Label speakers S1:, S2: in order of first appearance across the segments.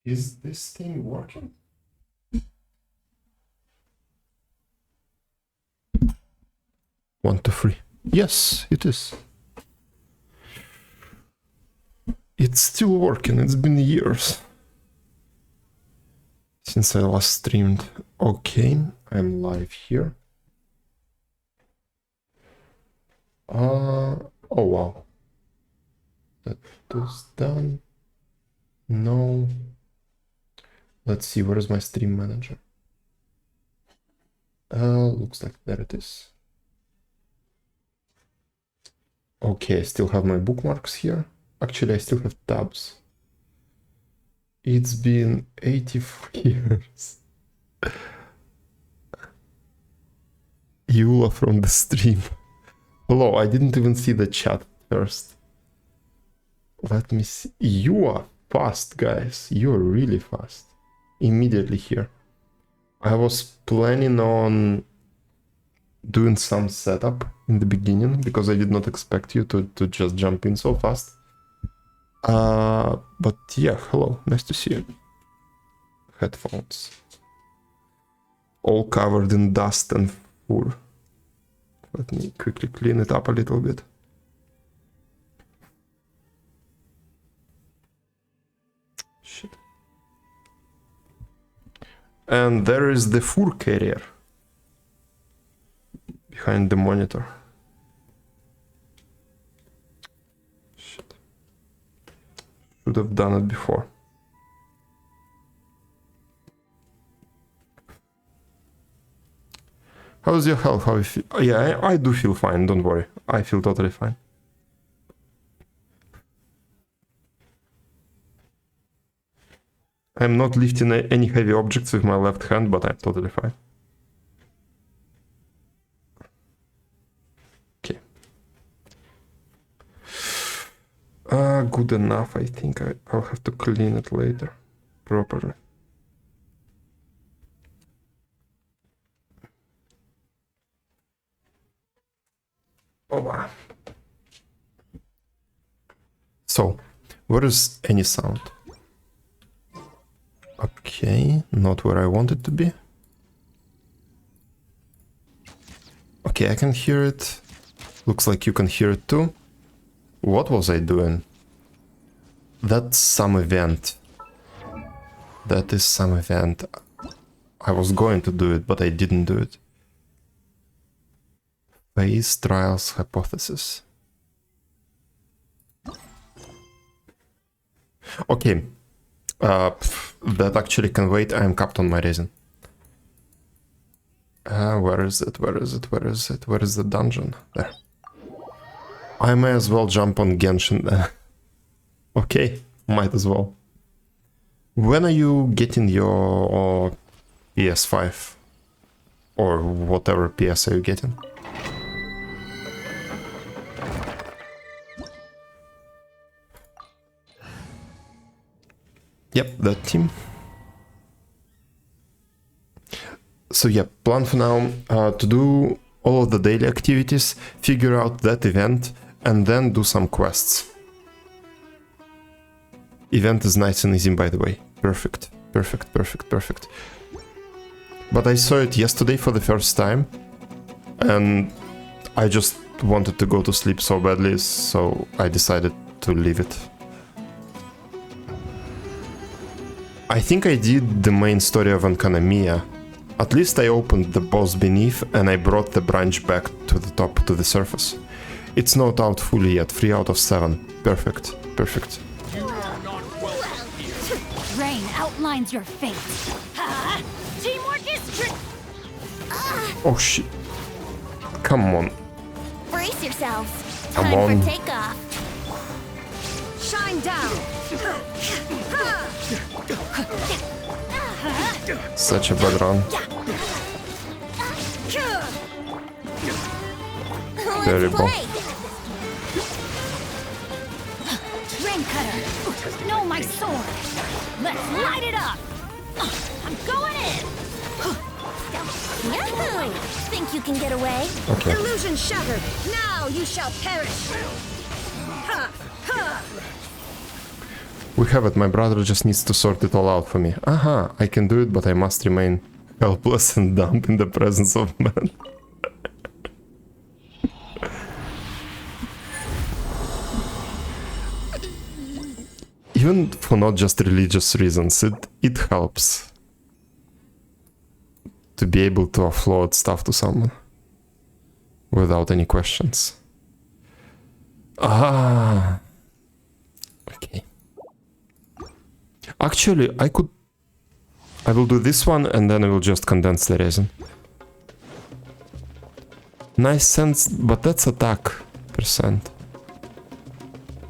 S1: Is this thing working? 1, 2, 3. Yes, it is. It's still working. It's been years since I last streamed. Okay, I'm live here. Oh wow. That was done. No. Let's see, where is my stream manager? Looks like there it is. Okay, I still have my bookmarks here. Actually, I still have tabs. It's been 84 years. Eula from the stream. Hello, I didn't even see the chat first. Let me see. You are fast, guys. You're really fast. Immediately here. I was planning on doing some setup in the beginning because I did not expect you to just jump in so fast. But yeah, hello, nice to see you. Headphones. All covered in dust and fur. Let me quickly clean it up a little bit. Shit. And there is the fur carrier behind the monitor. Shit. Should have done it before. How's your health? How you feel? Oh, yeah, I do feel fine, don't worry. I feel totally fine. I'm not lifting any heavy objects with my left hand, but I'm totally fine. Okay. Good enough. I think I'll have to clean it later properly. Oh wow. So, where is any sound? Okay, not where I want it to be. Okay, I can hear it. Looks like you can hear it too. What was I doing? That's some event. That is some event. I was going to do it, but I didn't do it. Phase trials hypothesis. Okay. That actually can wait. I'm capped on my resin. Where is it? Where is it? Where is it? Where is the dungeon? There. I may as well jump on Genshin then. Okay, might as well. When are you getting your PS5? Or whatever PS are you getting? Yep, that team. So yeah, plan for now to do all of the daily activities, figure out that event, and then do some quests. Event is nice and easy, by the way. Perfect, perfect, perfect, perfect. But I saw it yesterday for the first time, and I just wanted to go to sleep so badly, so I decided to leave it. I think I did the main story of Ankanamiya. At least I opened the boss beneath and I brought the branch back to the top, to the surface. It's not out fully yet, 3 out of 7. Perfect, perfect.
S2: Rain outlines your fate. Teamwork is
S1: Oh shit. Come on.
S3: Brace yourselves.
S1: Come
S3: Time
S1: on.
S3: for takeoff.
S2: shine down.
S1: Such a bad run. Terrible.
S2: Rain cutter. No, my sword. Let's light it up. I'm going in.
S3: Yahoo! Think you can get away?
S1: Okay.
S2: Illusion shattered. Now you shall perish.
S1: We have it, my brother just needs to sort it all out for me. Aha, I can do it, but I must remain helpless and dumb in the presence of man. Even for not just religious reasons, it helps to be able to offload stuff to someone without any questions. Ah, okay. Actually, I will do this one and then I will just condense the resin. Nice sense, but that's attack percent.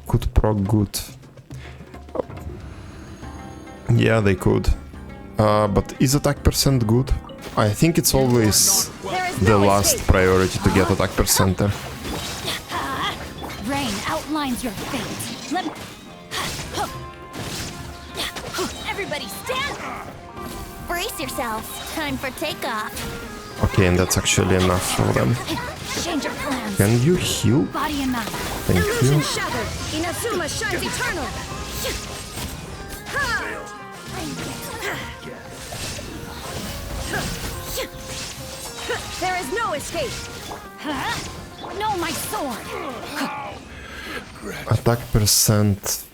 S1: Could proc good. Yeah, they could. But is attack percent good? I think it's always the last priority to get attack percent there.
S2: Rain outlines your fate. Let me... Everybody stand!
S3: Brace yourselves. Time for takeoff.
S1: Okay, and that's actually enough for them.
S2: Change your plans.
S1: Can you heal?
S2: Body and mind.
S1: Thank
S4: Illusion
S1: you.
S4: shattered. Inazuma shines eternal. There is no escape.
S2: No, my sword.
S1: Attack percent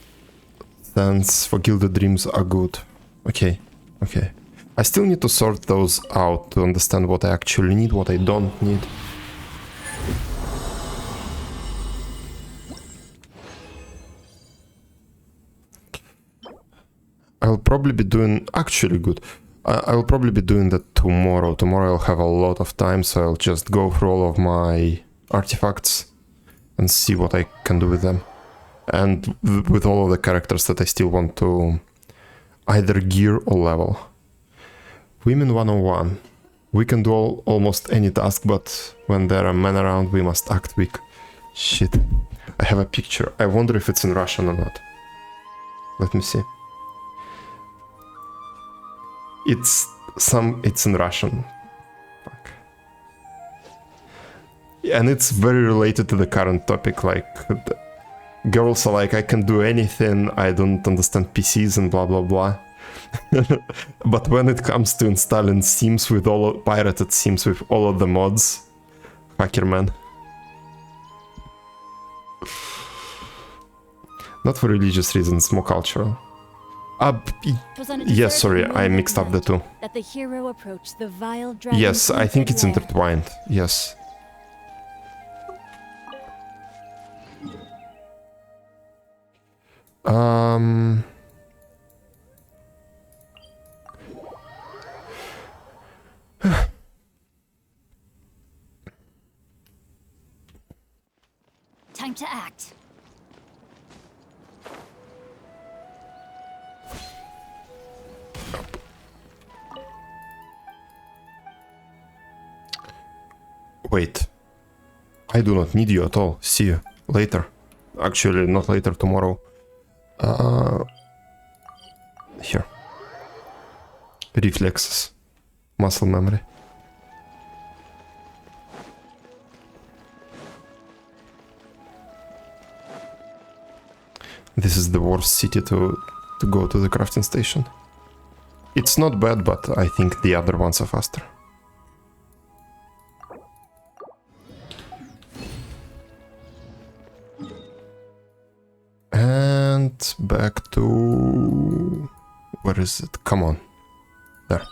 S1: stance for Gilded Dreams are good. Okay, okay. I still need to sort those out to understand what I actually need, what I don't need. I'll probably be doing... Actually good. I'll probably be doing that tomorrow. Tomorrow I'll have a lot of time, so I'll just go through all of my artifacts and see what I can do with them. And with all of the characters that I still want to either gear or level. Women 101. We can do almost any task, but when there are men around, we must act weak. Shit. I have a picture. I wonder if it's in Russian or not. Let me see. It's in Russian. Fuck. And it's very related to the current topic, like girls are like, I can do anything, I don't understand PCs and blah blah blah. But when it comes to installing Sims with pirated Sims with all of the mods, hacker man. Not for religious reasons, more cultural. Yes, sorry, I mixed up the two.
S2: That the hero approached the vile dragon.
S1: Yes, I think it's intertwined. Yes.
S2: Time to act.
S1: Wait. I do not need you at all. See you later. Actually, not later, tomorrow. Here. Reflexes. Muscle memory. This is the worst city to go to the crafting station. It's not bad, but I think the other ones are faster. And back to... Where is it? Come on. There.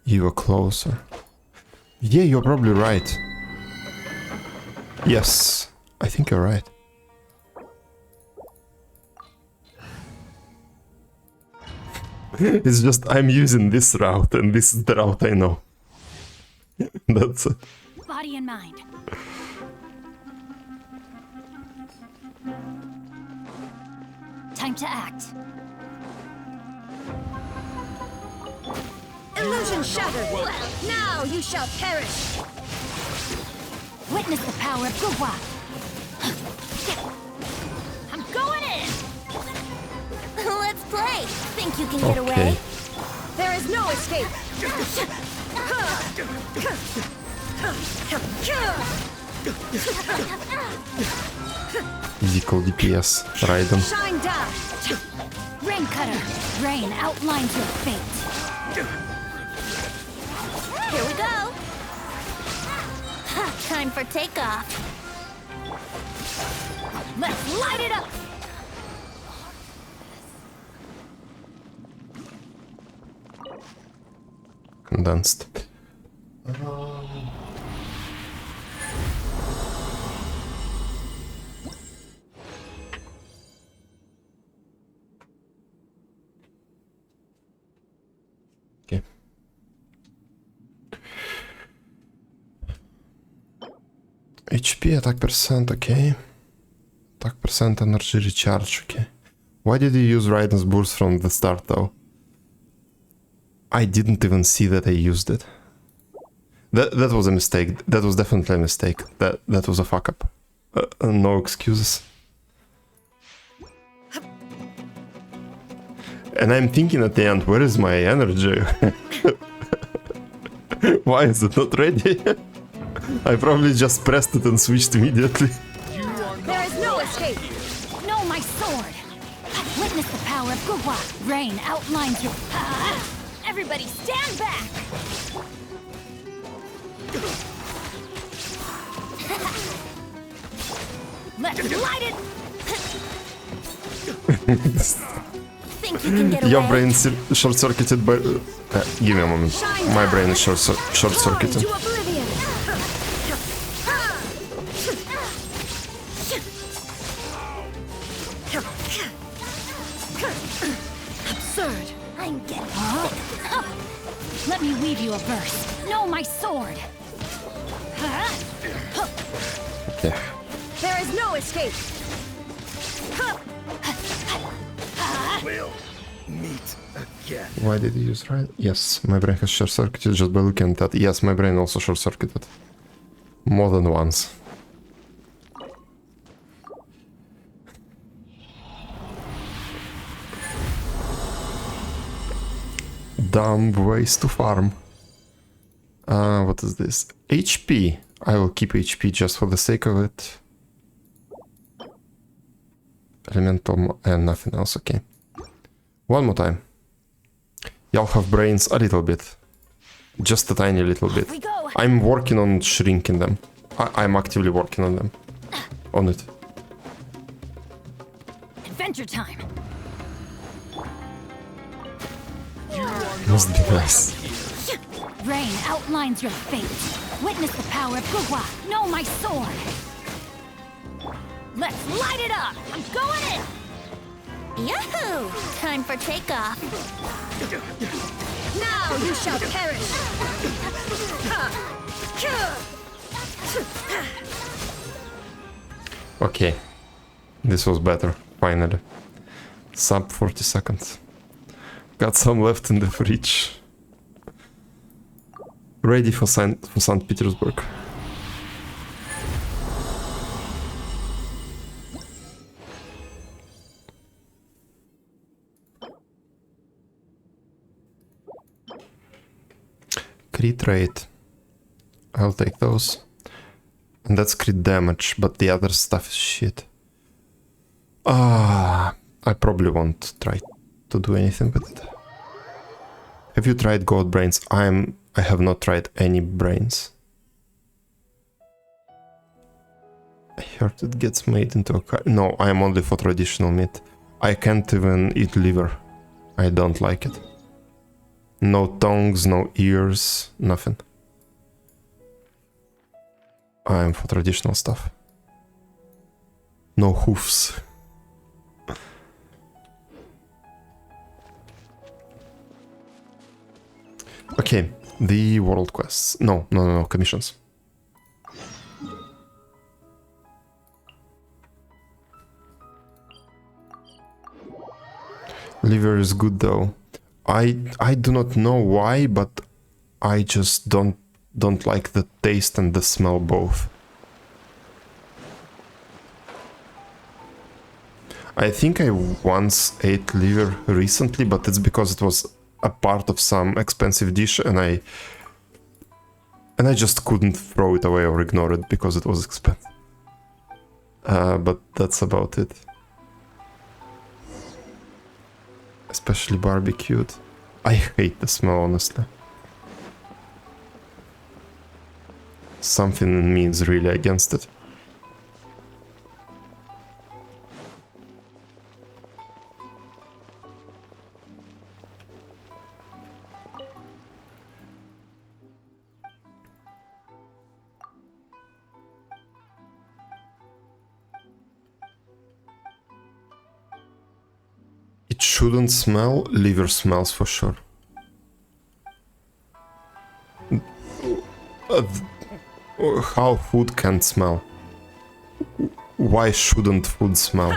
S1: You were closer. Yeah, you're probably right. Yes, I think you're right. It's just I'm using this route and this is the route I know. That's it.
S2: Body and mind. Time to act.
S4: Illusion shattered. Now you shall perish.
S2: Witness the power of Guwa. I'm going in.
S3: Let's play. Think you can get away?
S4: There is no escape.
S1: Equal DPS, Raiden.
S4: Shine down.
S2: Rain cutter. Rain outlines your fate.
S3: Here we go. Time for takeoff.
S2: Let's light it up.
S1: Condensed. Okay. HP attack percent, okay. Attack percent, energy recharge, okay. Why did you use Raiden's burst from the start though? I didn't even see that I used it. That was a mistake. That was definitely a mistake. That was a fuck up. No excuses. And I'm thinking at the end, where is my energy? Why is it not ready? I probably just pressed it and switched immediately.
S4: There is no escape.
S2: Know my sword. Witness the power of Gugwa. Rain outlines your... Everybody stand back! Let's light it!
S3: Think you can get away?
S1: Your brain short-circuited by... give me a moment. My brain is short-circuited.
S4: To oblivion.
S2: Absurd!
S3: I'm getting
S2: Let me weave you a verse. Know my sword!
S1: Okay.
S4: There is no escape.
S5: We'll meet again.
S1: Why did you use Raiden? Yes, my brain has short-circuited just by looking at that. Yes, my brain also short-circuited. More than once. Dumb ways to farm. What is this? HP. I will keep HP just for the sake of it. Elemental and nothing else, okay. One more time. Y'all have brains a little bit. Just a tiny little bit.
S2: We go!
S1: I'm working on shrinking them. I'm actively working on them. On it.
S2: Adventure time!
S1: Must be nice.
S2: Rain outlines your fate. Witness the power of Gugwa. Know my sword! Let's light it up! I'm going in!
S3: Yahoo! Time for takeoff.
S4: Now you shall perish.
S1: Okay. This was better, finally. Sub 40 seconds. Got some left in the fridge. Ready for St. Petersburg. Crit rate. I'll take those. And that's crit damage, but the other stuff is shit. I probably won't try to do anything with it. Have you tried goat brains? I have not tried any brains. I heard it gets made into a car. No, I am only for traditional meat. I can't even eat liver. I don't like it. No tongues, no ears, nothing. I am for traditional stuff. No hoofs. Okay, the world quests. No, commissions. Liver is good though. I do not know why, but I just don't like the taste and the smell both. I think I once ate liver recently, but it's because it was a part of some expensive dish and And I just couldn't throw it away or ignore it because it was expensive. But that's about it. Especially barbecued. I hate the smell, honestly. Something in me is really against it. It shouldn't smell. Liver smells for sure. How food can smell? Why shouldn't food smell?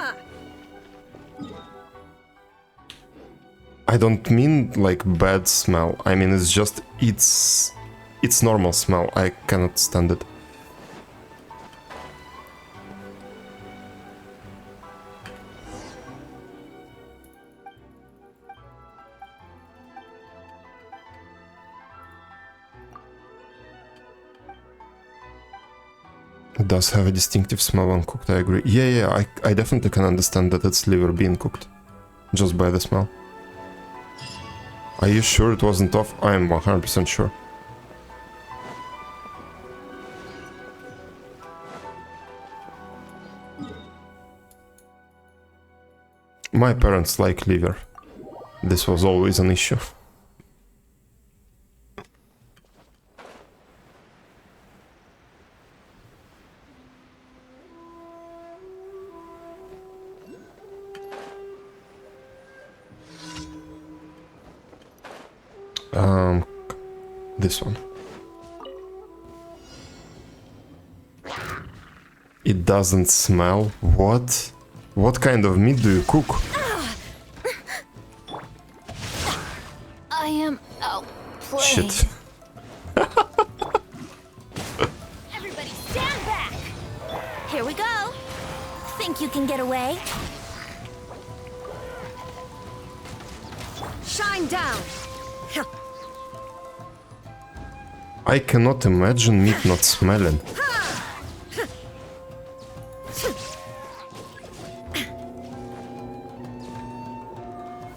S1: I don't mean like bad smell. I mean it's just it's normal smell. I cannot stand it. It does have a distinctive smell when cooked, I agree. Yeah, I definitely can understand that it's liver being cooked. Just by the smell. Are you sure it wasn't off? I am 100% sure. My parents like liver. This was always an issue. This one. It doesn't smell? What? What kind of meat do you cook?
S2: I am outplayed.
S1: Shit.
S3: Everybody stand back! Here we go! Think you can get away?
S4: Shine down!
S1: I cannot imagine meat not smelling.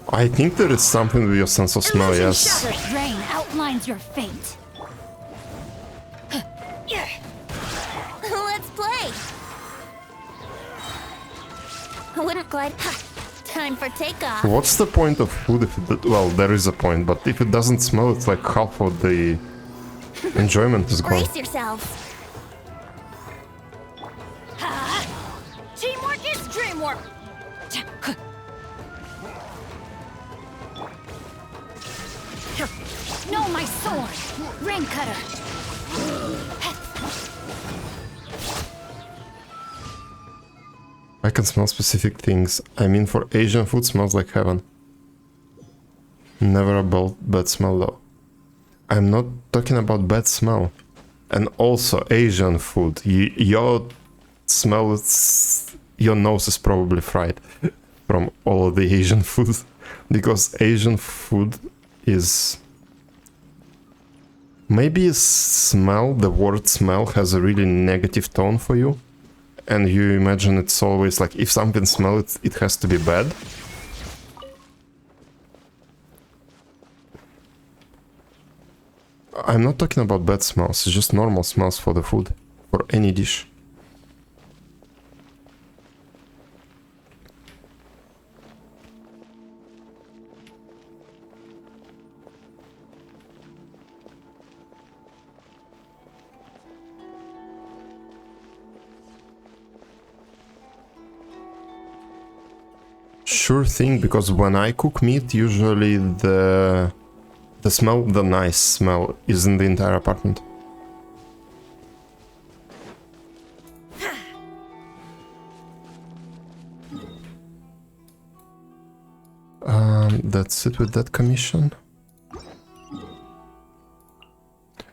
S1: I think there is something with your sense of smell, yes.
S2: The rain outlines your fate.
S3: Let's play! I wouldn't glide. Time for takeoff.
S1: What's the point of food if it... Well, there is a point, but if it doesn't smell, it's like half of the enjoyment is gone.
S3: Brace yourselves.
S2: Teamwork is dreamwork. No, my sword. Rain cutter.
S1: I can smell specific things. I mean, for Asian food smells like heaven. Never a bad smell though. I'm not talking about bad smell. And also Asian food. Your smell is... Your nose is probably fried from all of the Asian food. Because Asian food is... Maybe smell, the word smell has a really negative tone for you. And you imagine it's always like, if something smells, it has to be bad. I'm not talking about bad smells, it's just normal smells for the food, for any dish. Sure thing, because when I cook meat, usually the smell, the nice smell, is in the entire apartment. That's it with that commission.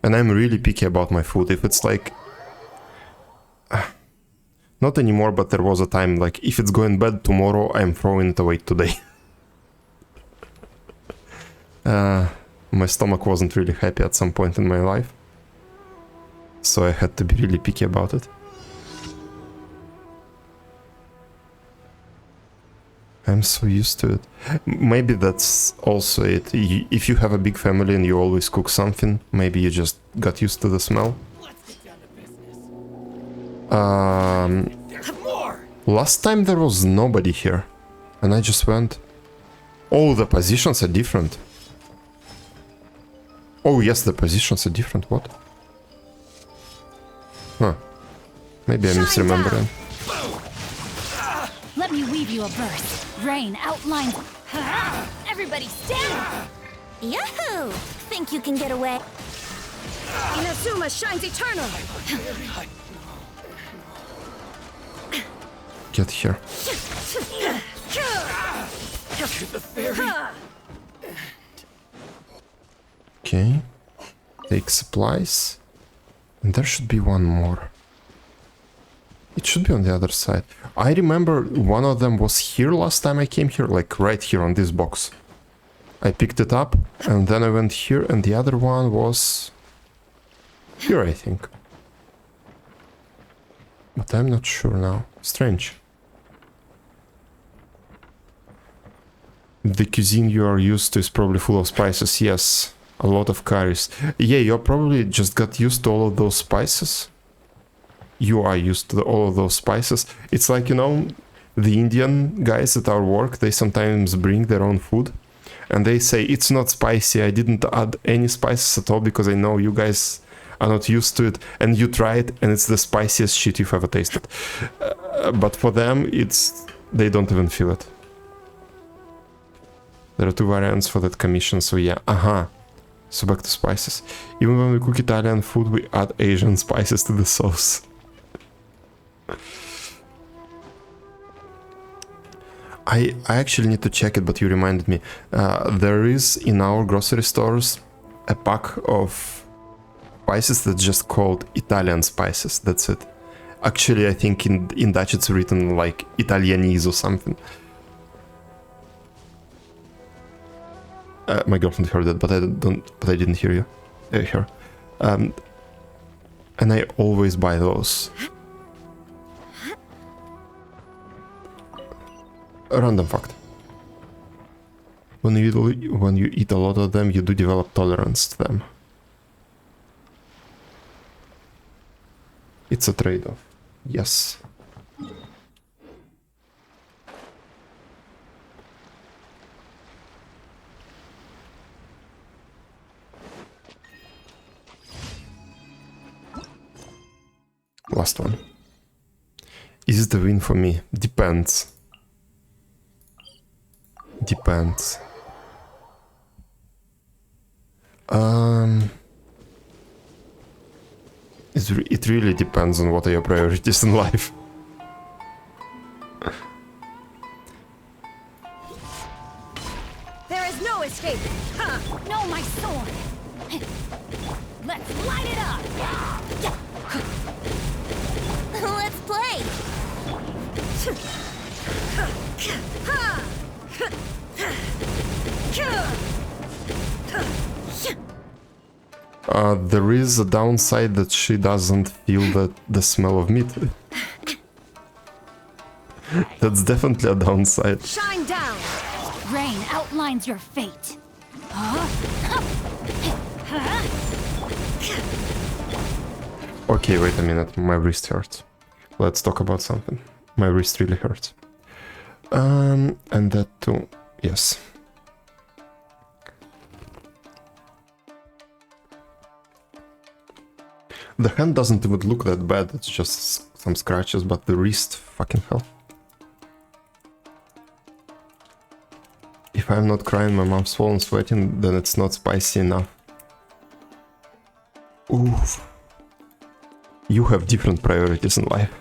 S1: And I'm really picky about my food. If it's like... Not anymore, but there was a time, like, if it's going bad tomorrow, I'm throwing it away today. My stomach wasn't really happy at some point in my life. So I had to be really picky about it. I'm so used to it. Maybe that's also it. If you have a big family and you always cook something, maybe you just got used to the smell. Last time there was nobody here, and I just went. Oh, the positions are different. Oh yes, the positions are different. What? Huh. Maybe I'm misremembering.
S2: Let me weave you a verse. Rain outlines.
S3: Everybody stand! Yahoo! Think you can get away?
S4: Inazuma shines eternal.
S1: Get here. Okay. Take supplies. And there should be one more. It should be on the other side. I remember one of them was here last time I came here, like right here on this box. I picked it up, and then I went here, and the other one was here, I think. But I'm not sure now. Strange. The cuisine you are used to is probably full of spices. Yes, a lot of curries. Yeah, you probably just got used to all of those spices. You are used to all of those spices. It's like, you know, the Indian guys at our work, they sometimes bring their own food. And they say, it's not spicy, I didn't add any spices at all because I know you guys are not used to it. And you try it, and it's the spiciest shit you've ever tasted. But for them, they don't even feel it. There are two variants for that commission, so yeah, So back to spices. Even when we cook Italian food, we add Asian spices to the sauce. I actually need to check it, but you reminded me. There is in our grocery stores a pack of spices that's just called Italian spices. That's it. Actually, I think in Dutch it's written like Italianese or something. My girlfriend heard it, but I didn't hear you. Her. And I always buy those. A random fact. When you eat a lot of them, you do develop tolerance to them. It's a trade-off. Yes. Last one. Is it a win for me? Depends. Depends. It really depends on what are your priorities in life.
S4: There is no escape.
S2: No, my sword. Let's light it up.
S3: Let's play!
S1: There is a downside that she doesn't feel the smell of meat. That's definitely a downside.
S4: Shine down.
S2: Rain outlines your fate.
S1: Okay, wait a minute, my wrist hurts. Let's talk about something. My wrist really hurts. And that too, yes. The hand doesn't even look that bad, it's just some scratches, but the wrist, fucking hell. If I'm not crying, my mouth's swollen, sweating, then it's not spicy enough. Oof. You have different priorities in life.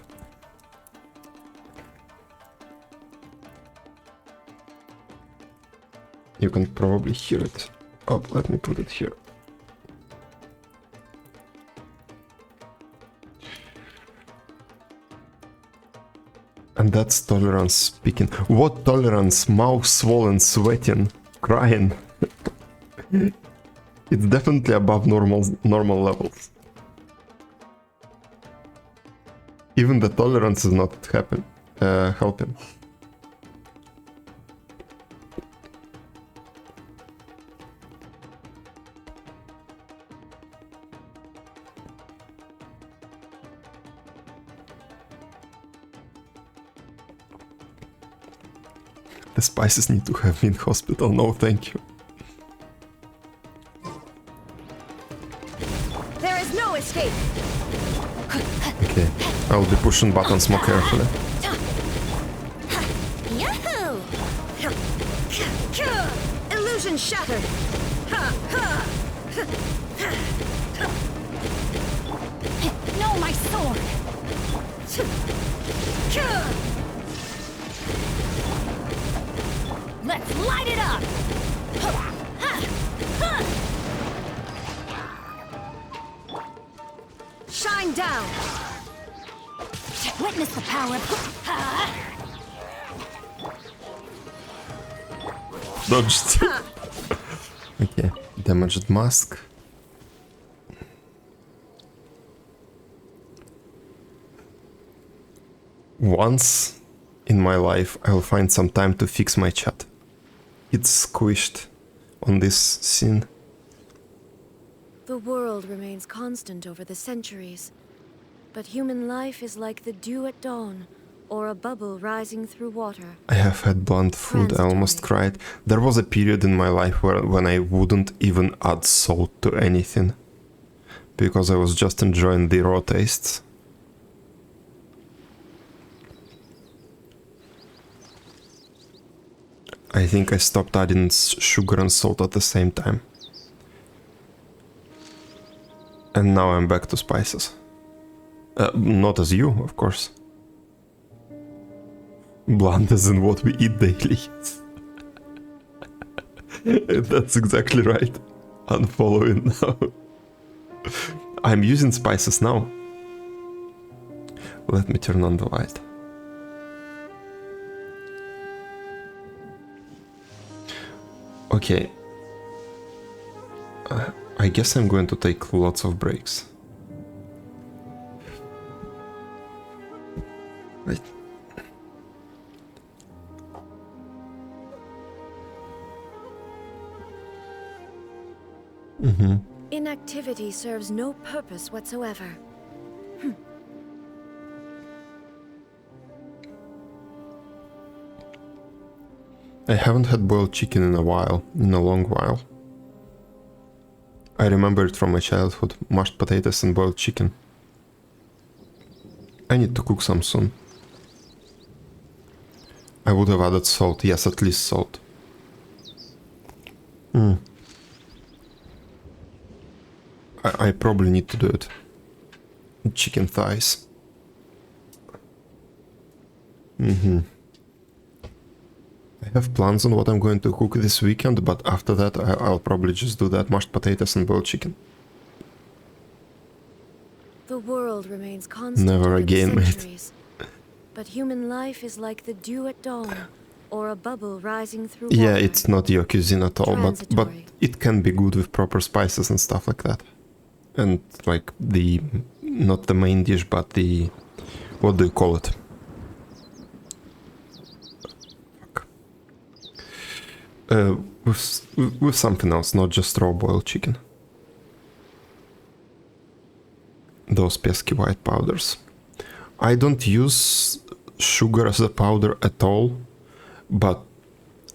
S1: You can probably hear it. Oh, let me put it here. And that's tolerance speaking. What tolerance? Mouth swollen, sweating, crying. It's definitely above normal levels. Even the tolerance is not helping. The spices need to have me in hospital. No, thank you.
S4: There is no escape.
S1: Okay, I'll be pushing buttons more carefully.
S3: Yahoo!
S4: Illusion shattered.
S3: No, my sword! Let's light it up!
S4: Shine down.
S3: Witness the power of...
S1: Dodged. Okay, damaged mask. Once in my life, I'll find some time to fix my chat. It's squished on this scene.
S6: The world remains constant over the centuries, but human life is like the dew at dawn, or a bubble rising through water.
S1: I have had blunt food, I almost cried. There was a period in my life when I wouldn't even add salt to anything, because I was just enjoying the raw tastes. I think I stopped adding sugar and salt at the same time. And now I'm back to spices. Not as you, of course. Blunt as in what we eat daily. That's exactly right. Unfollow it now. I'm using spices now. Let me turn on the light. Okay. I guess I'm going to take lots of breaks. Wait.
S6: Inactivity serves no purpose whatsoever.
S1: I haven't had boiled chicken in a long while. I remember it from my childhood, mashed potatoes and boiled chicken. I need to cook some soon. I would have added salt, yes, at least salt. I probably need to do it. Chicken thighs. I have plans on what I'm going to cook this weekend, but after that I'll probably just do that mashed potatoes and boiled chicken.
S6: The world remains constant
S1: Never
S6: over the
S1: again, mate.
S6: centuries, but human life is like the dew at dawn, or a bubble rising through water.
S1: Yeah, it's not your cuisine at all, but
S6: Transitory.
S1: it can be good with proper spices and stuff like that. And like not the main dish, but the, what do you call it? With something else, not just raw boiled chicken. Those pesky white powders. I don't use sugar as a powder at all, but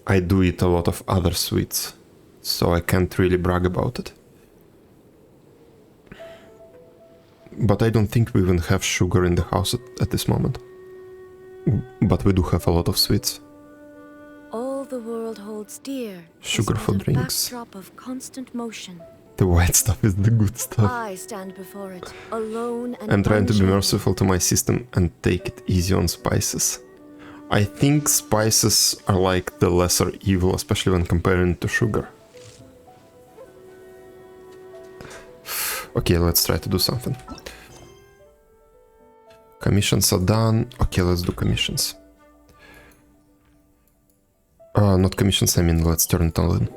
S1: I do eat a lot of other sweets, so I can't really brag about it. But I don't think we even have sugar in the house at this moment. But we do have a lot of sweets.
S6: All the world holds dear.
S1: Sugar
S6: is
S1: for
S6: but a
S1: drinks.
S6: backdrop of constant motion.
S1: The white stuff is the good stuff.
S6: I stand before it, alone and
S1: I'm trying to be
S6: unchained.
S1: merciful to my system and take it easy on spices. I think spices are like the lesser evil, especially when comparing to sugar. Okay, let's try to do something. Commissions are done. Okay, let's do commissions. Not commissions, I mean, let's turn it on.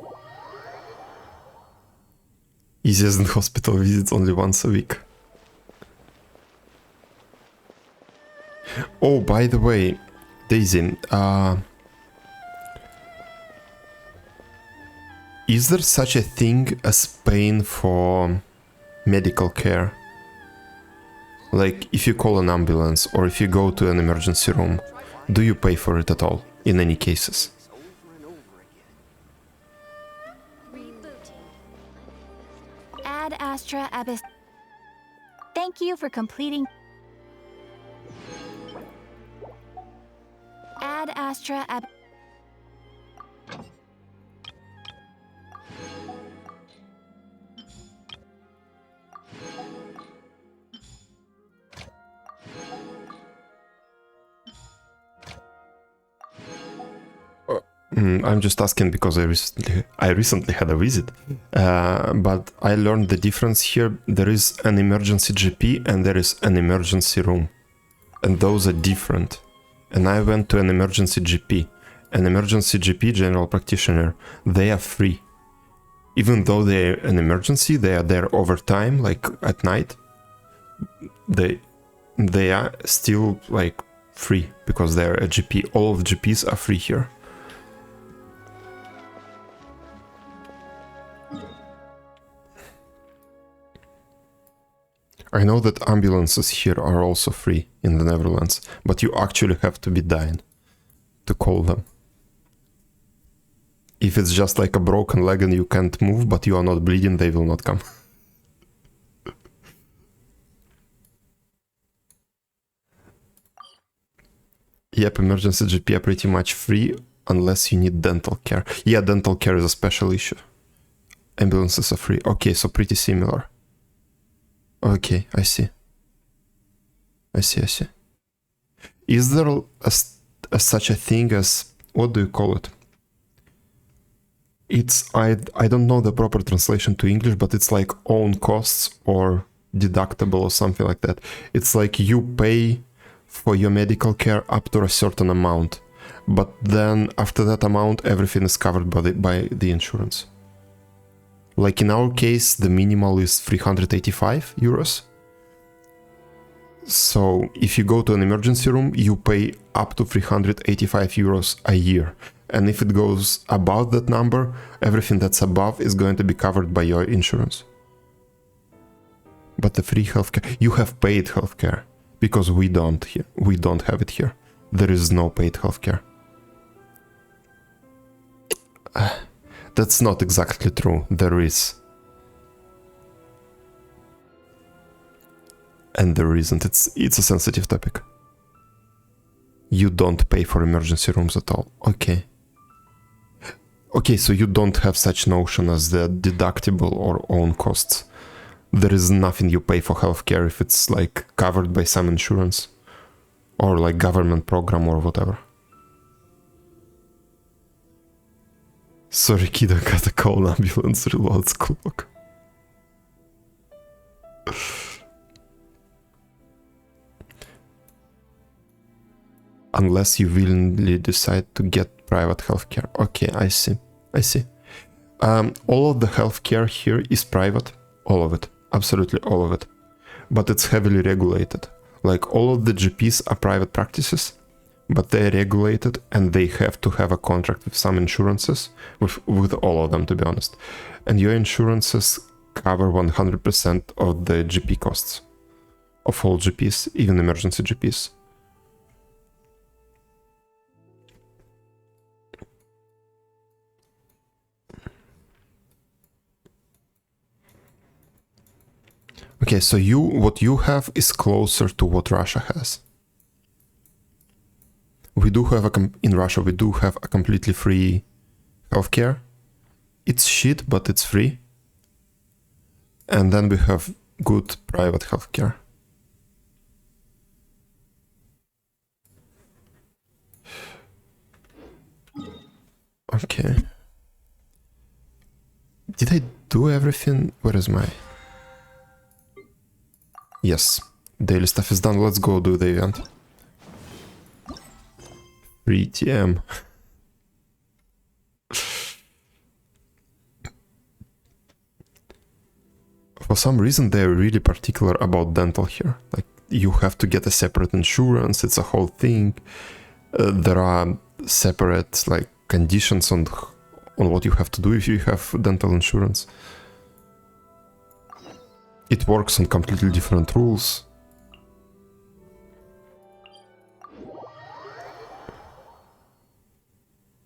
S1: Easier than hospital visits only once a week. Oh, by the way, Daisy, is there such a thing as paying for medical care? Like, if you call an ambulance or if you go to an emergency room, do you pay for it at all, in any cases?
S3: Ad Astra Abyss. Thank you for completing. Ad Astra Abyss.
S1: I'm just asking because I recently had a visit, but I learned the difference here. There is an emergency GP and there is an emergency room, and those are different. And I went to an emergency GP. An emergency GP, general practitioner, they are free. Even though they're an emergency, they are there overtime, like at night. They are still like free because they're a GP. All of GPs are free here. I know that ambulances here are also free in the Netherlands, but you actually have to be dying to call them. If it's just like a broken leg and you can't move, but you are not bleeding, they will not come. Yep, emergency GP are pretty much free unless you need dental care. Yeah, dental care is a special issue. Ambulances are free. Okay, so pretty similar. Okay, I see. I see. Is there such a thing as, what do you call it? It's, I don't know the proper translation to English, but it's like own costs or deductible or something like that. It's like you pay for your medical care up to a certain amount, but then after that amount, everything is covered by the insurance. Like in our case, the minimal is 385 euros. So if you go to an emergency room, you pay up to 385 euros a year. And if it goes above that number, everything that's above is going to be covered by your insurance. But the free healthcare, you have paid healthcare, because we don't here. We don't have it here. There is no paid healthcare. That's not exactly true. There is. And there isn't. It's a sensitive topic. You don't pay for emergency rooms at all. Okay. Okay, so you don't have such notion as the deductible or own costs. There is nothing you pay for healthcare if it's like covered by some insurance or like government program or whatever. Sorry, kid, I gotta call an ambulance, reloads clock. Unless you willingly decide to get private healthcare. Okay, I see. All of the healthcare here is private. All of it. Absolutely all of it. But it's heavily regulated. Like all of the GPs are private practices, but they're regulated and they have to have a contract with some insurances, with all of them, to be honest. And your insurances cover 100% of the GP costs of all GPs, even emergency GPs. Okay, so what you have is closer to what Russia has. We do have in Russia, we do have a completely free healthcare. It's shit, but it's free. And then we have good private healthcare. Okay. Did I do everything? Where is my... Yes, daily stuff is done. Let's go do the event. 3 TM. For some reason, they're really particular about dental here. Like, you have to get a separate insurance. It's a whole thing. There are separate like conditions on what you have to do if you have dental insurance. It works on completely different rules.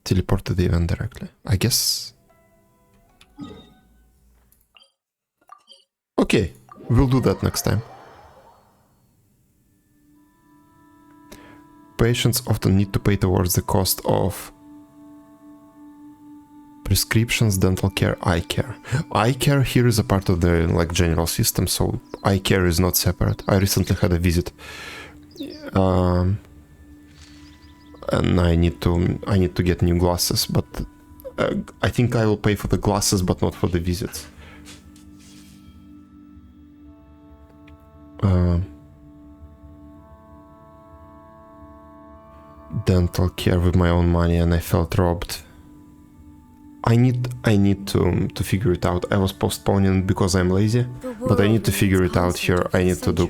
S1: Teleport to the event directly. I guess. Okay, we'll do that next time. Patients often need to pay towards the cost of prescriptions, dental care, eye care. Eye care here is a part of the like general system, so eye care is not separate. I recently had a visit, and I need to get new glasses, but I think I will pay for the glasses, but not for the visits. Dental care with my own money, and I felt robbed. I need to figure it out. I was postponing because I'm lazy, but I need to figure it out here. I need to do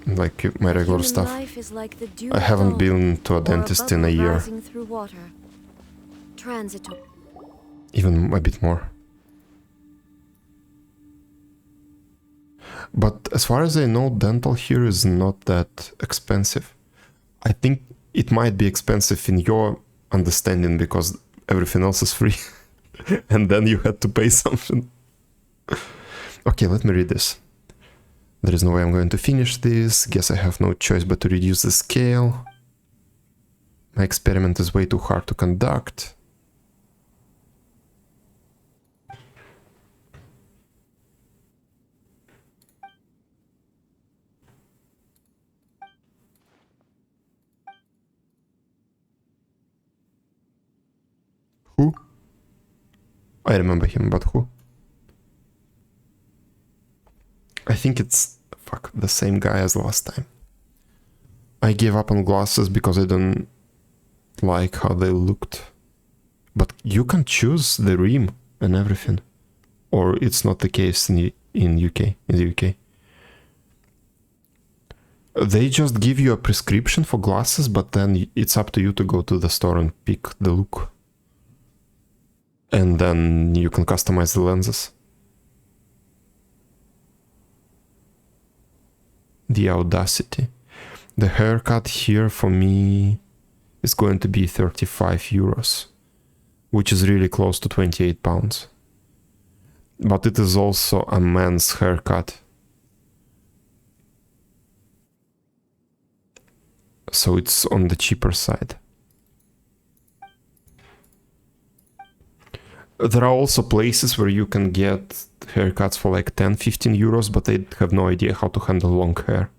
S1: like my regular stuff. I haven't been to a dentist in a year. Even a bit more. But as far as I know, dental here is not that expensive. I think it might be expensive in your understanding because everything else is free. And then you had to pay something. Okay, let me read this. There is no way I'm going to finish this. Guess I have no choice but to reduce the scale. My experiment is way too hard to conduct. Who? I remember him, but who? I think it's the same guy as last time. I gave up on glasses because I don't like how they looked. But you can choose the rim and everything. Or it's not the case in the UK. They just give you a prescription for glasses, but then it's up to you to go to the store and pick the look. And then you can customize the lenses. The audacity. The haircut here for me is going to be 35 euros, which is really close to 28 pounds. But it is also a man's haircut. So it's on the cheaper side. There are also places where you can get haircuts for like 10-15 euros, but they have no idea how to handle long hair.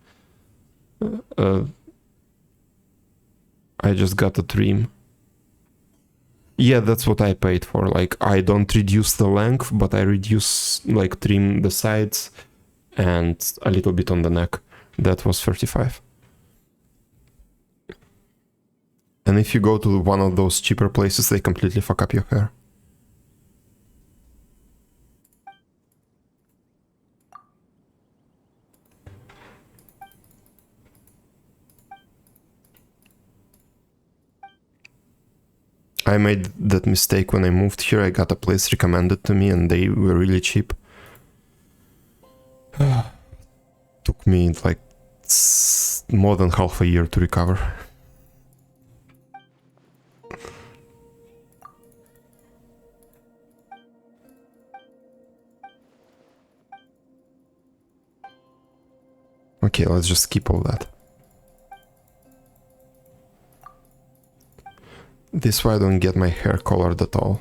S1: I just got a trim. Yeah, that's what I paid for. Like, I don't reduce the length, but I trim the sides and a little bit on the neck. That was 35. And if you go to one of those cheaper places, they completely fuck up your hair. I made that mistake when I moved here. I got a place recommended to me and they were really cheap. Took me like more than half a year to recover. Okay, let's just skip all that. This way I don't get my hair colored at all.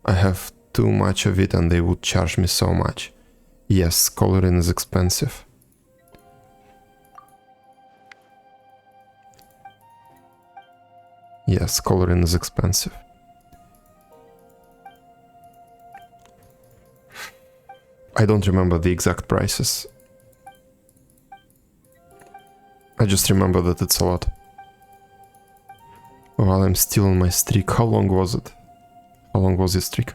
S1: I have too much of it and they would charge me so much. Yes, coloring is expensive. Yes, coloring is expensive. I don't remember the exact prices. I just remember that it's a lot. While I'm still on my streak, how long was it? How long was this streak?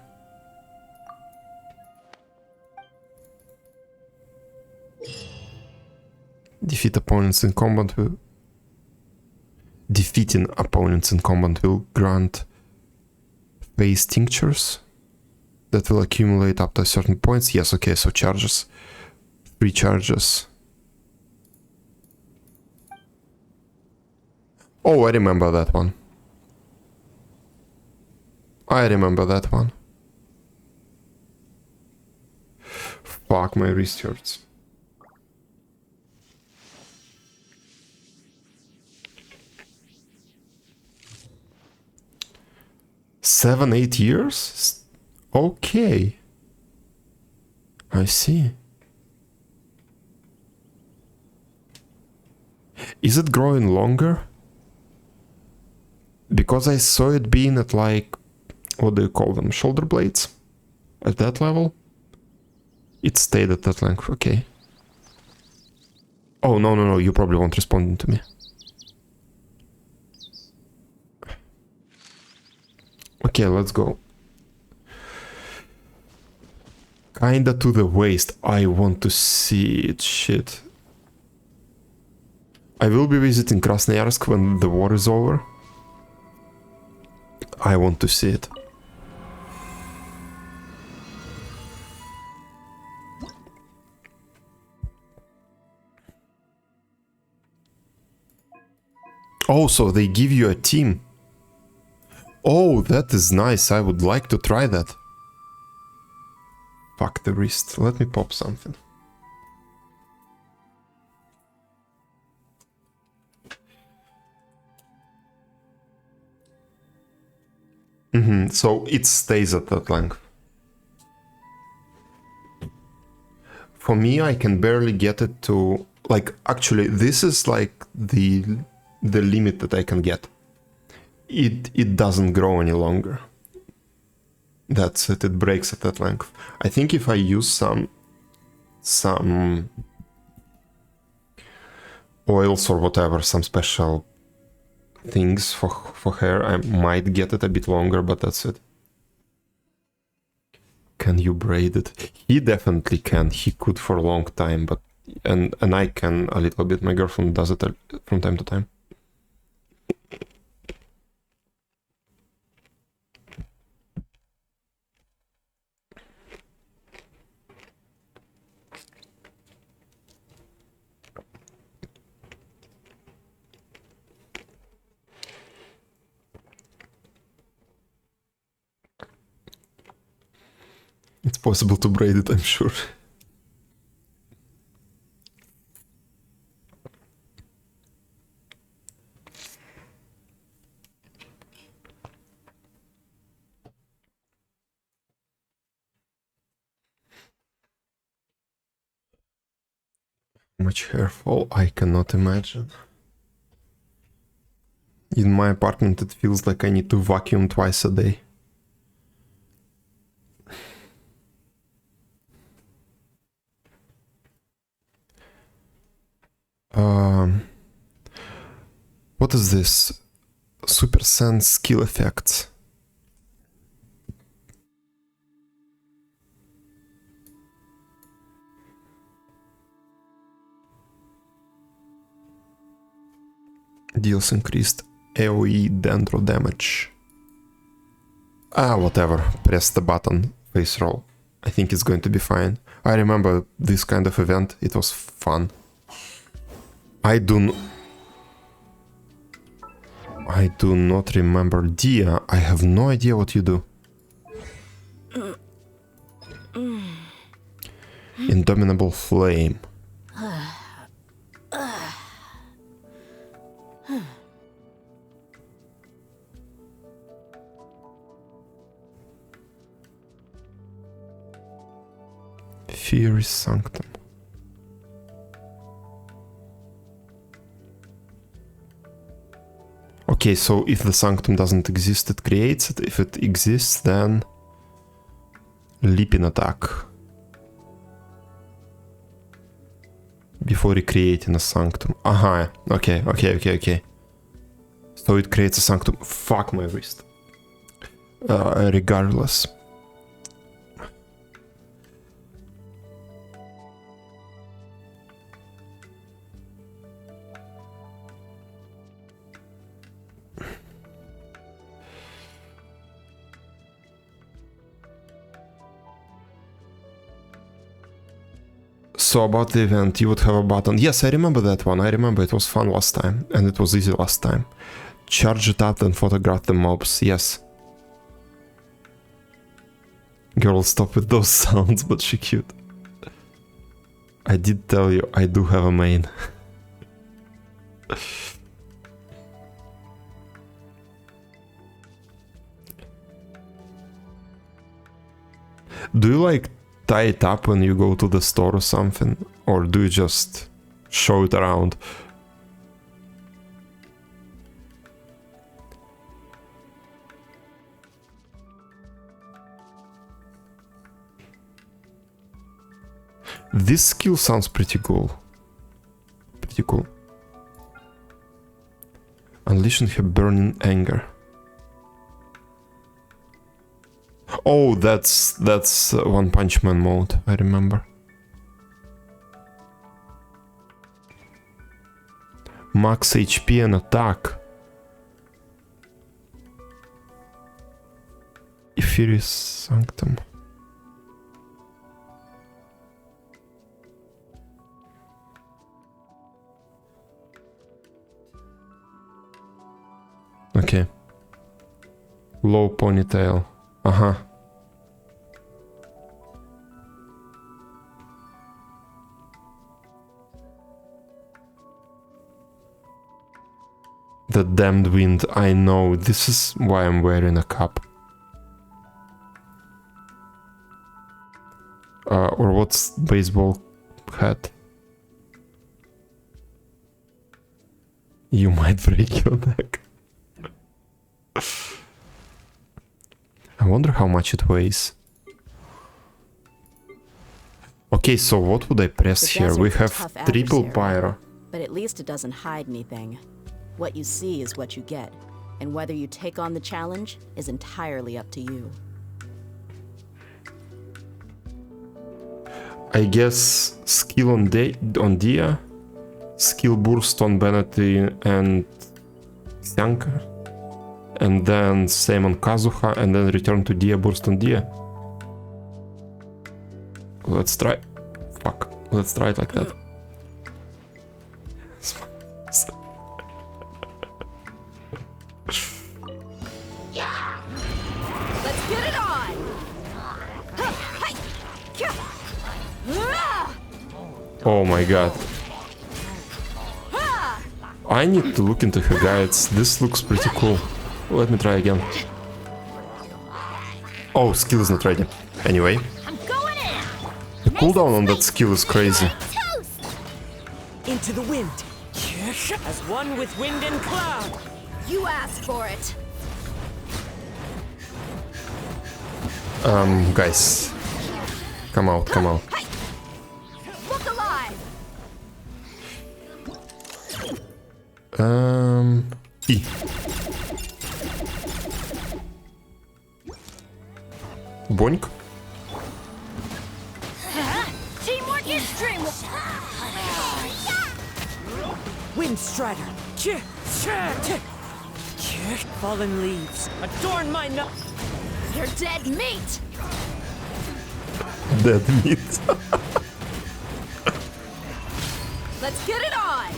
S1: defeating opponents in combat will grant phase tinctures that will accumulate up to a certain points. Yes, okay, so charges. 3 charges. Oh, I remember that one. Fuck, my wrist hurts. Seven, 8 years? Okay. I see. Is it growing longer? Because I saw it being at like, what do you call them? Shoulder blades? At that level? It stayed at that length, okay. Oh, no, you probably won't respond to me. Okay, let's go. Kinda to the waist. I want to see it, shit. I will be visiting Krasnoyarsk when the war is over. I want to see it. Oh, so they give you a team. Oh, that is nice. I would like to try that. Fuck the wrist. Let me pop something. So it stays at that length. For me, I can barely get it to... Like, actually, this is like the limit that I can get. It doesn't grow any longer. That's it, it breaks at that length. I think if I use some oils or whatever, some special things for hair, I might get it a bit longer, but that's it. Can you braid it? He definitely can. He could for a long time, but and I can a little bit. My girlfriend does it from time to time. It's possible to braid it, I'm sure. How much hair fall? I cannot imagine. In my apartment it feels like I need to vacuum twice a day. What is this? Super Sense skill effects. Deals increased AoE dendro damage. Whatever. Press the button. Face roll. I think it's going to be fine. I remember this kind of event. It was fun. I do not remember Dia. I have no idea what you do. Indomitable Flame. Fiery Sanctum. Okay, so if the Sanctum doesn't exist, it creates it. If it exists, then leaping attack. Before recreating a Sanctum. Aha, okay. So it creates a Sanctum. Fuck my wrist. Regardless. So about the event, you would have a button. Yes, I remember that one. I remember it was fun last time, and it was easy last time. Charge it up and photograph the mobs. Yes. Girl, stop with those sounds, but she cute. I did tell you, I do have a main. Do you like tie it up when you go to the store or something? Or do you just show it around? This skill sounds pretty cool. Pretty cool. Unleashing her burning anger. Oh, that's One Punch Man mode, I remember. Max HP and attack. Ephirius Sanctum. Okay. Low ponytail. Uh-huh. The damned wind, I know. This is why I'm wearing a cap. Or what's baseball hat? You might break your neck. I wonder how much it weighs. Okay, so what would I press here? We have triple pyro.
S7: But at least it doesn't hide anything. What you see is what you get, and whether you take on the challenge is entirely up to you.
S1: I guess skill on Dia, skill burst on Bennett and Xianka, and then same on Kazuha, and then return to Dia, burst on Dia. Let's try. Fuck. Let's try it like that.
S4: Let's get it on!
S1: Oh my god. I need to look into her guides. This looks pretty cool. Let me try again. Oh, skill is not ready. Anyway.
S3: I'm going in.
S1: The cooldown on that skill is crazy.
S8: Into the wind. As one with wind and cloud.
S4: You asked for it.
S1: Guys. Come out, come out.
S4: Look alive!
S1: E. Boink.
S3: Teamwork is dreamwork.
S8: Wind strider. Fallen leaves. Adorn my no.
S4: You're dead meat!
S1: Dead meat.
S4: Let's get it on!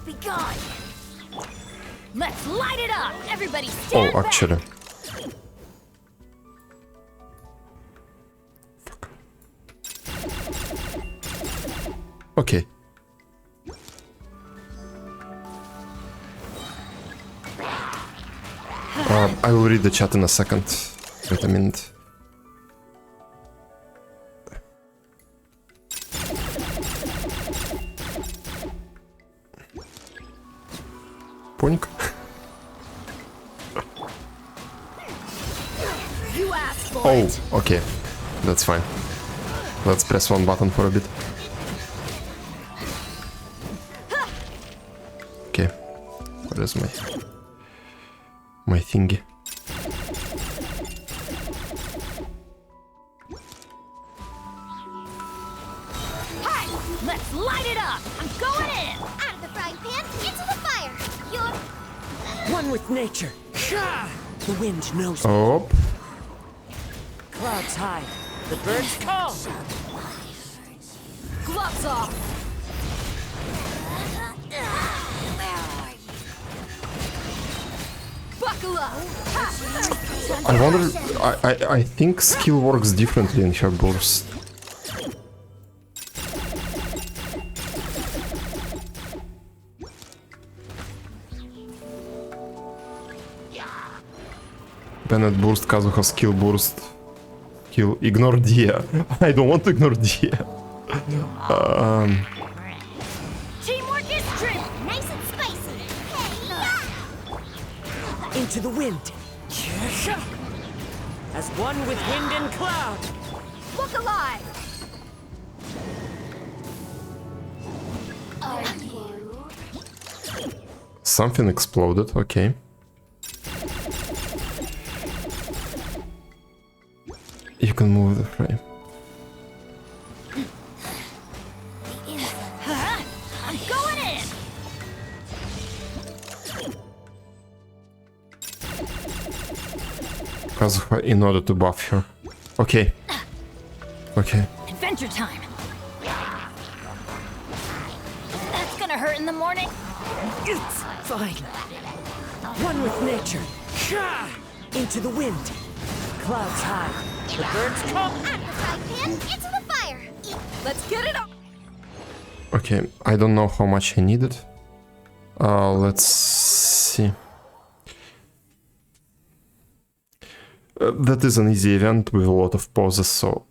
S3: Be gone. Let's light it up. Everybody stand
S1: Oh, actually. Fuck. Okay. I will read the chat in a second. Wait a minute. Poink.
S4: You asked for
S1: Oh,
S4: it!
S1: okay. That's fine. Let's press one button for a bit. Okay. Where is my thingy?
S3: Hey, let's light it up. I'm going in.
S4: Out of the frying pan, into the fire!
S8: one with nature. The wind knows me.
S1: Oh.
S8: Clouds high. The birds call.
S3: Gloves off! Buckle up!
S1: I wonder. I think skill works differently in her burst. Bennett burst, Kazuha skill burst. Kill. Ignore Dia. I don't want to ignore Dia.
S3: Teamwork is strength!
S4: Nice and spicy. Hey,
S8: Into the wind. As one with wind and cloud.
S3: Look alive!
S1: Something exploded. Okay. You can move the frame.
S3: I'm going in!
S1: Kazuha in order to buff her. Okay. Okay.
S3: Adventure time! That's gonna hurt in the morning.
S8: It's fine. One with nature. Into the wind. Clouds high. The birds call.
S4: out of the frying pan, into the fire.
S3: Let's get it up!
S1: Okay. I don't know how much I needed. Let's see. That is an easy event with a lot of poses, so...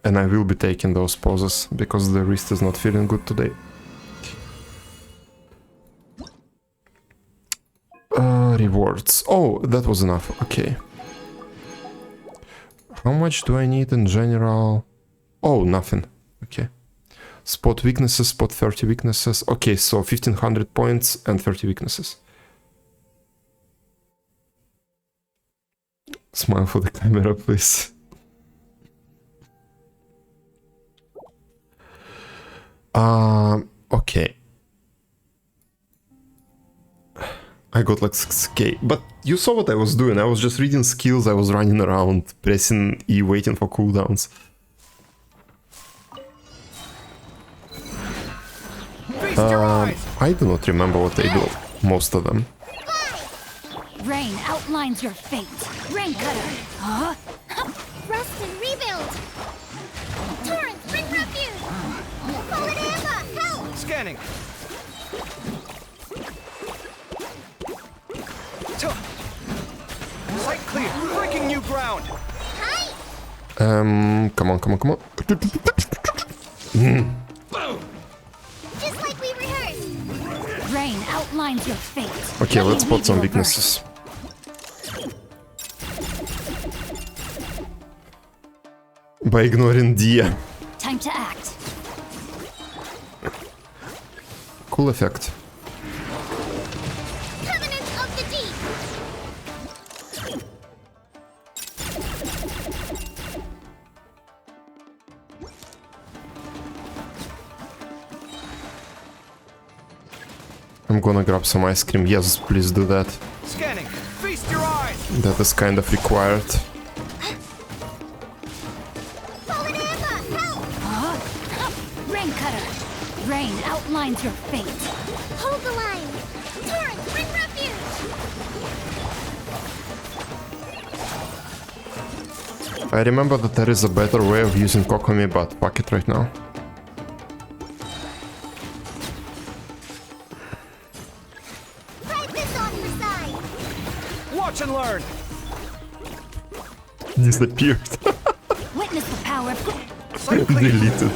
S1: And I will be taking those poses, because the wrist is not feeling good today. Rewards. Oh, that was enough. Okay. How much do I need in general? Oh, nothing. Okay. Spot weaknesses, spot 30 weaknesses. Okay, so 1500 points and 30 weaknesses. Smile for the camera, please. Okay. I got like 6k, but you saw what I was doing. I was just reading skills, I was running around, pressing E, waiting for cooldowns. I do not remember what they do, most of them.
S3: Rain outlines your fate. Rain cutter. Huh?
S4: Rest and rebuild. Torrent, bring refuge. Fallen Emma, help.
S5: Scanning. Sight clear. Breaking new ground.
S4: Hi.
S1: Come on, come on, come on.
S4: Just like we rehearsed.
S3: Rain outlines your fate.
S1: Okay,
S3: Let me
S1: let's spot
S3: weave
S1: some
S3: you a verse.
S1: weaknesses. By ignoring Dia.
S3: Time to act.
S1: Cool effect.
S4: Covenant of the Deep.
S1: I'm gonna grab some ice cream. Yes, please do that.
S5: Scanning. Feast your eyes.
S1: That is kind of required.
S4: Fallen Emma, help.
S3: Rain cutter. Rain outlines your fate.
S4: Hold the line. Torrent, bring refuge.
S1: I remember that there is a better way of using Kokomi, but fuck it right now.
S4: Ride this on for side.
S5: Watch and learn.
S1: Disappeared.
S3: Witness the power of...
S5: Sight clear.
S1: Deleted.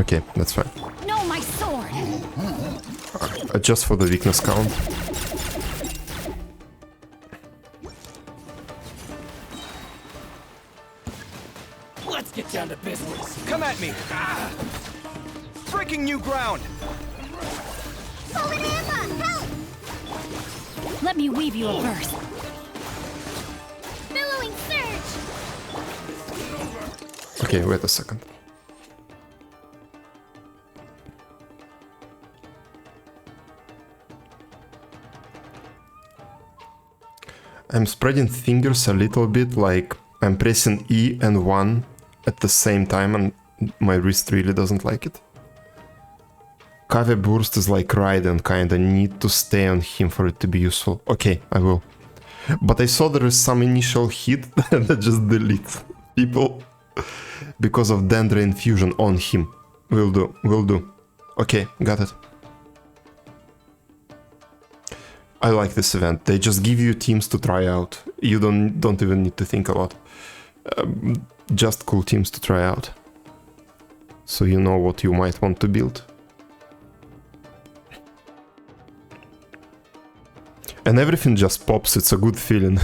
S1: Okay, that's fine.
S3: No, my sword.
S1: Just for the weakness count.
S5: Let's get down to business. Come at me. Breaking new ground.
S4: Fallen Emma, help.
S3: Let me weave you a verse.
S4: Billowing surge.
S1: Okay, wait a second. I'm spreading fingers a little bit, like I'm pressing E and 1 at the same time, and my wrist really doesn't like it. Kave burst is like Raiden, kinda need to stay on him for it to be useful. Okay, I will. But I saw there is some initial hit that just deletes people because of Dendra infusion on him. Will do, will do. Okay, got it. I like this event. They just give you teams to try out. You don't even need to think a lot. Just cool teams to try out. So you know what you might want to build. And everything just pops, it's a good feeling.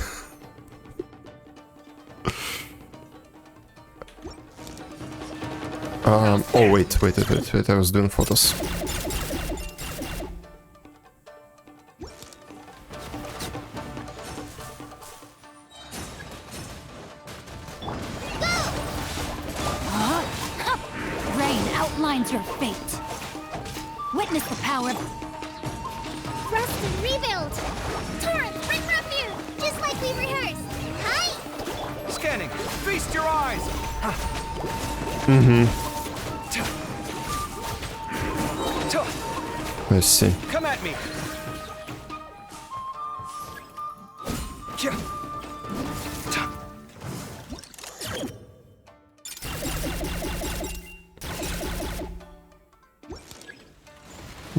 S1: Oh wait, I was doing photos.
S2: Rain outlines your fate. Witness the power.
S3: Rest and rebuild. Torrents, bring refuge, just like we rehearsed. Hi.
S5: Scanning. Feast your eyes.
S1: Let's see.
S5: Come at me.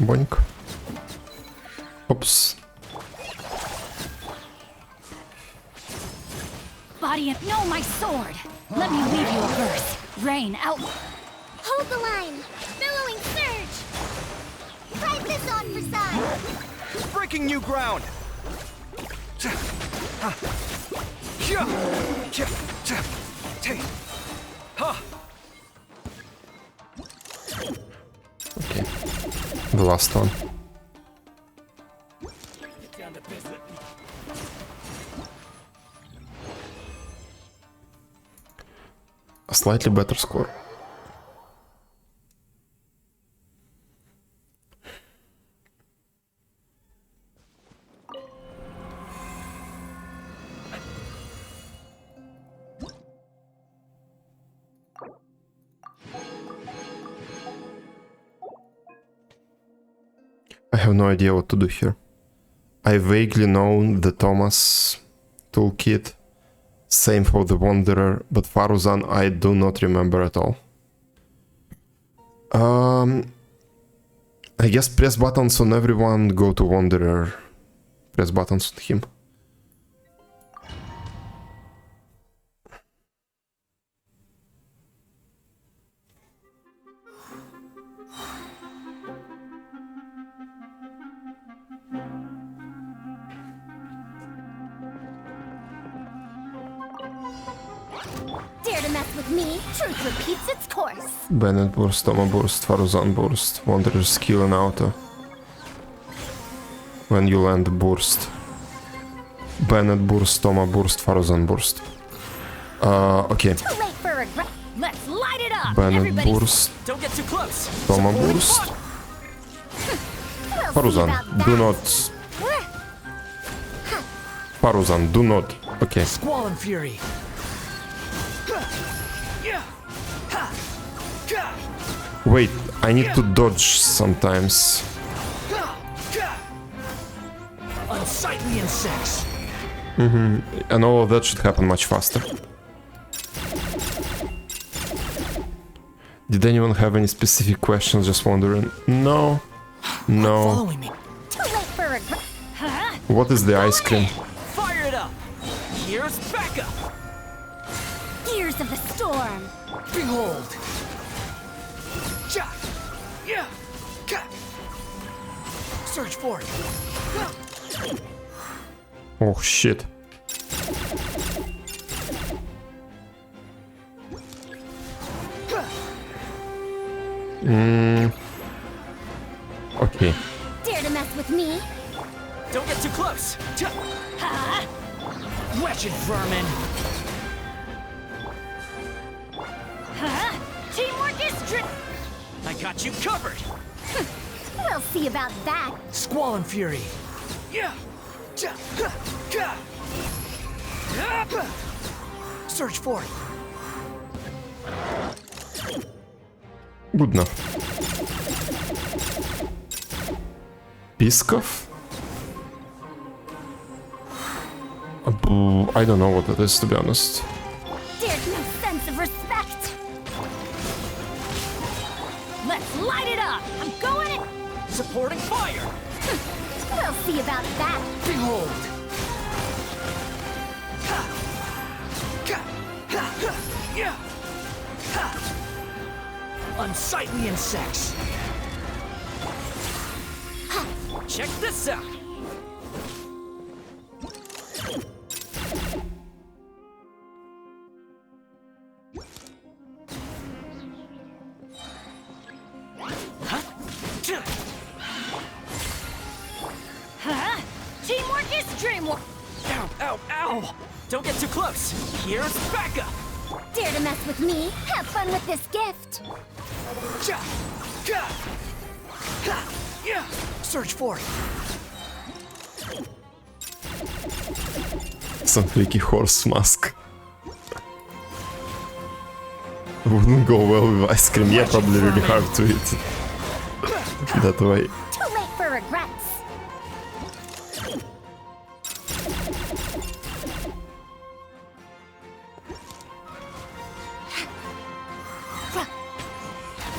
S1: Boink. Oops.
S2: Body and no, my sword. Let me leave you a verse. Rain out.
S3: Hold the line. Billowing surge. Ride this on for size.
S5: Breaking new ground.
S1: Okay. The last one. A slightly better score. I have no idea what to do here. I vaguely know the Thomas toolkit. Same for the Wanderer, but Faruzan I do not remember at all. I guess press buttons on everyone, go to Wanderer. Press buttons on him.
S3: Dare to mess with me, truth repeats its course.
S1: Bennett burst, Toma burst, Faruzan burst, Wanderer skill and auto. When you land burst. Bennett burst, Toma burst, Faruzan burst. Okay.
S3: Too late for regret.
S2: Let's light it up.
S1: Bennett
S2: Everybody
S1: burst,
S5: Don't get too close.
S1: Toma burst.
S3: We'll see
S1: Faruzan,
S3: about
S1: do
S3: that.
S1: not. Faruzan, do not. Okay.
S8: Squall and fury.
S1: Wait, I need to dodge sometimes.
S8: Unsightly insects.
S1: And all of that should happen much faster. Did anyone have any specific questions? Just wondering. No. No.
S8: Following me.
S3: Too late for regret.
S1: What is the ice cream?
S5: Fire it up. Here's backup.
S3: Gears of the storm.
S8: Behold.
S5: Ja. Yeah. Ka.
S8: Surge forth.
S1: Oh shit. Okay.
S3: Dare to mess with me?
S5: Don't get too close.
S8: Wretched vermin.
S2: Teamwork is
S5: I got you covered.
S3: We'll see about that.
S8: Squall and fury.
S5: Yeah. Search for it.
S1: Good enough. Piskov? I don't know what it is, to be honest.
S2: There's no sense of respect. Let's light it up. I'm going in.
S5: Supporting fire.
S3: We'll see about that.
S5: Behold. Unsightly insects. Check this out.
S2: Huh? Teamwork is dreamwork.
S5: Ow, ow, ow! Don't get too close. Here's backup.
S3: Dare to mess with me? Have fun with this gift.
S5: Search for it.
S1: Some freaky horse mask. Wouldn't go well with ice cream. Yeah, probably really hard to eat that way.
S3: Too late for regrets.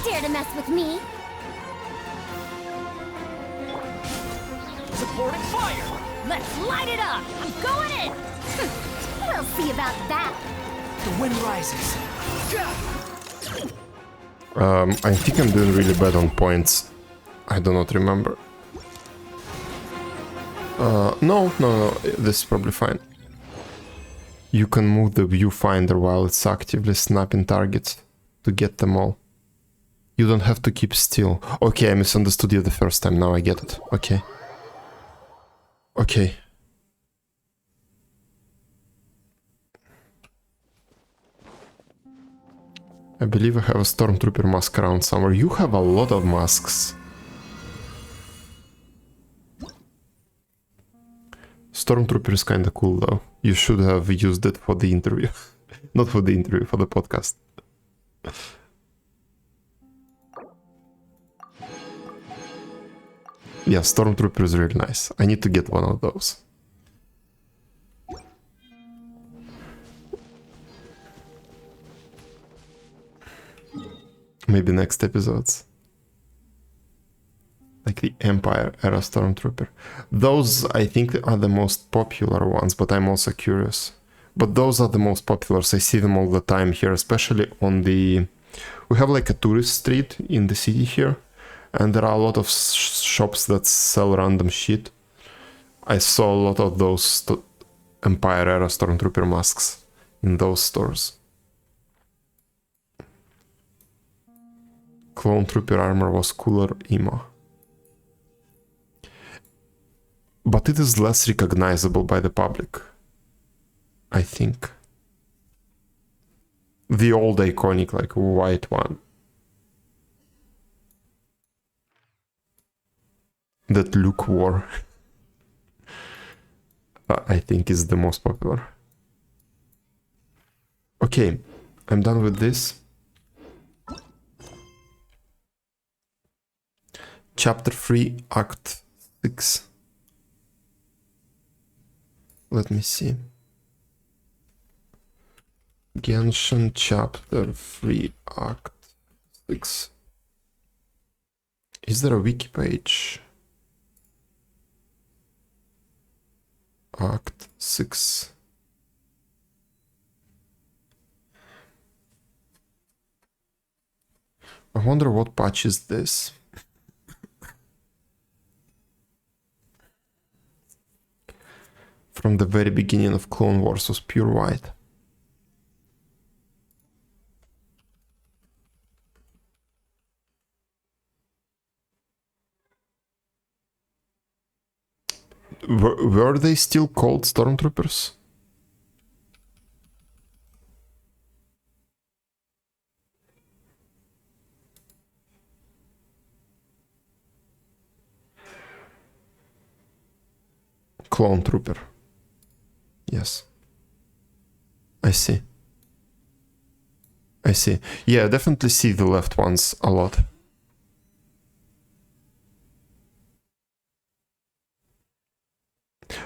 S3: Dare to mess with me?
S5: Supporting fire.
S2: Let's light it up. I'm going in.
S3: We'll see about that.
S5: The wind rises.
S1: I think I'm doing really bad on points. I do not remember. No, this is probably fine. You can move the viewfinder while it's actively snapping targets to get them all. You don't have to keep still. Okay, I misunderstood you the first time, now I get it. Okay. Okay. I believe I have a stormtrooper mask around somewhere. You have a lot of masks. Stormtrooper is kinda cool though. You should have used it for the interview. Not for the interview, for the podcast. Yeah, Stormtrooper is really nice. I need to get one of those. Maybe next episodes. Like the Empire era Stormtrooper. Those, I think, are the most popular ones, but I'm also curious. But those are the most popular, so I see them all the time here, especially on the... We have like a tourist street in the city here, and there are a lot of shops that sell random shit. I saw a lot of those Empire era Stormtrooper masks in those stores. Clone Trooper armor was cooler emo. But it is less recognizable by the public, I think. The old iconic, like, white one. That Luke wore. I think is the most popular. Okay, I'm done with this. Chapter 3, Act 6. Let me see. Genshin Chapter 3, Act 6. Is there a wiki page? Act 6. I wonder what patch is this. From the very beginning of Clone Wars was pure white. Were they still called Stormtroopers? Clone trooper. Yes. I see. I see. Yeah, I definitely see the left ones a lot.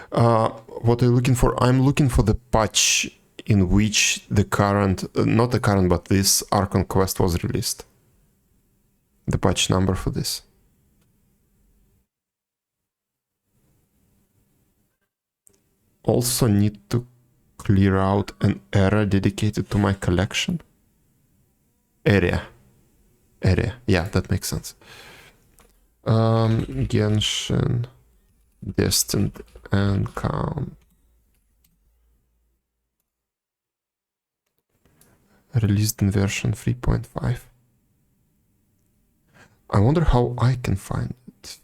S1: What are you looking for? I'm looking for the patch in which the current, not the current, but this Archon quest was released. The patch number for this. Also need to clear out an area dedicated to my collection. Area. Yeah, that makes sense. Genshin, Destined Encounter. Released in version 3.5. I wonder how I can find it.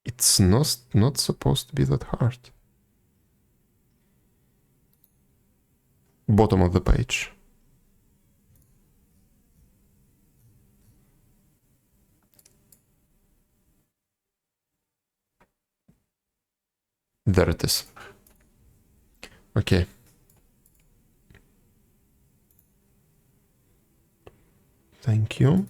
S1: It's not supposed to be that hard. Bottom of the page. There it is. Okay. Thank you.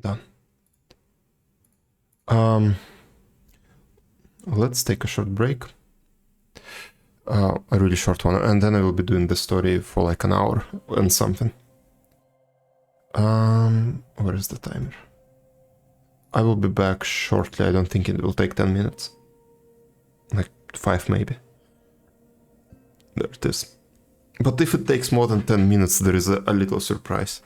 S1: Done. Let's take a short break. A really short one, and then I will be doing the story for like an hour and something. Where is the timer? I will be back shortly. I don't think it will take 10 minutes. Like 5 maybe. There it is. But if it takes more than 10 minutes, there is a little surprise.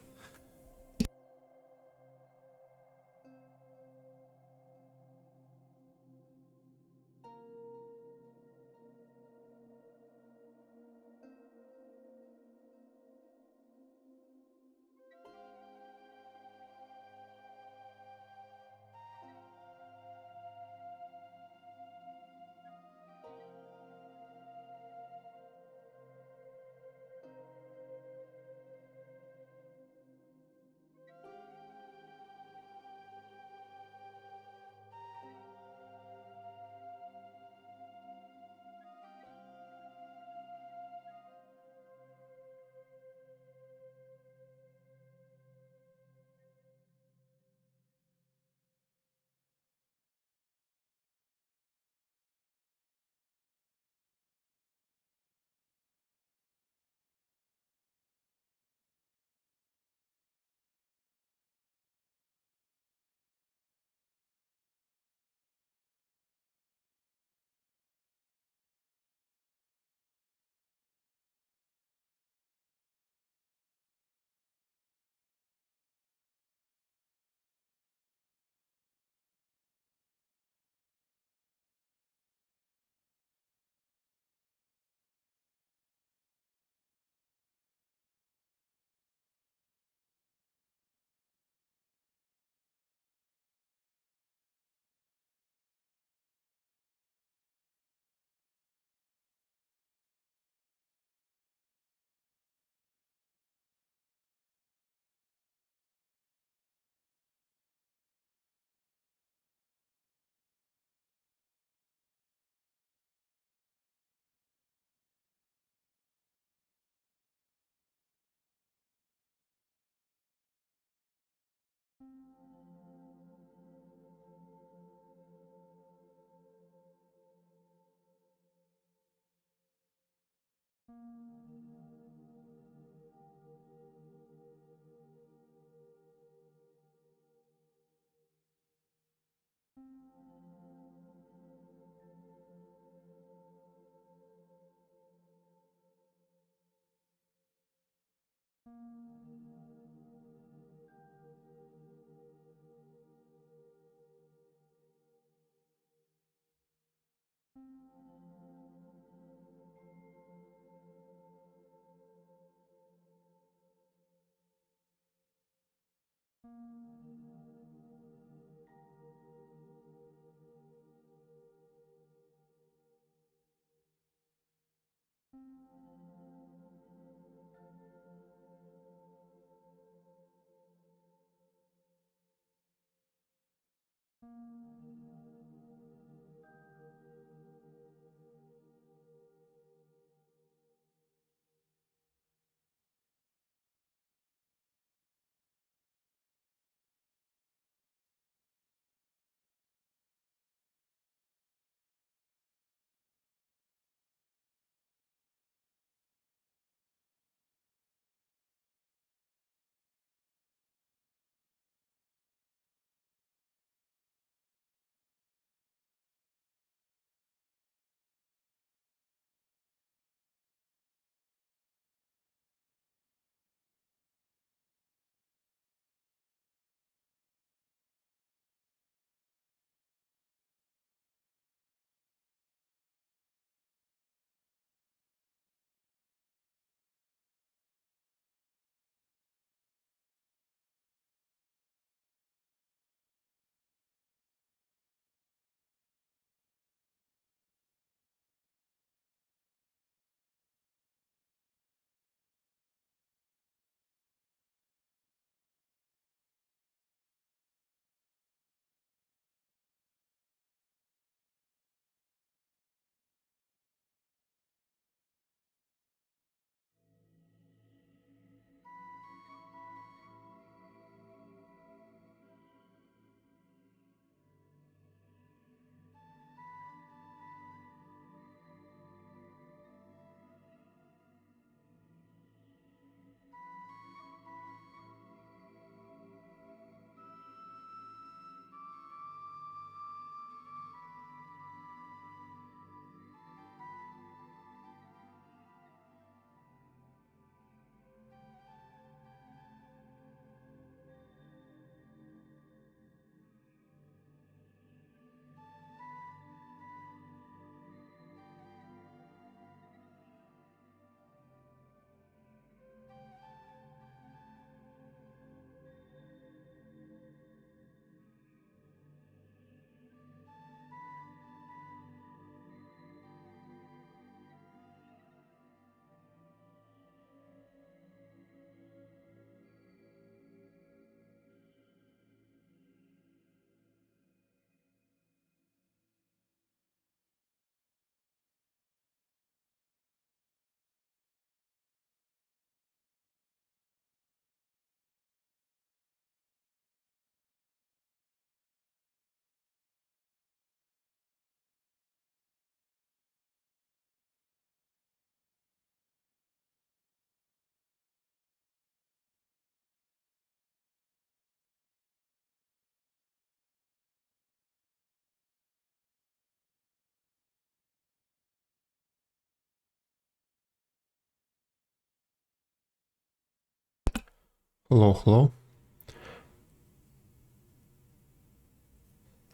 S1: Hello, hello.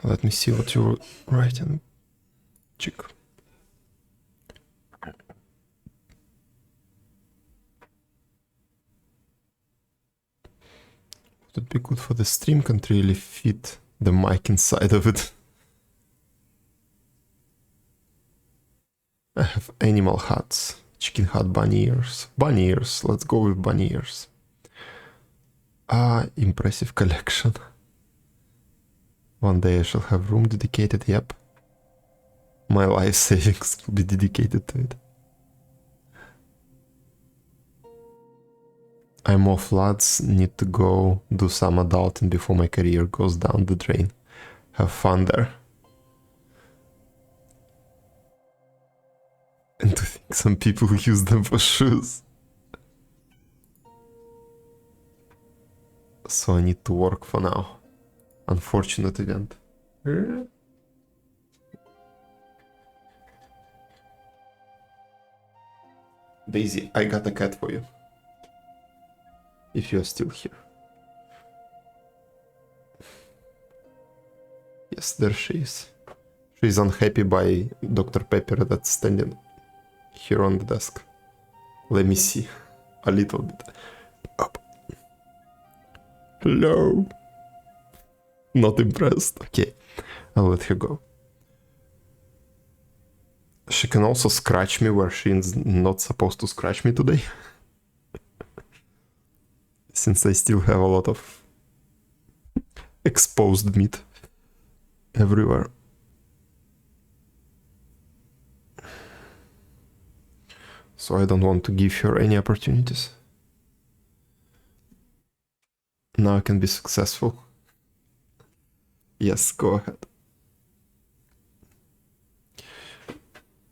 S1: Let me see what you're writing, chick. Would it be good for the stream? Can't really fit the mic inside of it. I have animal hats. Chicken hat, bunny ears. Bunny ears. Let's go with bunny ears. Ah, impressive collection. One day I shall have room dedicated, yep. My life savings will be dedicated to it. I'm off, lads. Need to go do some adulting before my career goes down the drain. Have fun there. And to think some people use them for shoes. So I need to work for now. Unfortunate event. Daisy, I got a cat for you. If you are still here. Yes, there she is. She's unhappy by Dr. Pepper that's standing here on the desk. Let me see. A little bit. Up. Hello. Not impressed. Okay, I'll let her go. She can also scratch me where she's not supposed to scratch me today. Since I still have a lot of exposed meat everywhere. So I don't want to give her any opportunities. Now I can be successful. Yes, go ahead.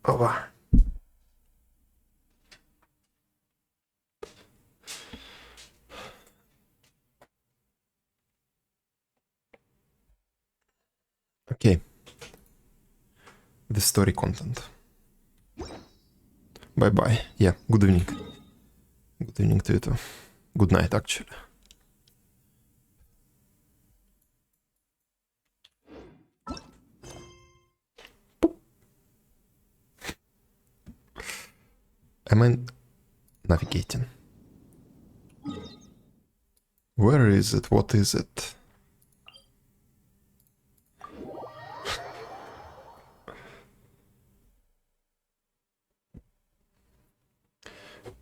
S1: Over. Okay. The story content. Bye bye. Yeah, good evening. Good evening to you too. Good night, actually. Am I navigating? Where is it? What is it?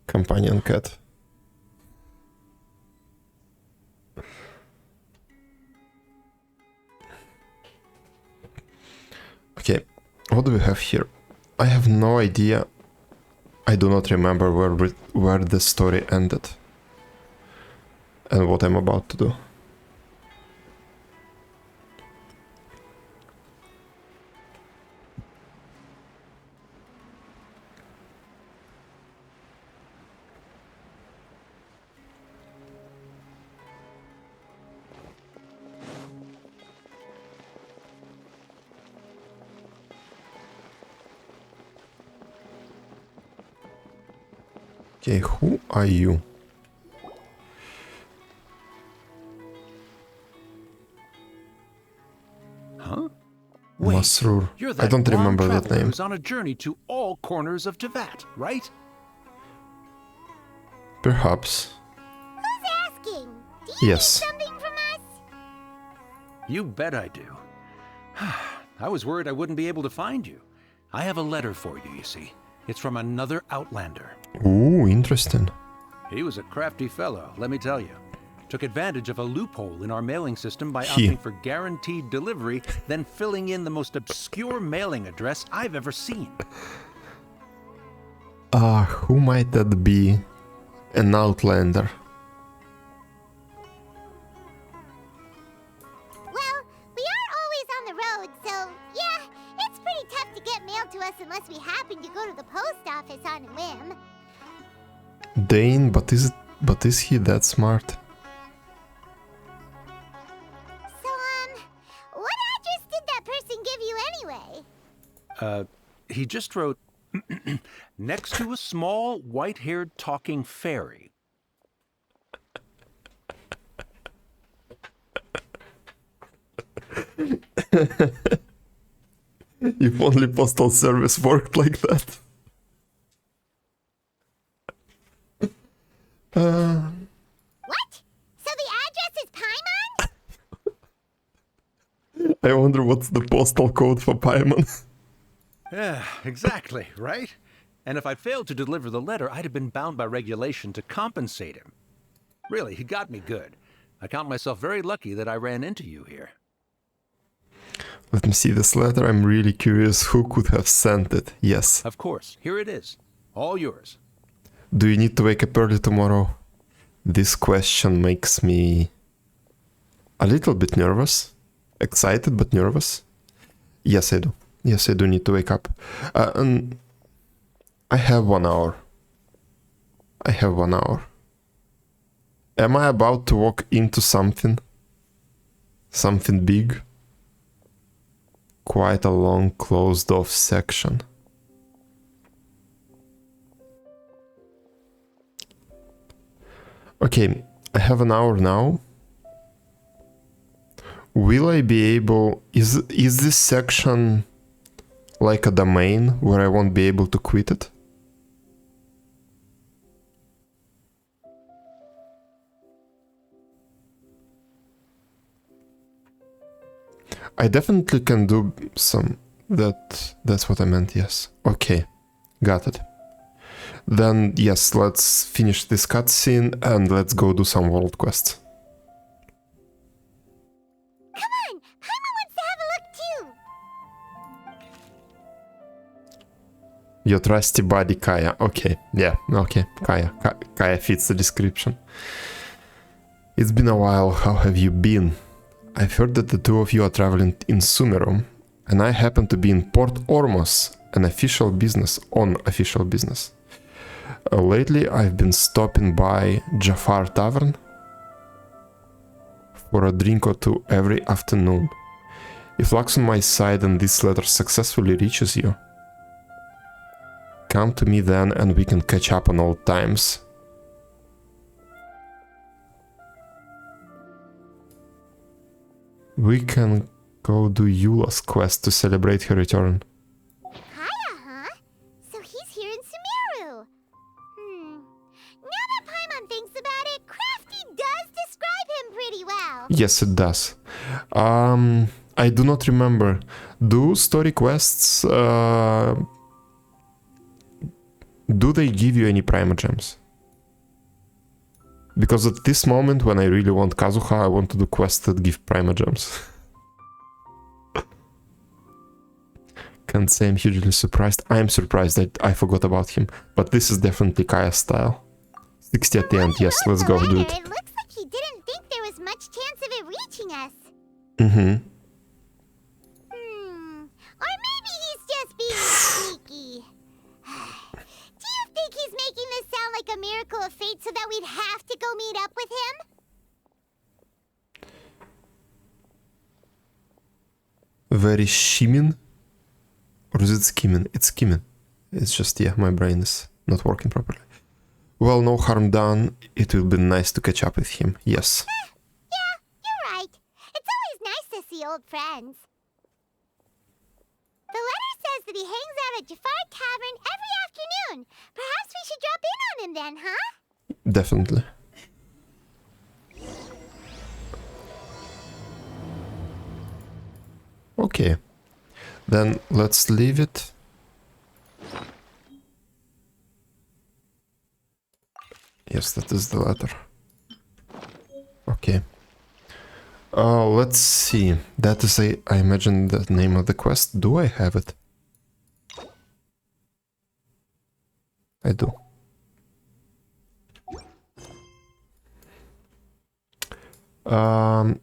S1: Companion cat. Okay, what do we have here? I have no idea. I do not remember where the story ended and what I'm about to do. Okay, who are you?
S5: Huh? Wait,
S1: Masrur.
S5: you're
S1: I
S5: that
S1: don't
S5: blonde
S1: remember that
S5: traveler
S1: name.
S5: who's on a journey to all corners of Tevat, right?
S1: Perhaps.
S3: Who's asking? Do you
S1: Yes.
S3: need something from us?
S5: You bet I do. I was worried I wouldn't be able to find you. I have a letter for you, you see. It's from another Outlander.
S1: Ooh, interesting.
S5: He was a crafty fellow, let me tell you. Took advantage of a loophole in our mailing system by
S1: He.
S5: opting for guaranteed delivery, then filling in the most obscure mailing address I've ever seen.
S1: Who might that be? An Outlander.
S3: Well, we are always on the road, so yeah, it's pretty tough to get mail to us unless we happen to go to the post office on a whim.
S1: Dane, but is he that smart?
S3: So, what address did that person give you anyway?
S5: He just wrote, next to a small, white-haired talking fairy.
S1: If only postal service worked like that.
S3: What? So the address is Paimon?
S1: I wonder what's the postal code for Paimon.
S5: Yeah, exactly, right? And if I failed to deliver the letter, I'd have been bound by regulation to compensate him. Really, he got me good. I count myself very lucky that I ran into you here.
S1: Let me see this letter. I'm really curious who could have sent it. Yes.
S5: Of course, here it is. All yours.
S1: Do you need to wake up early tomorrow? This question makes me a little bit nervous. Excited, but nervous. Yes, I do. Yes, I do need to wake up. And I have 1 hour. I have 1 hour. Am I about to walk into something? Something big? Quite a long, closed-off section. Okay, I have 1 hour now. Will I be able... Is this section like a domain where I won't be able to quit it? I definitely can do some... That's what I meant, yes. Okay, got it. Then, yes, let's finish this cutscene and let's go do some world quests.
S3: Come on! Paimon wants to have a look too!
S1: Your trusty buddy Kaya. Okay, yeah, okay, Kaya. Kaya fits the description. It's been a while, how have you been? I've heard that the two of you are traveling in Sumeru, and I happen to be in Port Ormos, on official business. Lately, I've been stopping by Jafar Tavern for a drink or two every afternoon. If luck's on my side and this letter successfully reaches you, come to me then and we can catch up on old times. We can go do Eula's quest to celebrate her return.
S3: Kaya, huh? So he's here in Sumeru. Now that Paimon thinks about it, Crafty does describe him pretty well.
S1: Yes, it does. I do not remember. Do story quests... do they give you any Primogems? Because at this moment, when I really want Kazuha, I want to do quests that give Primogems. Can't say I'm hugely surprised. I'm surprised that I forgot about him. But this is definitely Kaya's style. 60 at the end, yes, let's go do it.
S3: It looks like he didn't think there was much chance of it reaching us.
S1: Mm-hmm.
S3: Or maybe he's just being sneaky. Do you think he's making this sound like a miracle of fate so that we'd have to go meet up with him?
S1: Very shimming? Or is it skimming? It's skimming. It's just, yeah, my brain is not working properly. Well, no harm done. It will be nice to catch up with him, yes.
S3: Yeah, you're right. It's always nice to see old friends. The letter says that he hangs out at Jafar Tavern every afternoon. Perhaps we should drop in on him then, huh?
S1: Definitely. Okay. Then let's leave it. Yes, that is the letter. Okay. Let's see. That is, I imagine, the name of the quest. Do I have it? I do.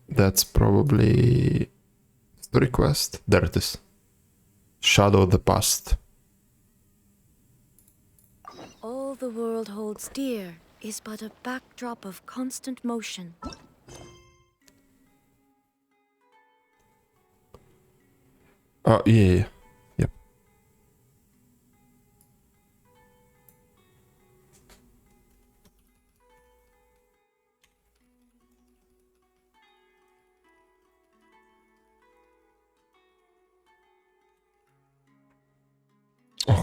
S1: That's probably the request. There it is. Shadow of the Past.
S6: All the world holds dear is but a backdrop of constant motion.
S1: Yeah. Yep.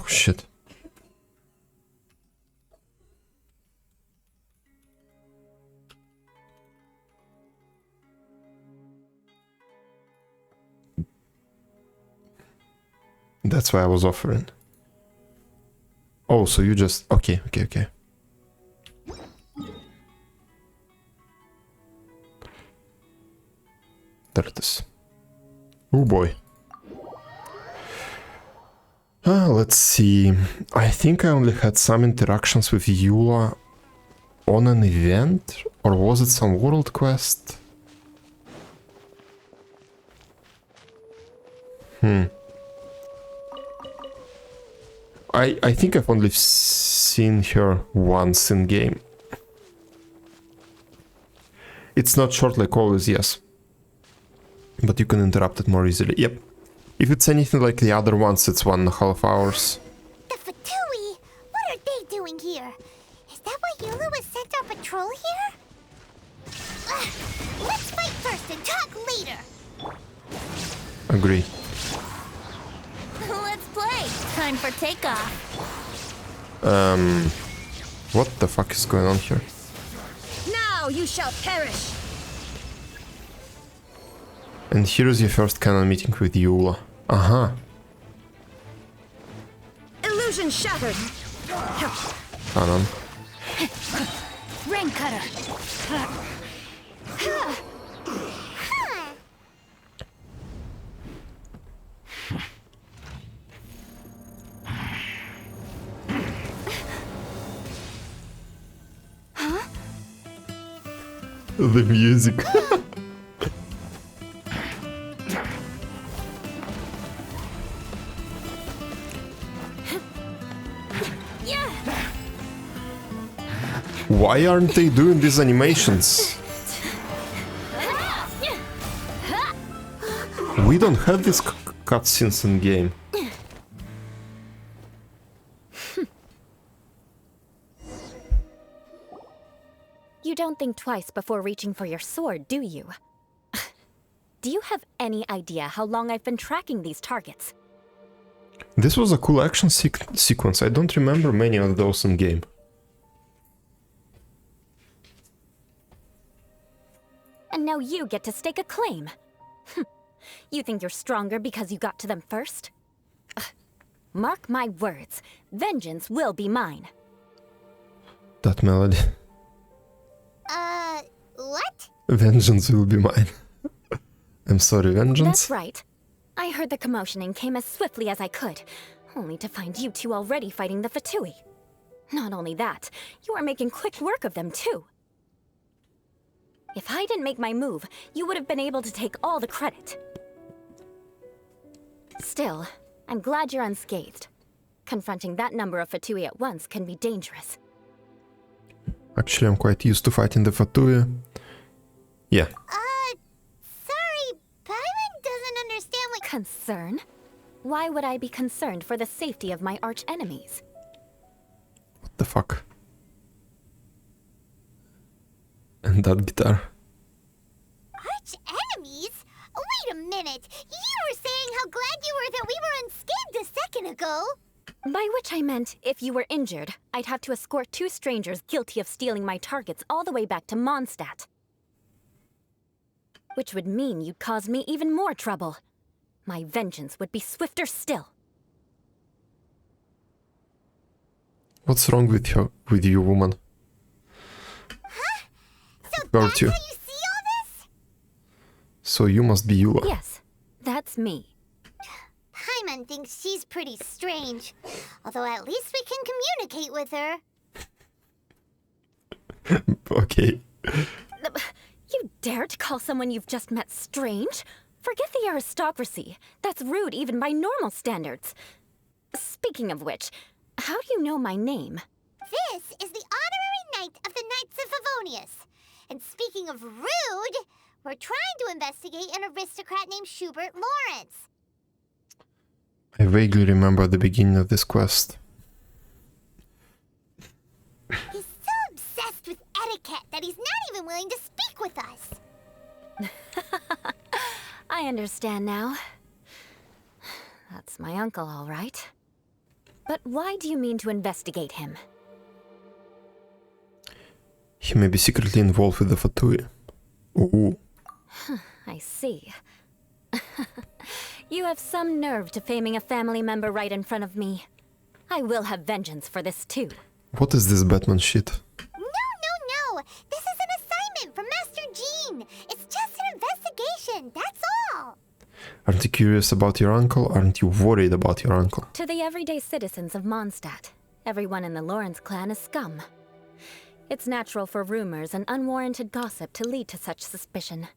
S1: Oh shit. That's why I was offering. Oh, so you just... Okay. There it is. Oh boy. Let's see. I think I only had some interactions with Eula on an event, or was it some world quest? I think I've only seen her once in game. It's not short like always, yes. But you can interrupt it more easily. Yep. If it's anything like the other ones, it's 1.5 hours.
S3: The Fatui? What are they doing here? Is that why Eula was sent on patrol here? Let's fight first and talk later.
S1: Agree.
S2: Let's play. Time for takeoff.
S1: What the fuck is going on here?
S4: Now you shall perish.
S1: And here's your first canon meeting with Eula. Uh-huh.
S4: Illusion shattered.
S1: Canon.
S2: Rain cutter.
S1: The music. Why aren't they doing these animations? We don't have these cutscenes in game.
S9: You don't think twice before reaching for your sword, do you? Do you have any idea how long I've been tracking these targets?
S1: This was a cool action sequence. I don't remember many of those in game.
S9: And now you get to stake a claim. You think you're stronger because you got to them first? Mark my words, vengeance will be mine.
S1: That melody.
S3: What?
S1: Vengeance will be mine. I'm sorry, vengeance?
S9: That's right. I heard the commotion and came as swiftly as I could, only to find you two already fighting the Fatui. Not only that, you are making quick work of them too. If I didn't make my move, you would have been able to take all the credit. Still, I'm glad you're unscathed. Confronting that number of Fatui at once can be dangerous.
S1: Actually, I'm quite used to fighting the Fatui. Yeah.
S3: Sorry, Paimon doesn't understand what—
S9: Concern? Why would I be concerned for the safety of my arch enemies?
S1: What the fuck? And that guitar.
S3: Arch enemies? Wait a minute! You were saying how glad you were that we were unscathed a second ago!
S9: By which I meant, if you were injured, I'd have to escort two strangers guilty of stealing my targets all the way back to Mondstadt. Which would mean you'd cause me even more trouble. My vengeance would be swifter still.
S1: What's wrong with you, woman?
S3: Huh? So
S1: Where
S3: that's
S1: to?
S3: how you see all this?
S1: So you must be Eula.
S9: Yes, that's me.
S3: Paimon thinks she's pretty strange. Although at least we can communicate with her.
S1: Okay.
S9: You dare to call someone you've just met strange? Forget the aristocracy. That's rude even by normal standards. Speaking of which, how do you know my name?
S3: This is the honorary knight of the Knights of Favonius. And speaking of rude, we're trying to investigate an aristocrat named Schubert Lawrence.
S1: I vaguely remember the beginning of this quest.
S3: He's so obsessed with etiquette that he's not even willing to speak with us.
S9: I understand now. That's my uncle, all right. But why do you mean to investigate him?
S1: He may be secretly involved with the Fatui. Ooh.
S9: I see. You have some nerve defaming a family member right in front of me. I will have vengeance for this too.
S1: What is this Batman shit?
S3: No! This is an assignment from Master Jean! It's just an investigation, that's all!
S1: Aren't you curious about your uncle? Aren't you worried about your uncle?
S9: To the everyday citizens of Mondstadt, everyone in the Lawrence clan is scum. It's natural for rumors and unwarranted gossip to lead to such suspicion.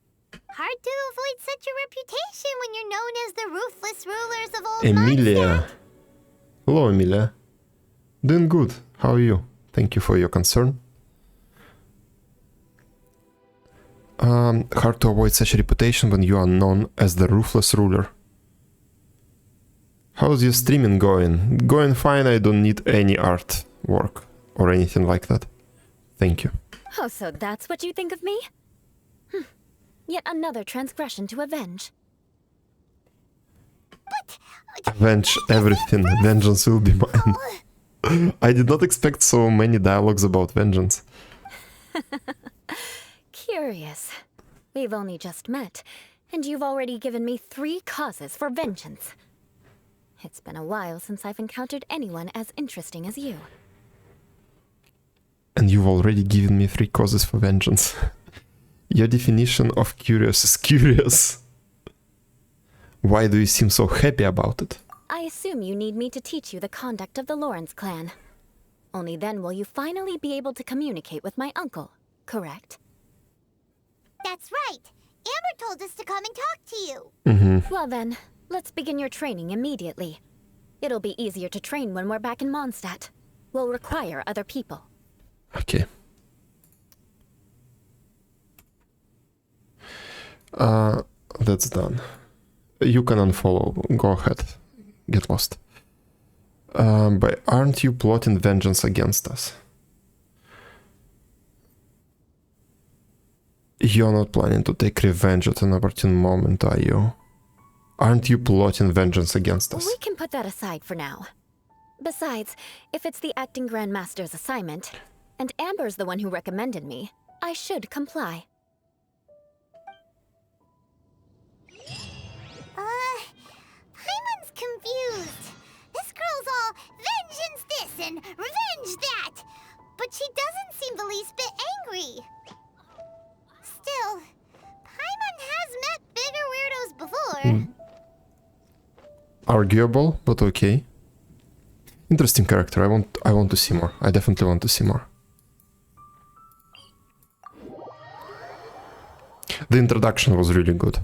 S3: Hard to avoid such a reputation when you're known as the ruthless rulers of old
S1: Emilia.
S3: Mondstadt.
S1: Hello, Emilia. Doing good. How are you? Thank you for your concern. Hard to avoid such a reputation when you are known as the ruthless ruler. How's your streaming going? Going fine, I don't need any art work or anything like that. Thank you.
S9: Oh, so that's what you think of me? Yet another transgression to avenge.
S1: Avenge everything. Vengeance will be mine. I did not expect so many dialogues about vengeance.
S9: Curious. We've only just met, and you've already given me 3 causes for vengeance. It's been a while since I've encountered anyone as interesting as you.
S1: And you've already given me 3 causes for vengeance. Your definition of curious is curious. Why do you seem so happy about it?
S9: I assume you need me to teach you the conduct of the Lawrence clan. Only then will you finally be able to communicate with my uncle, correct?
S3: That's right. Amber told us to come and talk to you.
S9: Well then, let's begin your training immediately. It'll be easier to train when we're back in Mondstadt. We'll require other people.
S1: Okay. That's done. You can unfollow. Go ahead. Get lost. But aren't you plotting vengeance against us? You're not planning to take revenge at an opportune moment, are you? Aren't you plotting vengeance against us?
S9: We can put that aside for now. Besides, if it's the acting Grand Master's assignment, and Amber's the one who recommended me, I should comply.
S3: Paimon's confused. This girl's all vengeance this and revenge that. But she doesn't seem the least bit angry. Still, Paimon has met bigger weirdos before.
S1: Arguable, but okay. Interesting character. I want to see more. I definitely want to see more. The introduction was really good.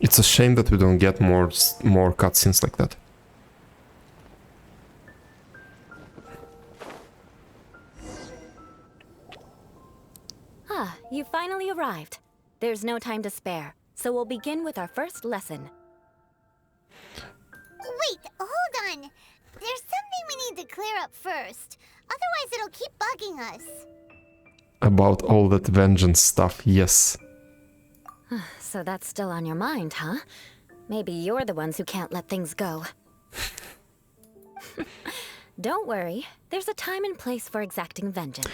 S1: It's a shame that we don't get more cutscenes like that.
S9: Ah, you finally arrived. There's no time to spare, so we'll begin with our first lesson.
S3: Wait, hold on. There's something we need to clear up first. Otherwise it'll keep bugging us.
S1: About all that vengeance stuff, yes.
S9: So that's still on your mind, huh? Maybe you're the ones who can't let things go. Don't worry, there's a time and place for exacting vengeance.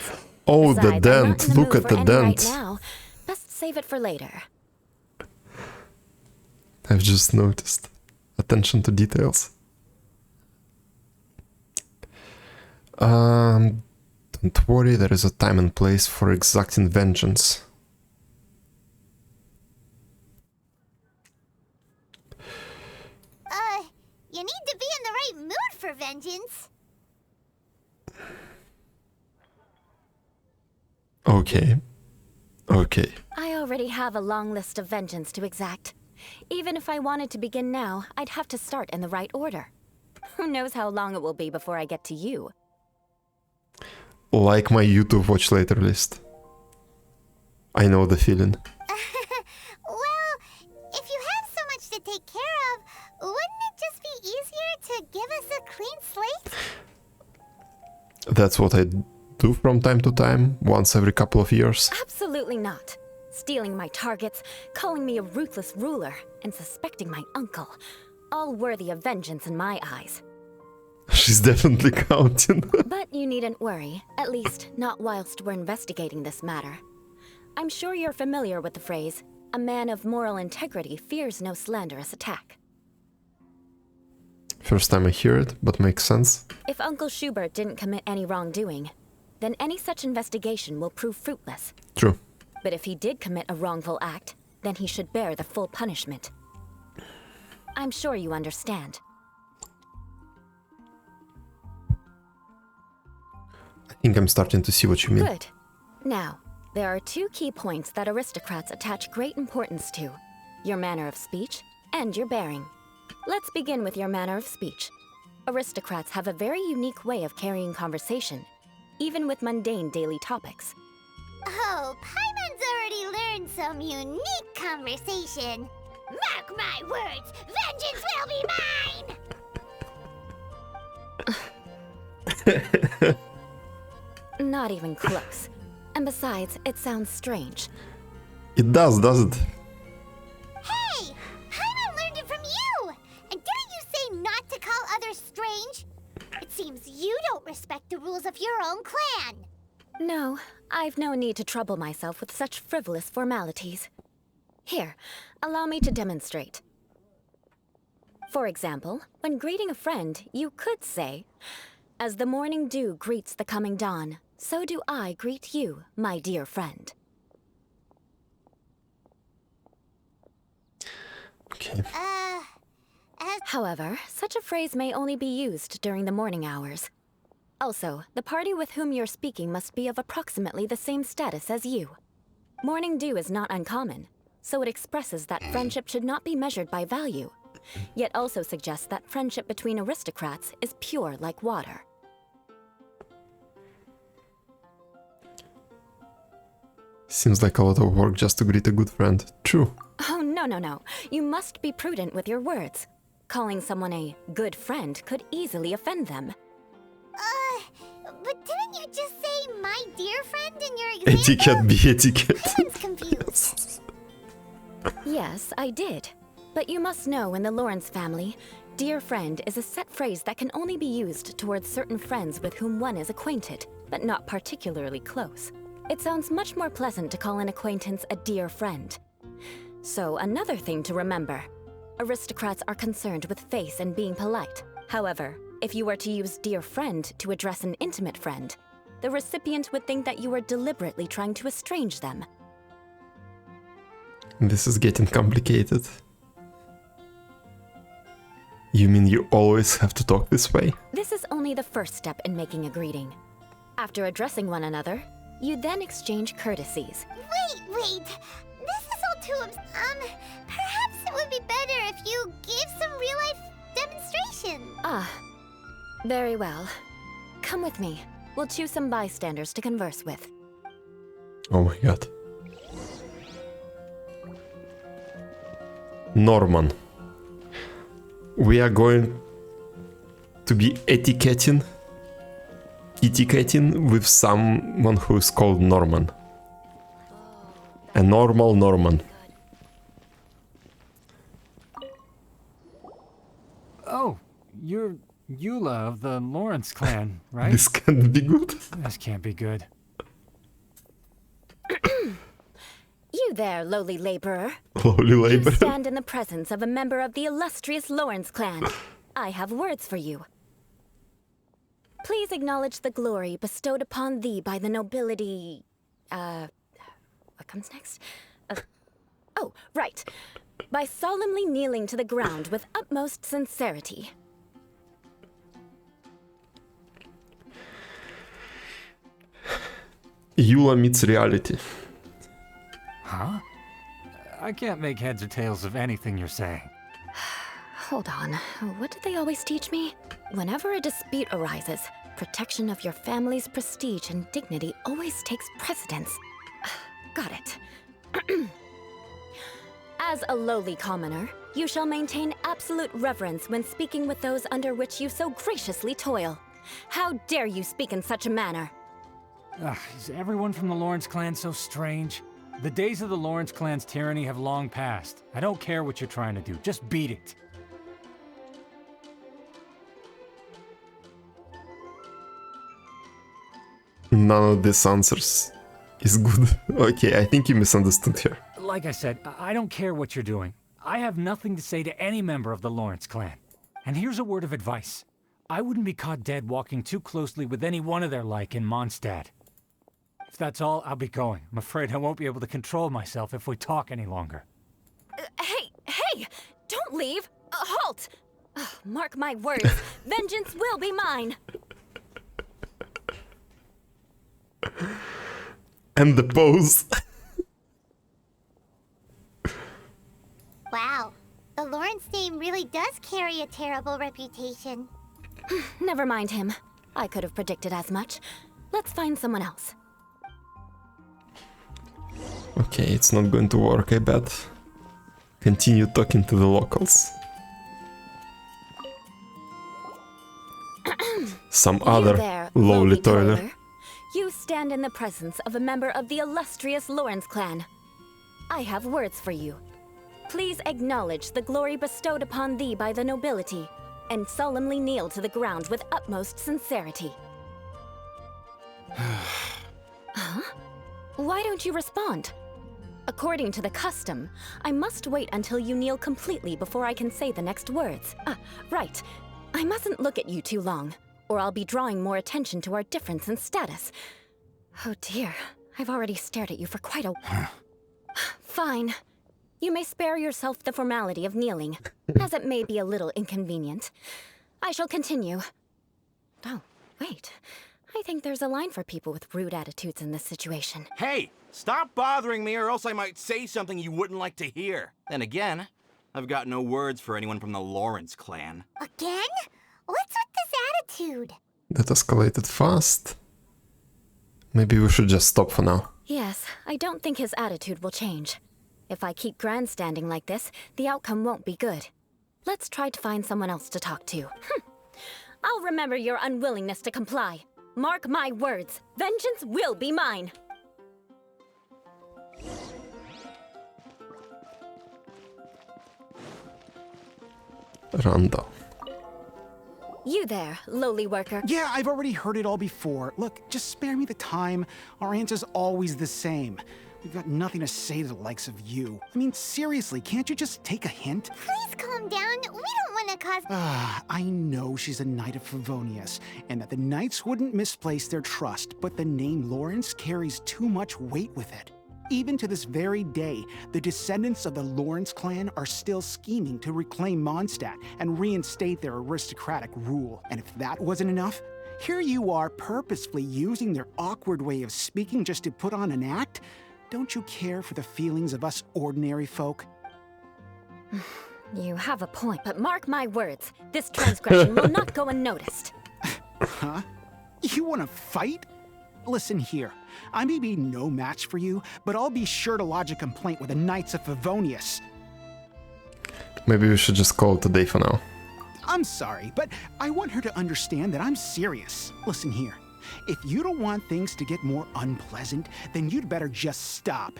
S1: Oh,
S9: Besides,
S1: the
S9: I'm not
S1: dent!
S9: in the
S1: Look
S9: mood
S1: at
S9: for
S1: the
S9: any
S1: dent!
S9: Right now. Best save it for later.
S1: I've just noticed. Attention to details. Don't worry, there is a time and place for exacting vengeance.
S3: You need to be in the right mood for vengeance.
S1: Okay. Okay.
S9: I already have a long list of vengeance to exact. Even if I wanted to begin now, I'd have to start in the right order. Who knows how long it will be before I get to you?
S1: Like my YouTube watch later list. I know the feeling.
S3: Well, if you have so much to take care of, wouldn't it just be easier to give us a clean slate?
S1: That's what I do from time to time, once every couple of years.
S9: Absolutely not. Stealing my targets, calling me a ruthless ruler, and suspecting my uncle. all worthy of vengeance in my eyes.
S1: She's definitely counting.
S9: But you needn't worry, at least not whilst we're investigating this matter. I'm sure you're familiar with the phrase, a man of moral integrity fears no slanderous attack.
S1: First time I hear it, but makes sense.
S9: If Uncle Schubert didn't commit any wrongdoing, then any such investigation will prove fruitless.
S1: True.
S9: But if he did commit a wrongful act, then he should bear the full punishment. I'm sure you understand.
S1: I think I'm starting to see what you mean.
S9: Good. Now, there are two key points that aristocrats attach great importance to: your manner of speech and your bearing. Let's begin with your manner of speech. Aristocrats have a very unique way of carrying conversation, even with mundane daily topics.
S3: Oh, Paimon's already learned some unique conversation. Mark my words, vengeance will be mine!
S9: Not even close. And besides, it sounds strange.
S1: It does, doesn't it?
S3: Hey! Paimon learned it from you! And didn't you say not to call others strange? It seems you don't respect the rules of your own clan.
S9: No, I've no need to trouble myself with such frivolous formalities. Here, allow me to demonstrate. For example, when greeting a friend, you could say, "As the morning dew greets the coming dawn, so do I greet you, my dear friend."
S1: Okay.
S9: However, such a phrase may only be used during the morning hours. Also, the party with whom you're speaking must be of approximately the same status as you. Morning dew is not uncommon, so it expresses that friendship should not be measured by value, yet also suggests that friendship between aristocrats is pure like water.
S1: Seems like a lot of work just to greet a good friend. True.
S9: Oh, no. You must be prudent with your words. Calling someone a good friend could easily offend them.
S3: But didn't you just say my dear friend in your example?
S1: Etiquette be etiquette.
S3: Paimon's confused.
S9: Yes, I did. But you must know in the Lawrence family, dear friend is a set phrase that can only be used towards certain friends with whom one is acquainted, but not particularly close. It sounds much more pleasant to call an acquaintance a dear friend. So another thing to remember. Aristocrats are concerned with face and being polite. However, if you were to use dear friend to address an intimate friend, the recipient would think that you were deliberately trying to estrange them.
S1: This is getting complicated. You mean you always have to talk this way?
S9: This is only the first step in making a greeting. After addressing one another, you then exchange courtesies.
S3: Wait. This is all too perhaps it would be better if you gave some real-life demonstration.
S9: Ah, very well. Come with me. We'll choose some bystanders to converse with.
S1: Oh my god. Norman. We are going to be etiquetting with someone who is called Norman. A normal Norman.
S10: Oh, you're Eula of the Lawrence clan, right?
S1: This can't be good.
S10: This can't be good.
S9: You there, lowly laborer.
S1: Lowly
S9: You
S1: labor.
S9: stand in the presence of a member of the illustrious Lawrence clan. I have words for you. Please acknowledge the glory bestowed upon thee by the nobility... what comes next? Oh, right. By solemnly kneeling to the ground with utmost sincerity.
S1: Eula meets reality.
S10: Huh? I can't make heads or tails of anything you're saying.
S9: Hold on. What did they always teach me? Whenever a dispute arises, protection of your family's prestige and dignity always takes precedence. Got it. As a lowly commoner, you shall maintain absolute reverence when speaking with those under which you so graciously toil. How dare you speak in such a manner?
S10: Ugh, is everyone from the Lawrence clan so strange? The days of the Lawrence clan's tyranny have long passed. I don't care what you're trying to do, just beat it.
S1: none of these answers is good. Okay, I think you misunderstood here.
S10: Like I said, I don't care what you're doing. I have nothing to say to any member of the Lawrence clan. And here's a word of advice. I wouldn't be caught dead walking too closely with any one of their like in Mondstadt. If that's all, I'll be going. I'm afraid I won't be able to control myself if we talk any longer.
S6: Hey! Don't leave! Halt! Mark my words, vengeance will be mine!
S1: And the pose.
S3: Wow, the Lawrence name really does carry a terrible reputation.
S6: Never mind him. I could have predicted as much. Let's find someone else.
S1: Okay, it's not going to work, I bet. Continue talking to the locals. Some other
S6: there,
S1: lowly toiler.
S6: You stand in the presence of a member of the illustrious Lawrence clan. I have words for you. Please acknowledge the glory bestowed upon thee by the nobility, and solemnly kneel to the ground with utmost sincerity. Huh? Why don't you respond? According to the custom, I must wait until you kneel completely before I can say the next words. Right. I mustn't look at you too long, or I'll be drawing more attention to our difference in status. Oh dear, I've already stared at you for quite a while. Fine. You may spare yourself the formality of kneeling, as it may be a little inconvenient. I shall continue. Oh, wait. I think there's a line for people with rude attitudes in this situation.
S11: Hey, stop bothering me or else I might say something you wouldn't like to hear. Then again, I've got no words for anyone from the Lawrence clan.
S3: Again? What's with this attitude?
S1: That escalated fast. Maybe we should just stop for now.
S6: Yes, I don't think his attitude will change. If I keep grandstanding like this, the outcome won't be good. Let's try to find someone else to talk to. I'll remember your unwillingness to comply. Mark my words, vengeance will be mine.
S1: Randall.
S6: You there, lowly worker.
S12: Yeah, I've already heard it all before. Look, just spare me the time. Our answer's always the same. We've got nothing to say to the likes of you. I mean, seriously, can't you just take a hint?
S3: Please calm down. We don't want to cause...
S12: I know she's a Knight of Favonius, and that the Knights wouldn't misplace their trust, but the name Lawrence carries too much weight with it. Even to this very day, the descendants of the Lawrence clan are still scheming to reclaim Mondstadt and reinstate their aristocratic rule. And if that wasn't enough, here you are purposefully using their awkward way of speaking just to put on an act? Don't you care for the feelings of us ordinary folk?
S6: You have a point, but mark my words. This transgression will not go unnoticed.
S12: Huh? You want to fight? Listen here. I may be no match for you, but I'll be sure to lodge a complaint with the Knights of Favonius.
S1: Maybe we should just call it a day for now.
S12: I'm sorry, but I want her to understand that I'm serious. Listen here. If you don't want things to get more unpleasant, then you'd better just stop.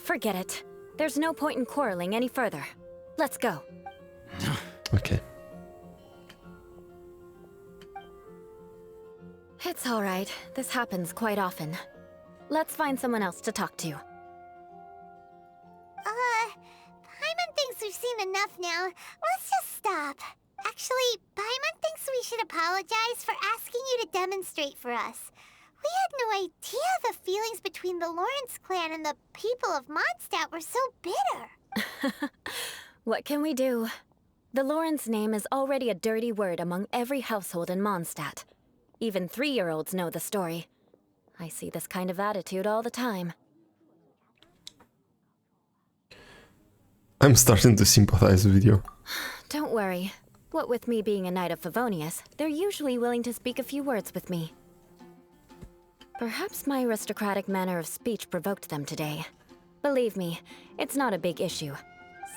S6: Forget it. There's no point in quarreling any further. Let's go.
S1: Okay.
S6: It's all right. This happens quite often. Let's find someone else to talk to.
S3: Paimon thinks we've seen enough now. Let's just stop. Actually, Paimon thinks we should apologize for asking you to demonstrate for us. We had no idea the feelings between the Lawrence clan and the people of Mondstadt were so bitter.
S6: What can we do? The Lawrence name is already a dirty word among every household in Mondstadt. Even 3-year-olds know the story. I see this kind of attitude all the time.
S1: I'm starting to sympathize with you.
S6: Don't worry. What with me being a Knight of Favonius, they're usually willing to speak a few words with me. Perhaps my aristocratic manner of speech provoked them today. Believe me, it's not a big issue.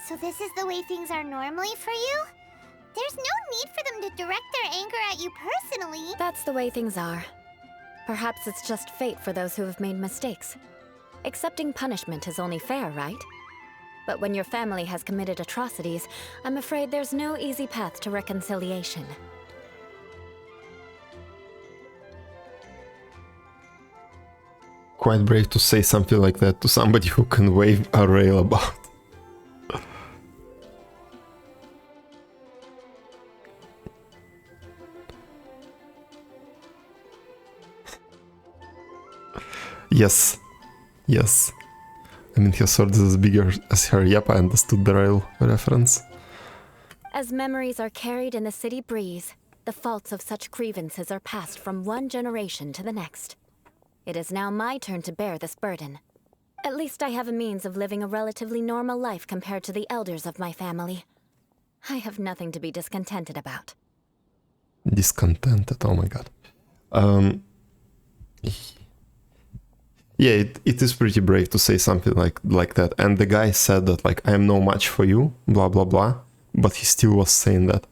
S3: So this is the way things are normally for you? There's no need for them to direct their anger at you personally.
S6: That's the way things are. Perhaps it's just fate for those who have made mistakes. Accepting punishment is only fair, right? But when your family has committed atrocities, I'm afraid there's no easy path to reconciliation.
S1: Quite brave to say something like that to somebody who can wave a rail about. Yes. Yes. I mean, her sword is as big as her. Yep, I understood the rail reference.
S6: As memories are carried in the city breeze, the faults of such grievances are passed from one generation to the next. It is now my turn to bear this burden. At least I have a means of living a relatively normal life compared to the elders of my family. I have nothing to be discontented about.
S1: Discontented, oh my god. Yeah, it is pretty brave to say something like that. And the guy said that, like, I am no match for you, blah blah blah. But he still was saying that.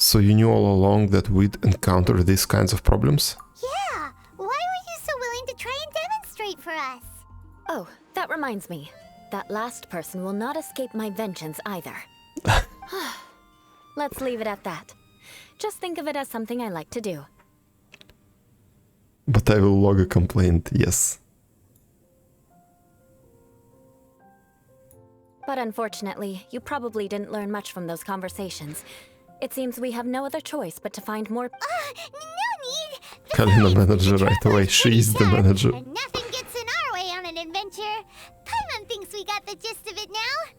S1: So you knew all along that we'd encounter these kinds of problems?
S3: Yeah, why were you so willing to try and demonstrate for us?
S6: Oh, that reminds me. That last person will not escape my vengeance either. Let's leave it at that. Just think of it as something I like to do.
S1: But I will log a complaint, yes.
S6: But unfortunately, you probably didn't learn much from those conversations. It seems we have no other choice but to find more...
S3: No need!
S1: Calling the manager right away. She is the manager.
S3: And nothing gets in our way on an adventure. Paimon thinks we got the gist of it now.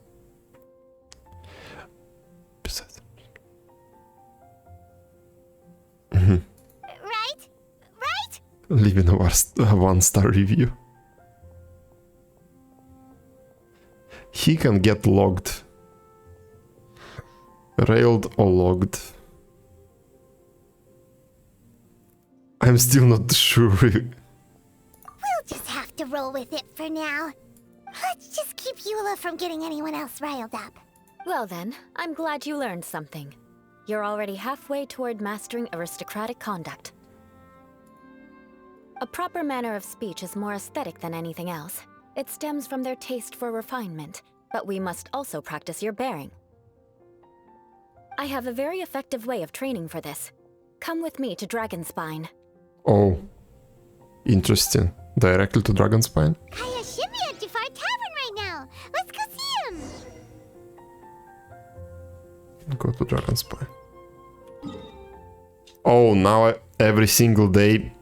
S1: Besides...
S3: Right? Right?
S1: Leaving a 1-star review. He can get logged. Railed or logged. I'm still not sure.
S3: We'll just have to roll with it for now. Let's just keep Eula from getting anyone else riled up.
S6: Well then, I'm glad you learned something. You're already halfway toward mastering aristocratic conduct. A proper manner of speech is more aesthetic than anything else. It stems from their taste for refinement, but we must also practice your bearing. I have a very effective way of training for this. Come with me to Dragonspine.
S1: Oh, interesting. Directly to Dragonspine?
S3: Kaya should be at Jafar Tavern right now. Let's go see him.
S1: Go to Dragonspine. Oh, now every single day...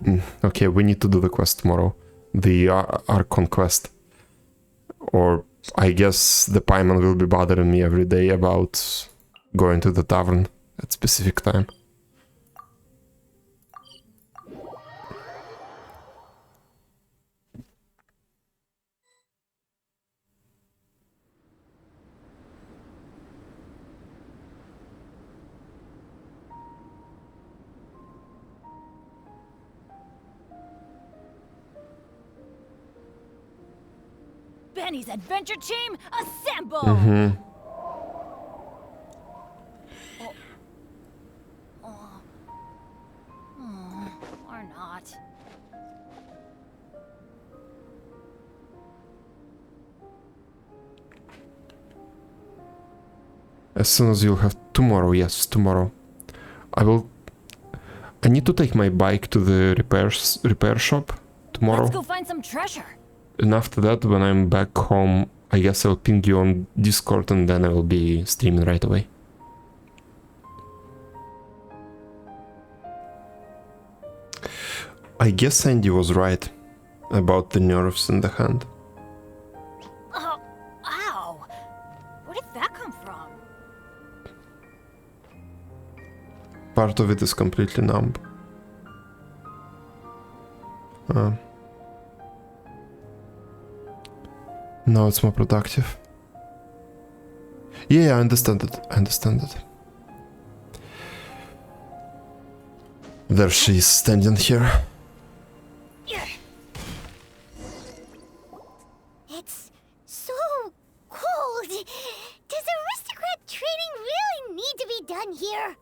S1: Okay, we need to do the quest tomorrow. The Archon quest. Or I guess the Paimon will be bothering me every day about going to the tavern at specific time.
S2: Benny's adventure team, assemble! Or not.
S1: As soon as you'll have tomorrow, yes, tomorrow. I need to take my bike to the repair shop tomorrow.
S2: Let's go find some treasure.
S1: And after that, when I'm back home, I guess I'll ping you on Discord and then I will be streaming right away. I guess Sandy was right about the nerves in the hand.
S2: Oh, ow! Where did that come from?
S1: Part of it is completely numb. Now it's more productive. Yeah, I understand it. I understand it. There she is standing here.
S3: It's so cold. Does aristocrat training really need to be done here?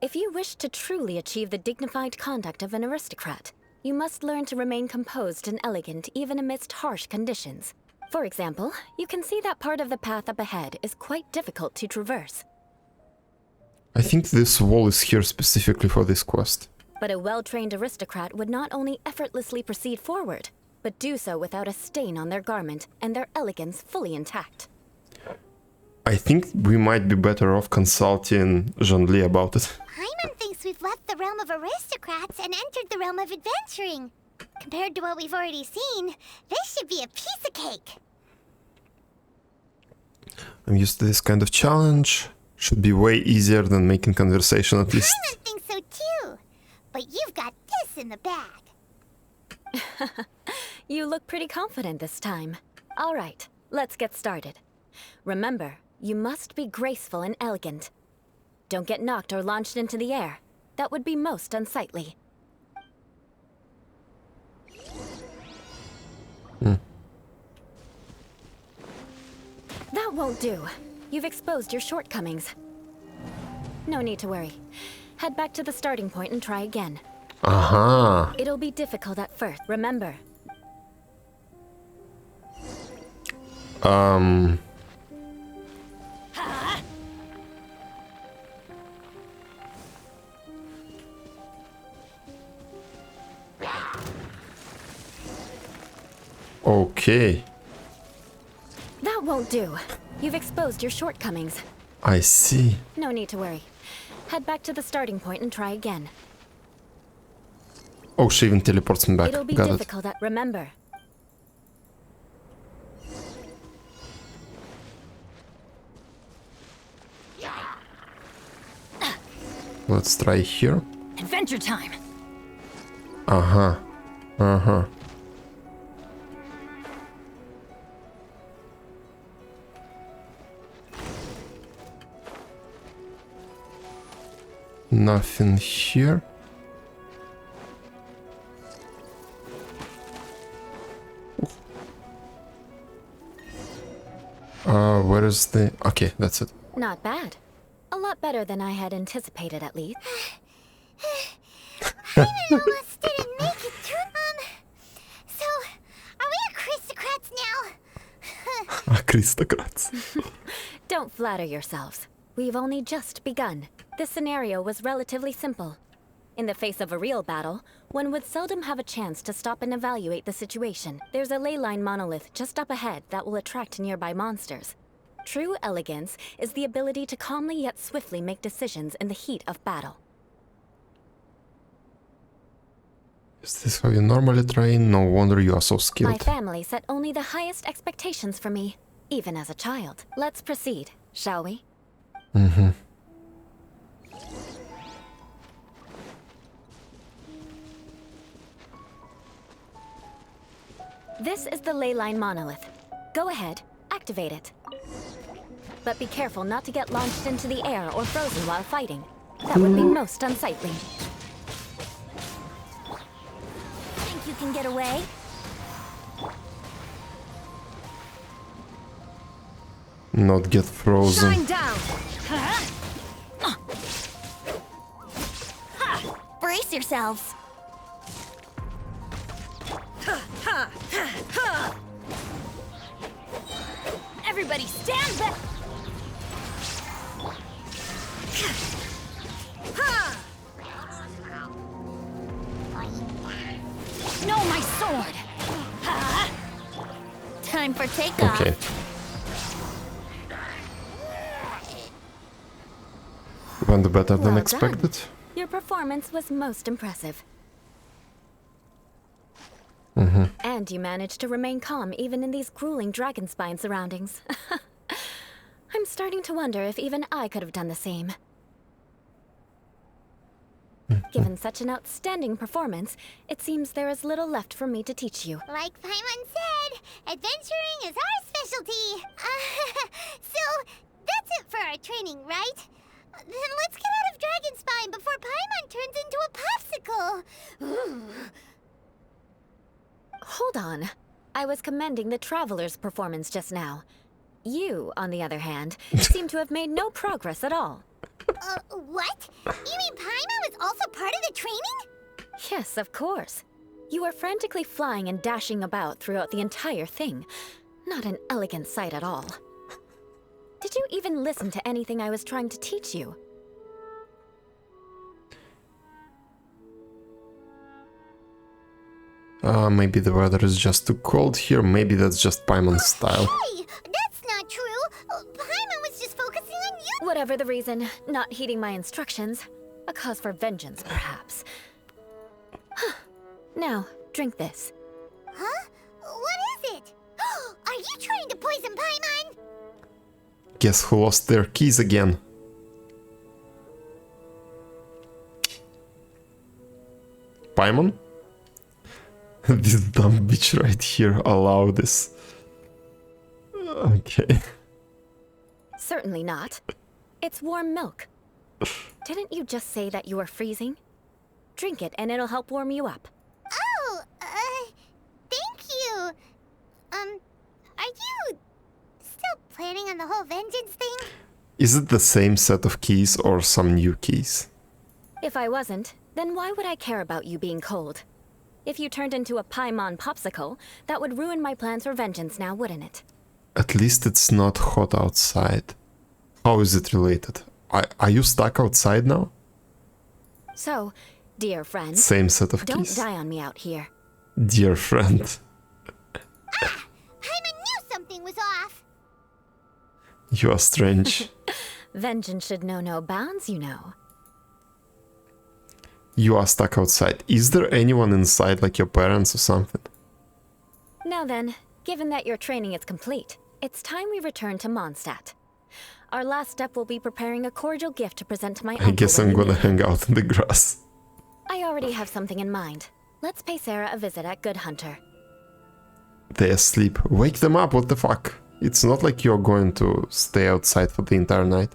S6: If you wish to truly achieve the dignified conduct of an aristocrat, you must learn to remain composed and elegant even amidst harsh conditions. For example, you can see that part of the path up ahead is quite difficult to traverse.
S1: I think this wall is here specifically for this quest.
S6: But a well-trained aristocrat would not only effortlessly proceed forward, but do so without a stain on their garment and their elegance fully intact.
S1: I think we might be better off consulting Jean-Li about it.
S3: Paimon thinks we've left the realm of aristocrats and entered the realm of adventuring. Compared to what we've already seen, this should be a piece of cake.
S1: I'm used to this kind of challenge. Should be way easier than making conversation at least.
S3: Paimon thinks so too. But you've got this in the bag.
S6: You look pretty confident this time. All right, let's get started. Remember, you must be graceful and elegant. Don't get knocked or launched into the air. That would be most unsightly. That won't do. You've exposed your shortcomings. No need to worry. Head back to the starting point and try again.
S1: Aha.
S6: It'll be difficult at first, remember.
S1: Okay.
S6: That won't do. You've exposed your shortcomings.
S1: I see.
S6: No need to worry. Head back to the starting point and try again.
S1: Oh, she even teleports me back.
S6: It'll be
S1: Got it.
S6: difficult at remember.
S1: Let's try here.
S2: Adventure time.
S1: Uh-huh. Uh-huh. Nothing here. Where is the... Okay, that's it.
S6: Not bad. A lot better than I had anticipated, at least.
S3: Paimon almost didn't make it to so, are we aristocrats now?
S1: Aristocrats.
S6: Don't flatter yourselves. We've only just begun. This scenario was relatively simple. In the face of a real battle, one would seldom have a chance to stop and evaluate the situation. There's a ley line monolith just up ahead that will attract nearby monsters. True elegance is the ability to calmly yet swiftly make decisions in the heat of battle.
S1: Is this how you normally train? No wonder you are so
S6: My
S1: skilled.
S6: family set only the highest expectations for me, even as a child. Let's proceed, shall we?
S1: Mm-hmm.
S6: This is the ley line monolith. Go ahead, activate it. But be careful not to get launched into the air or frozen while fighting. That would be most unsightly.
S3: Think you can get away?
S1: Not get frozen.
S2: Shine down.
S3: Brace yourselves.
S2: Everybody stand back. No, my sword.
S3: Time for takeoff.
S1: Okay. Went better than
S6: Well
S1: expected.
S6: done. Your performance was most impressive.
S1: Mm-hmm.
S6: And you managed to remain calm even in these grueling dragonspine surroundings. I'm starting to wonder if even I could have done the same. Given such an outstanding performance, it seems there is little left for me to teach you.
S3: Like Paimon said, adventuring is our specialty. So, that's it for our training, right? Then let's get out of Dragonspine before Paimon turns into a popsicle.
S6: Hold on. I was commending the Traveler's performance just now. You, on the other hand, seem to have made no progress at all.
S3: What? You mean Paimon was also part of the training?
S6: Yes, of course. You were frantically flying and dashing about throughout the entire thing. Not an elegant sight at all. Did you even listen to anything I was trying to teach you?
S1: Maybe the weather is just too cold here. Maybe that's just Paimon's style.
S3: Hey, that's not true. Paimon was just focusing on you.
S9: Whatever the reason, not heeding my instructions. A cause for vengeance, perhaps. Now, drink this.
S3: Huh? What is it? Are you trying to poison Paimon?
S1: Guess who lost their keys again? Paimon? This dumb bitch right here allow this. Okay.
S9: Certainly not. It's warm milk. Didn't you just say that you were freezing? Drink it and it'll help warm you up.
S3: Oh, thank you. Are you still planning on the whole vengeance thing?
S1: Is it the same set of keys or some new keys?
S9: If I wasn't, then why would I care about you being cold? If you turned into a Paimon popsicle, that would ruin my plans for vengeance now, wouldn't it?
S1: At least it's not hot outside. How is it related? Are you stuck outside now?
S9: So, dear friend,
S1: Same set of
S9: don't
S1: keys.
S9: die on me out here.
S1: Dear friend.
S3: Paimon knew something was off.
S1: You are strange.
S9: Vengeance should know no bounds, you know.
S1: You are stuck outside. Is there anyone inside, like your parents or something?
S9: Now then, given that your training is complete, it's time we return to Mondstadt. Our last step will be preparing a cordial gift to present to my uncle.
S1: I guess I'm
S9: when we
S1: gonna
S9: meet.
S1: hang out in the grass.
S9: I already have something in mind. Let's pay Sarah a visit at Good Hunter.
S1: They're asleep. Wake them up, what the fuck? It's not like you're going to stay outside for the entire night.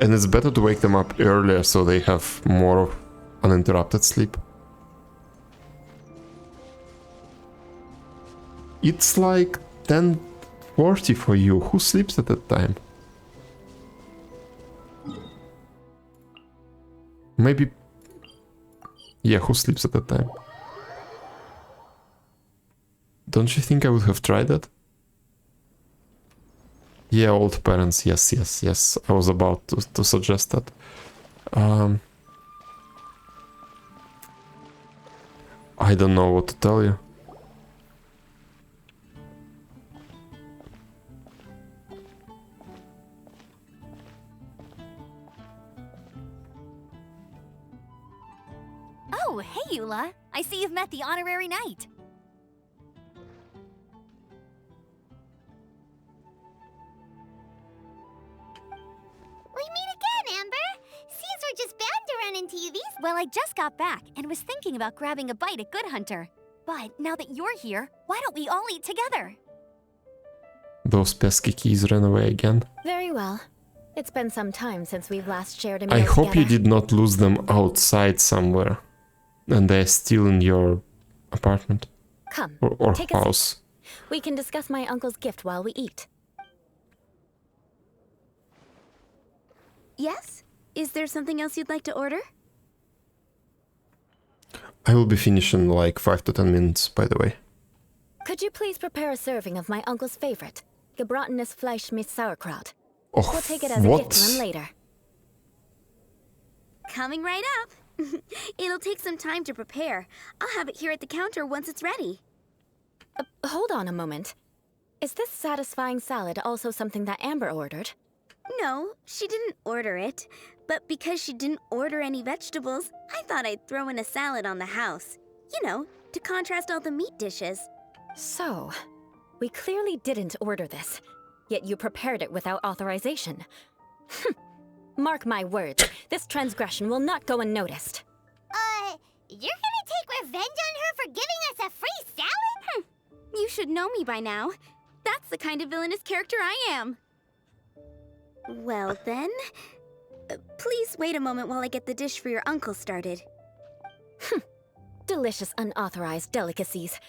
S1: And it's better to wake them up earlier so they have more uninterrupted sleep. It's like 10:40 for you. Who sleeps at that time? Maybe... Yeah, who sleeps at that time? Don't you think I would have tried that? Yeah, old parents, yes. I was about to suggest that. I don't know what to tell you.
S2: Oh, hey, Eula. I see you've met the honorary knight.
S3: We meet again, Amber. Seems we're just bound to run into you these...
S2: Well, I just got back and was thinking about grabbing a bite at Good Hunter. But now that you're here, why don't we all eat together?
S1: Those pesky keys ran away again.
S9: Very well. It's been some time since we've last shared a meal
S1: I hope
S9: together.
S1: you did not lose them outside somewhere. And they're still in your apartment.
S9: Come,
S1: Or
S9: take a seat.
S1: house.
S9: We can discuss my uncle's gift while we eat.
S6: Yes? Is there something else you'd like to order?
S1: I will be finishing in like 5 to 10 minutes, by the way.
S9: Could you please prepare a serving of my uncle's favorite, gebratenes Fleisch mit Sauerkraut?
S1: Oh,
S9: We'll take it as a gift to him later.
S6: Coming right up. It'll take some time to prepare. I'll have it here at the counter once it's ready.
S9: Hold on a moment. Is this satisfying salad also something that Amber ordered?
S6: No, she didn't order it. But because she didn't order any vegetables, I thought I'd throw in a salad on the house. You know, to contrast all the meat dishes.
S9: So, we clearly didn't order this, yet you prepared it without authorization. Mark my words, this transgression will not go unnoticed.
S3: You're gonna take revenge on her for giving us a free salad?
S6: You should know me by now. That's the kind of villainous character I am. Well then, please wait a moment while I get the dish for your uncle started.
S9: Delicious unauthorized delicacies.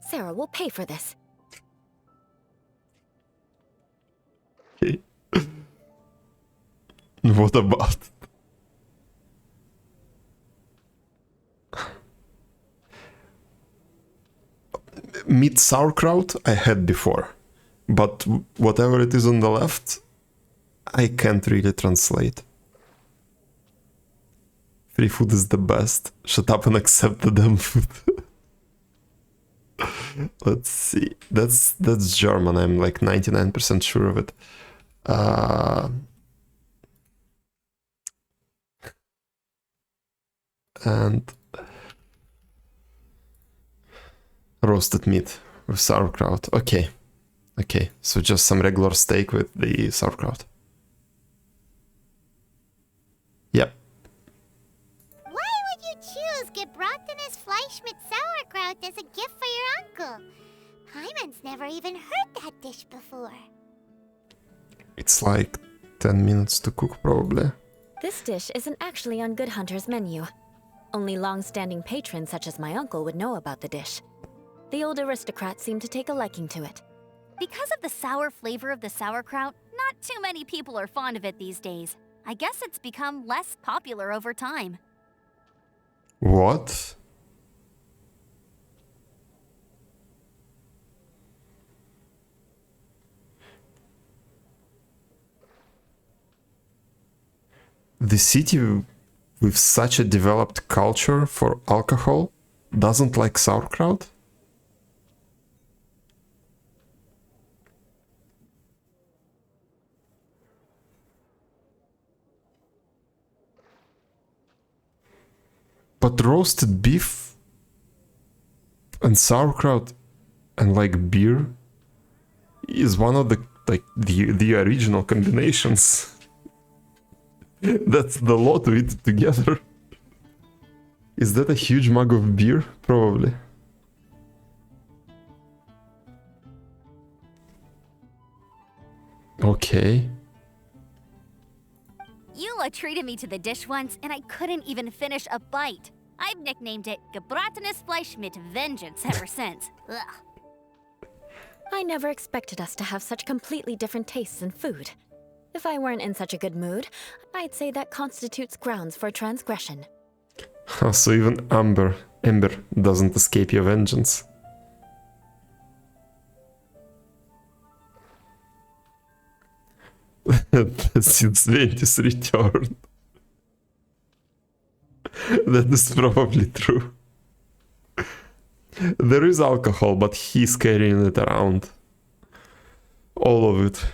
S9: Sarah will pay for this.
S1: Okay. What about? Meat sauerkraut I had before, but whatever it is on the left, I can't really translate. Free food is the best. Shut up and accept the damn food. Let's see. That's German. I'm like 99% sure of it. And roasted meat with sauerkraut. Okay. Okay, so just some regular steak with the sauerkraut. Yep.
S3: Why would you choose gebratenes Fleisch mit sauerkraut as a gift for your uncle? Hyman's never even heard that dish before.
S1: It's like 10 minutes to cook, probably.
S6: This dish isn't actually on Good Hunter's menu. Only long-standing patrons such as my uncle would know about the dish. The old aristocrats seem to take a liking to it.
S9: Because of the sour flavor of the sauerkraut, not too many people are fond of it these days. I guess it's become less popular over time.
S1: What? The city with such a developed culture for alcohol doesn't like sauerkraut? But roasted beef and sauerkraut and like beer is one of the original combinations. That's the lot to eat together. Is that a huge mug of beer? Probably. Okay.
S9: Eula treated me to the dish once, and I couldn't even finish a bite. I've nicknamed it gebratenes Fleisch mit Vengeance ever since. Ugh.
S6: I never expected us to have such completely different tastes in food. If I weren't in such a good mood, I'd say that constitutes grounds for transgression.
S1: So even Ember doesn't escape your vengeance. Since Ventus returned. That is probably true. There is alcohol, but he's carrying it around. All of it.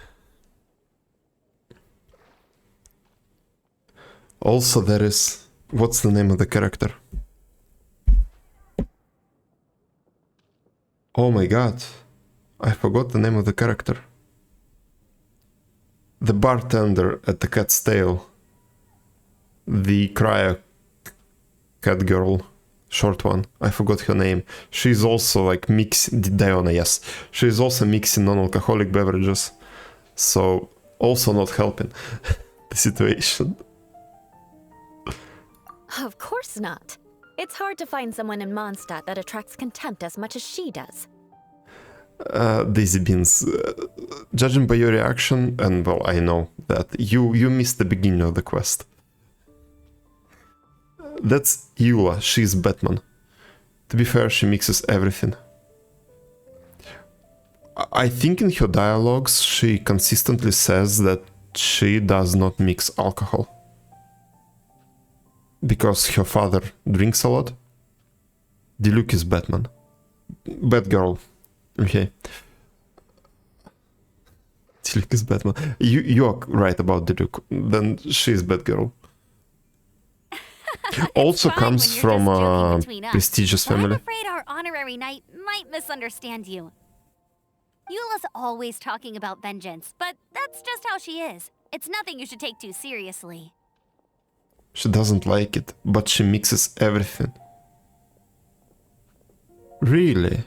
S1: Also there is... What's the name of the character? Oh my god. I forgot the name of the character. The bartender at the Cat's Tail. The cryo cat girl. Short one. I forgot her name. She's also like Diona, yes. She's also mixing non-alcoholic beverages. So, also not helping the situation.
S6: Of course not. It's hard to find someone in Mondstadt that attracts contempt as much as she does.
S1: Daisy Beans, judging by your reaction, and well, I know that you missed the beginning of the quest. That's Eula, she's Batman. To be fair, she mixes everything. I think in her dialogues she consistently says that she does not mix alcohol. Because her father drinks a lot. Diluc is Batman. Batgirl. Okay. Diluc is Batman. You're right about Diluc. Then she's Batgirl. Also comes from a prestigious family.
S9: I'm afraid our honorary knight might misunderstand you. Eula's always talking about vengeance, but that's just how she is. It's nothing you should take too seriously.
S1: She doesn't like it, but she mixes everything. Really?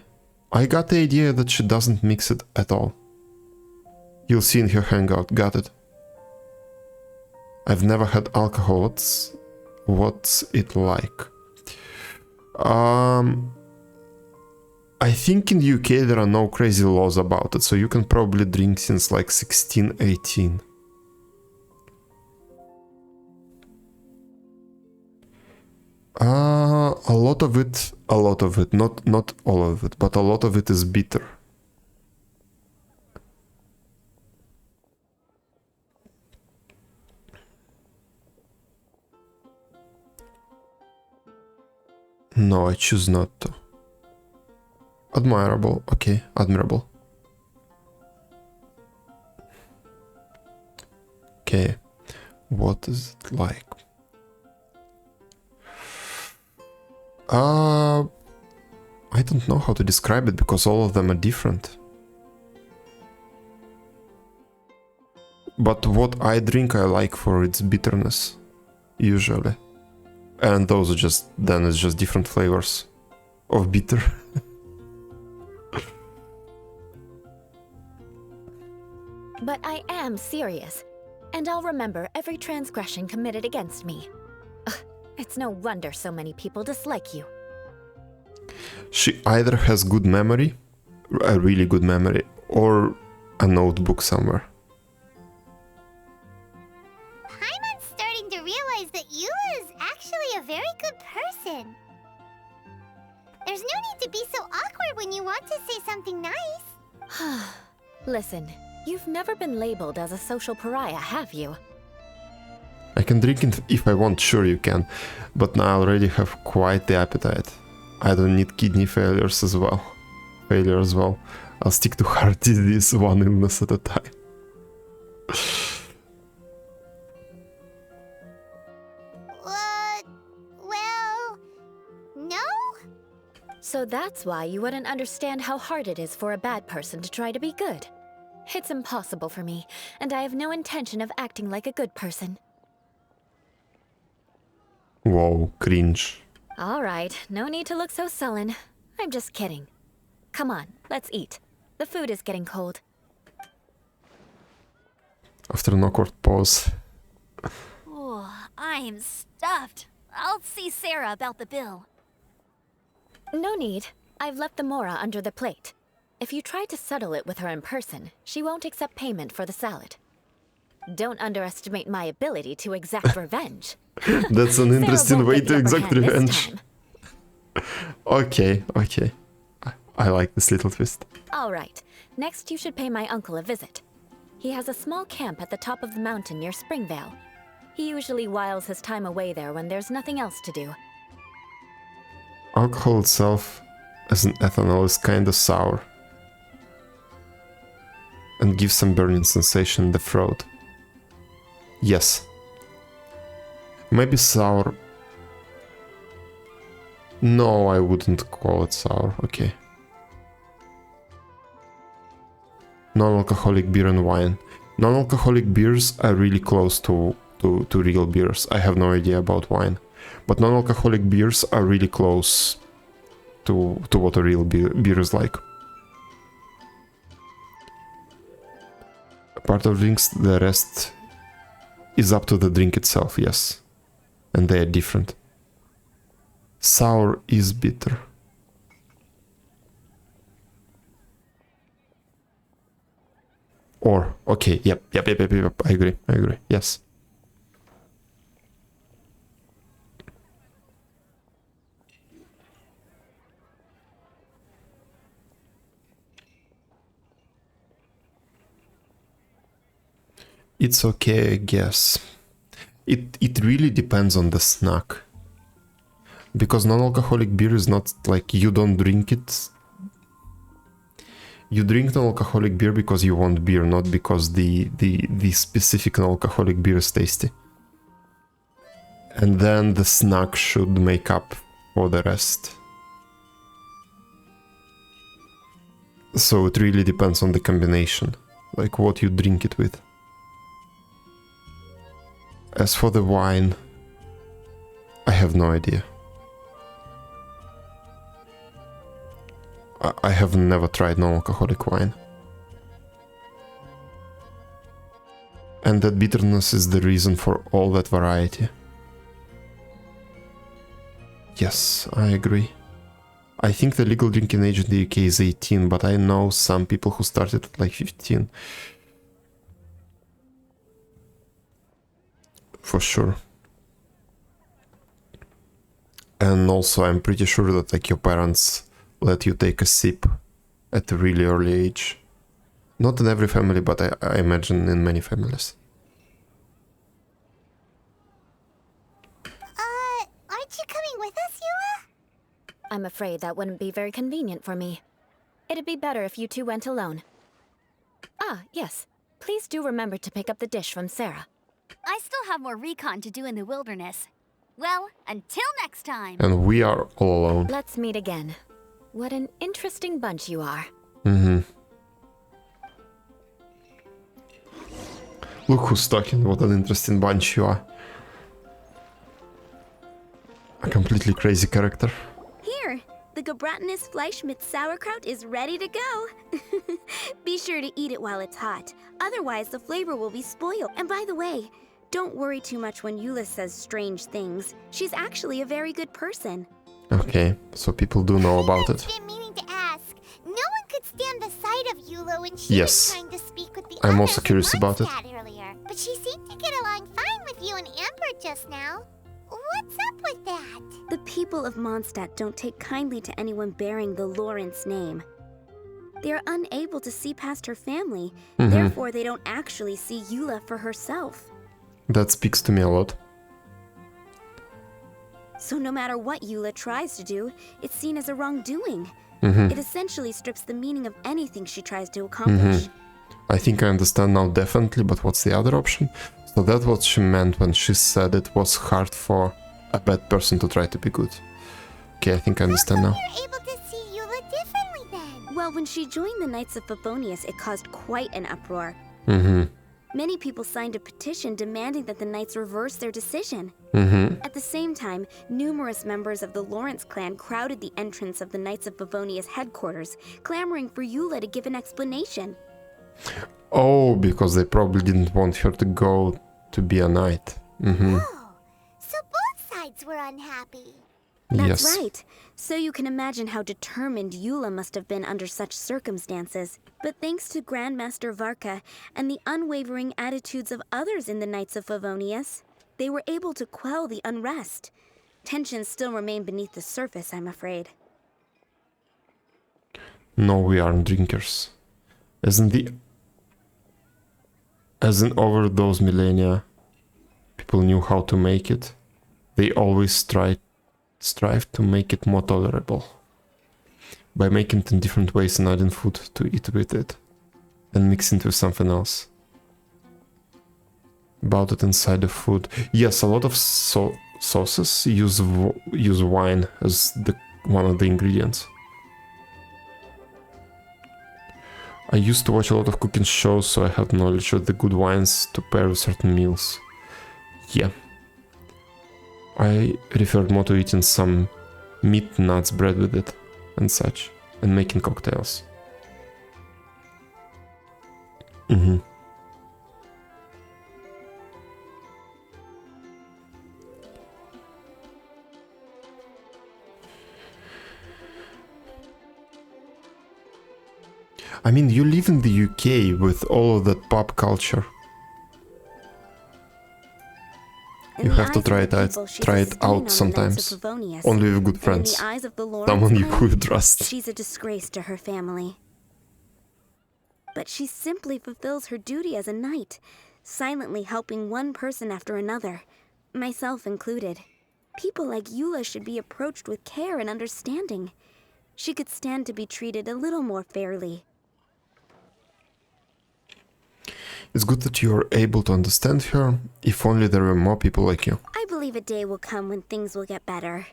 S1: I got the idea that she doesn't mix it at all. You'll see in her hangout, got it? I've never had alcohol, what's it like? I think in the UK there are no crazy laws about it, so you can probably drink since like 16, 18. A lot of it, not all of it, but a lot of it is bitter. No, I choose not to. Admirable. Okay, admirable. Okay, what is it like? I don't know how to describe it because all of them are different. But what I drink I like for its bitterness, usually. And those are just, then it's just different flavors of bitter.
S6: But I am serious, and I'll remember every transgression committed against me. Ugh, it's no wonder so many people dislike you.
S1: She either has good memory, a really good memory, or a notebook somewhere.
S3: Paimon's starting to realize that Eula is actually a very good person. There's no need to be so awkward when you want to say something nice.
S6: Listen, you've never been labeled as a social pariah, have you?
S1: I can drink it if I want, sure you can, but now I already have quite the appetite. I don't need kidney failures as well. I'll stick to heart disease, one illness at a time.
S3: Well, no?
S6: So that's why you wouldn't understand how hard it is for a bad person to try to be good. It's impossible for me, and I have no intention of acting like a good person.
S1: Whoa, cringe.
S6: Alright, no need to look so sullen. I'm just kidding. Come on, let's eat. The food is getting cold.
S1: After an awkward pause.
S2: Oh, I'm stuffed. I'll see Sarah about the bill.
S6: No need. I've left the mora under the plate. If you try to settle it with her in person, she won't accept payment for the salad. Don't underestimate my ability to exact revenge.
S1: That's an interesting way to exact revenge. Okay. I like this little twist.
S6: Alright, next you should pay my uncle a visit. He has a small camp at the top of the mountain near Springvale. He usually whiles his time away there when there's nothing else to do.
S1: Alcohol itself, as an ethanol, is kinda sour. And gives some burning sensation in the throat. Yes. Maybe sour. No, I wouldn't call it sour. Okay. Non-alcoholic beer and wine. Non-alcoholic beers are really close to real beers. I have no idea about wine. But non-alcoholic beers are really close to what a real beer is like. Part of drinks, the rest is up to the drink itself, yes. And they are different. Sour is bitter. Or, okay, yep, I agree, yes. It's okay, I guess. It really depends on the snack. Because non-alcoholic beer is not like you don't drink it. You drink non-alcoholic beer because you want beer, not because the specific non-alcoholic beer is tasty. And then the snack should make up for the rest. So it really depends on the combination, like what you drink it with. As for the wine, I have no idea. I have never tried non-alcoholic wine. And that bitterness is the reason for all that variety. Yes, I agree. I think the legal drinking age in the UK is 18, but I know some people who started at like 15. For sure. And also I'm pretty sure that like your parents let you take a sip at a really early age. Not in every family, but I imagine in many families.
S3: Aren't you coming with us, Eula?
S9: I'm afraid that wouldn't be very convenient for me. It'd be better if you two went alone. Ah, yes. Please do remember to pick up the dish from Sarah.
S2: I still have more recon to do in the wilderness. Well, until next time.
S1: And we are all alone.
S9: Let's meet again. What an interesting bunch you are.
S1: Mm-hmm. Look who's talking. What an interesting bunch you are. A completely crazy character.
S13: Here, the Gebratinous Fleischmitz sauerkraut is ready to go. Be sure to eat it while it's hot. Otherwise, the flavor will be spoiled. And by the way, don't worry too much when Eula says strange things. She's actually a very good person.
S1: Okay, so people do know about it.
S3: I've been meaning to ask. No one could stand the sight of Eula when she was trying to speak with the
S1: I'm
S3: others
S1: also curious
S3: in
S1: about it.
S3: Mondstadt earlier. But she seemed to get along fine with you and Amber just now. What's up with that?
S13: The people of Mondstadt don't take kindly to anyone bearing the Lawrence name. They are unable to see past her family, therefore they don't actually see Eula for herself.
S1: That speaks to me a lot.
S13: So no matter what Eula tries to do, it's seen as a wrongdoing. It essentially strips the meaning of anything she tries to accomplish.
S1: I think I understand now definitely, but what's the other option? So that's what she meant when she said it was hard for a bad person to try to be good. Okay, I think I understand now.
S3: You're able to see Eula differently then.
S13: Well, when she joined the Knights of Favonius, it caused quite an uproar. Many people signed a petition demanding that the Knights reverse their decision. At the same time, numerous members of the Lawrence clan crowded the entrance of the Knights of Favonius headquarters, clamoring for Eula to give an explanation.
S1: Oh, because they probably didn't want her to go to be a knight.
S3: Oh, so both sides were unhappy.
S13: That's
S1: Yes.
S13: right. So you can imagine how determined Eula must have been under such circumstances. But thanks to Grandmaster Varka and the unwavering attitudes of others in the Knights of Favonius, they were able to quell the unrest. Tensions still remain beneath the surface, I'm afraid.
S1: No, we aren't drinkers. As in over those millennia, people knew how to make it. They always strive to make it more tolerable. By making it in different ways and adding food to eat with it. And mixing it with something else. About it inside the food. Yes, a lot of sauces use wine as one of the ingredients. I used to watch a lot of cooking shows, so I have knowledge of the good wines to pair with certain meals. Yeah. I referred more to eating some meat, nuts, bread with it, and such, and making cocktails. I mean, you live in the UK with all of that pop culture. You have to try it out sometimes. Only with good friends. Someone you could trust.
S13: She's a disgrace to her family. But she simply fulfills her duty as a knight, silently helping one person after another, myself included. People like Eula should be approached with care and understanding. She could stand to be treated a little more fairly.
S1: It's good that you're able to understand her, if only there were more people like you.
S13: I believe a day will come when things will get better.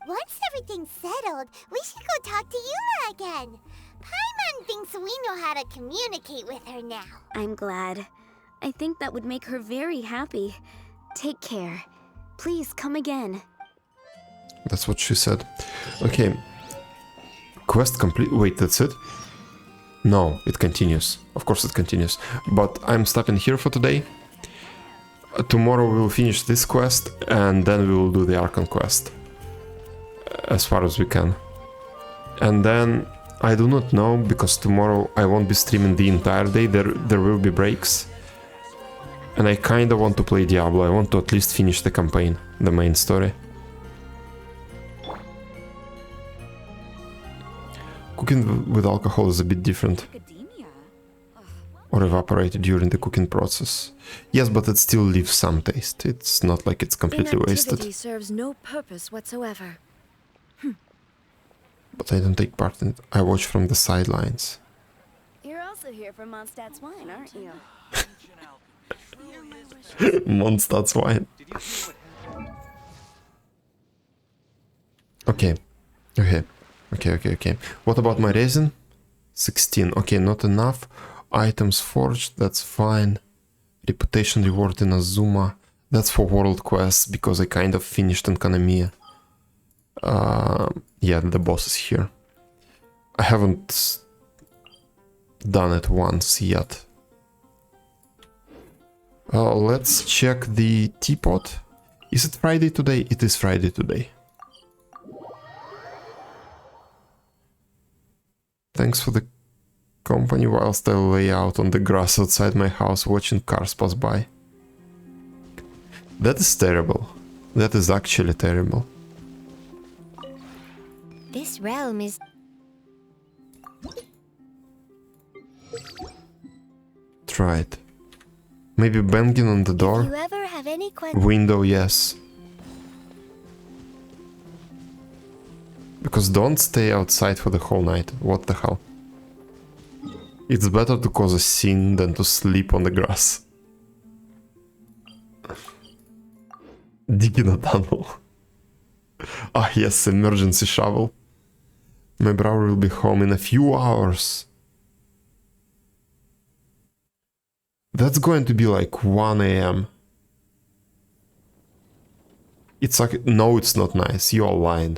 S3: Once everything's settled, we should go talk to Eula again. Paimon thinks we know how to communicate with her now.
S13: I'm glad. I think that would make her very happy. Take care. Please come again.
S1: That's what she said. Okay. Quest complete. Wait, that's it? No, it continues. Of course it continues. But I'm stopping here for today. Tomorrow we will finish this quest and then we will do the Archon quest. As far as we can. And then I do not know, because tomorrow I won't be streaming the entire day. There will be breaks. And I kinda want to play Diablo. I want to at least finish the campaign, the main story. Cooking with alcohol is a bit different. Or evaporated during the cooking process. Yes, but it still leaves some taste. It's not like it's completely wasted.
S6: Inactivity serves no purpose whatsoever.
S1: But I don't take part in it. I watch from the sidelines.
S13: You're also here for Mondstadt's wine, aren't you?
S1: Mondstadt's wine. Okay. Okay. What about my resin? 16. Okay, not enough. Items forged, that's fine. Reputation reward in Azuma. That's for world quests, because I kind of finished in Kanamiya. Yeah, the boss is here. I haven't done it once yet. Let's check the teapot. Is it Friday today? It is Friday today. Thanks for the company whilst I lay out on the grass outside my house watching cars pass by. That is terrible. That is actually terrible.
S3: This realm is...
S1: Try it. Maybe banging on the door?
S3: If you ever have any questions...
S1: Window, yes. Because don't stay outside for the whole night. What the hell? It's better to cause a scene than to sleep on the grass. Digging a tunnel. Ah yes, emergency shovel. My brother will be home in a few hours. That's going to be like 1 AM. It's like... No, it's not nice. You are lying.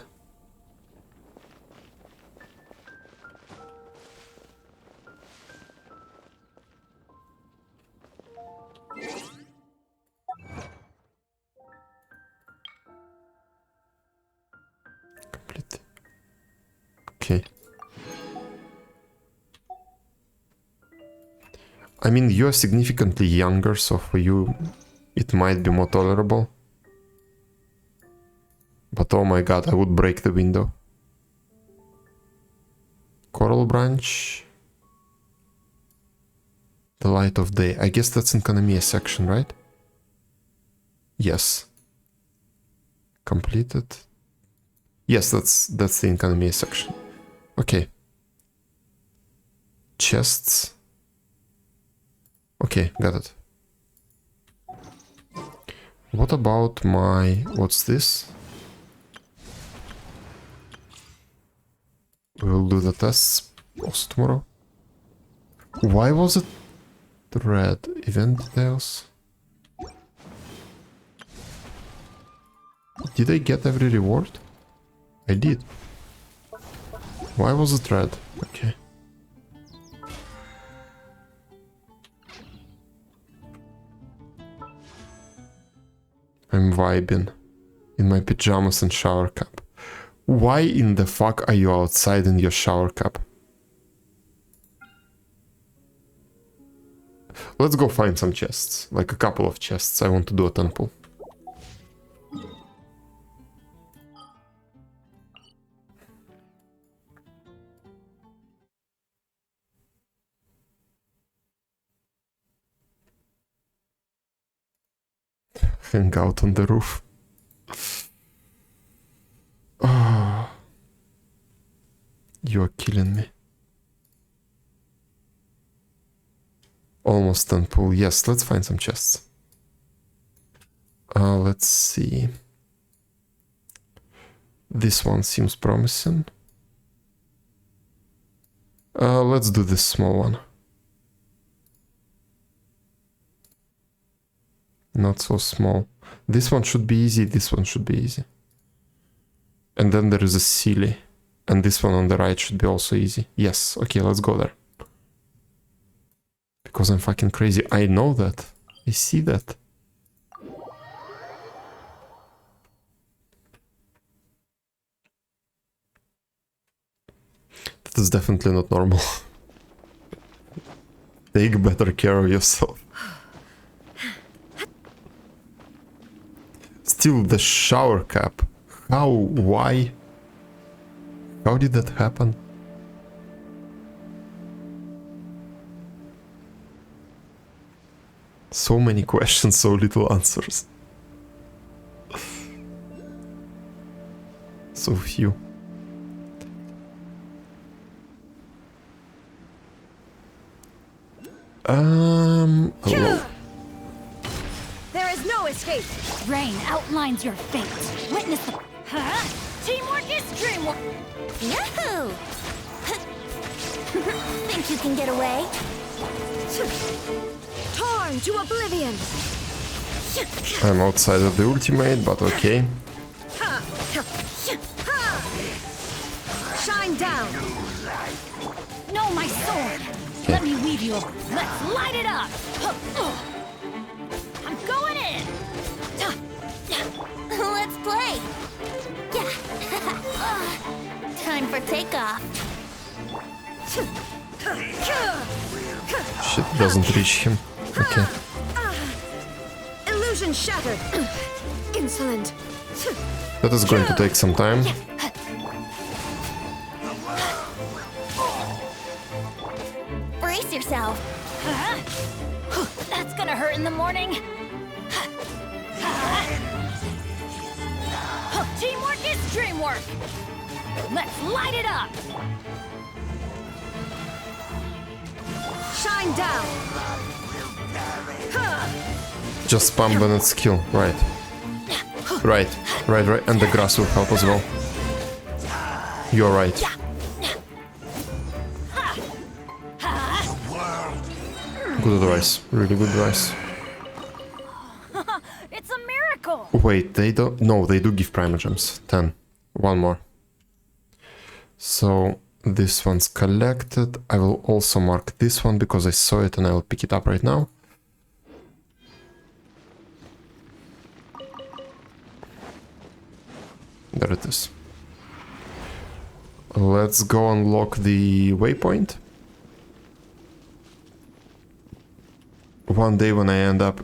S1: Complete. Okay. I mean, you're significantly younger, so for you it might be more tolerable. But oh my god, I would break the window. Coral branch. The light of day. I guess that's in Kanamiya section, right? Yes. Completed. Yes, that's the Kanamiya section. Okay. Chests. Okay, got it. What about my... What's this? We'll do the tests also tomorrow. Why was it red? Event details? Did I get every reward? I did. Why was it red? Okay. I'm vibing in my pajamas and shower cap. Why in the fuck are you outside in your shower cap? Let's go find some chests. Like a couple of chests. I want to do a temple. Hang out on the roof. Oh, you're killing me. Almost temple. Yes, let's find some chests. Let's see. This one seems promising. Let's do this small one. Not so small. This one should be easy, this one should be easy. And then there is a silly. And this one on the right should be also easy. Yes, okay, let's go there. Because I'm fucking crazy. I know that. I see that. That is definitely not normal. Take better care of yourself. Still the shower cap. How? Why? How did that happen? So many questions, so little answers. So few. Hello.
S4: There is no escape.
S2: Rain outlines your fate. Witness the... Huh? Teamwork is dreamwork.
S13: Yahoo! Think you can get away?
S4: Torn to oblivion.
S1: I'm outside of the ultimate, but okay.
S4: Shine down.
S2: No, my sword. Let me weave you over. Let's light it up. I'm going in.
S13: Let's play. Yeah. Time for takeoff.
S1: Shit doesn't reach him. Okay.
S4: Illusion shattered. Insolent.
S1: That is going to take some time.
S13: Brace yourself.
S2: That's gonna hurt in the morning. Teamwork is dreamwork. Let's light it up.
S4: Shine down.
S1: Just spam Bennett's skill. Right. Right. And the grass will help as well. You're right. Good advice. Really good advice.
S2: It's a miracle.
S1: Wait, they don't... No, they do give primogems. 10. One more. So, this one's collected. I will also mark this one because I saw it and I will pick it up right now. There it is. Let's go unlock the waypoint. One day when I end up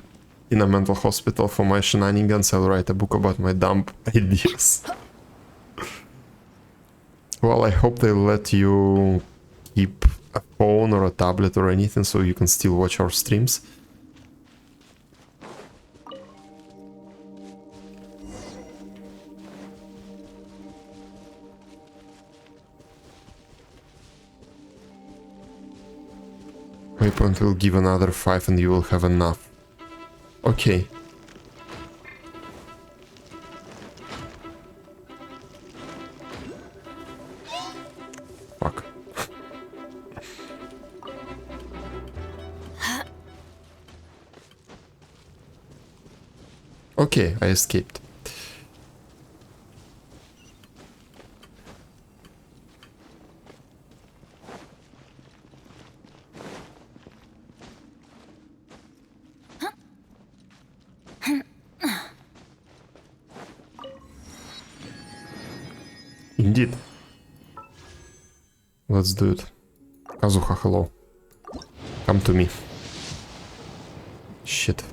S1: in a mental hospital for my shenanigans, I'll write a book about my dumb ideas. Well, I hope they'll let you keep a phone or a tablet or anything so you can still watch our streams. Waypoint will give another 5 and you will have enough. Okay. Fuck. Okay, I escaped. Indeed. Let's do it. Kazuha, hello. Come to me. Shit.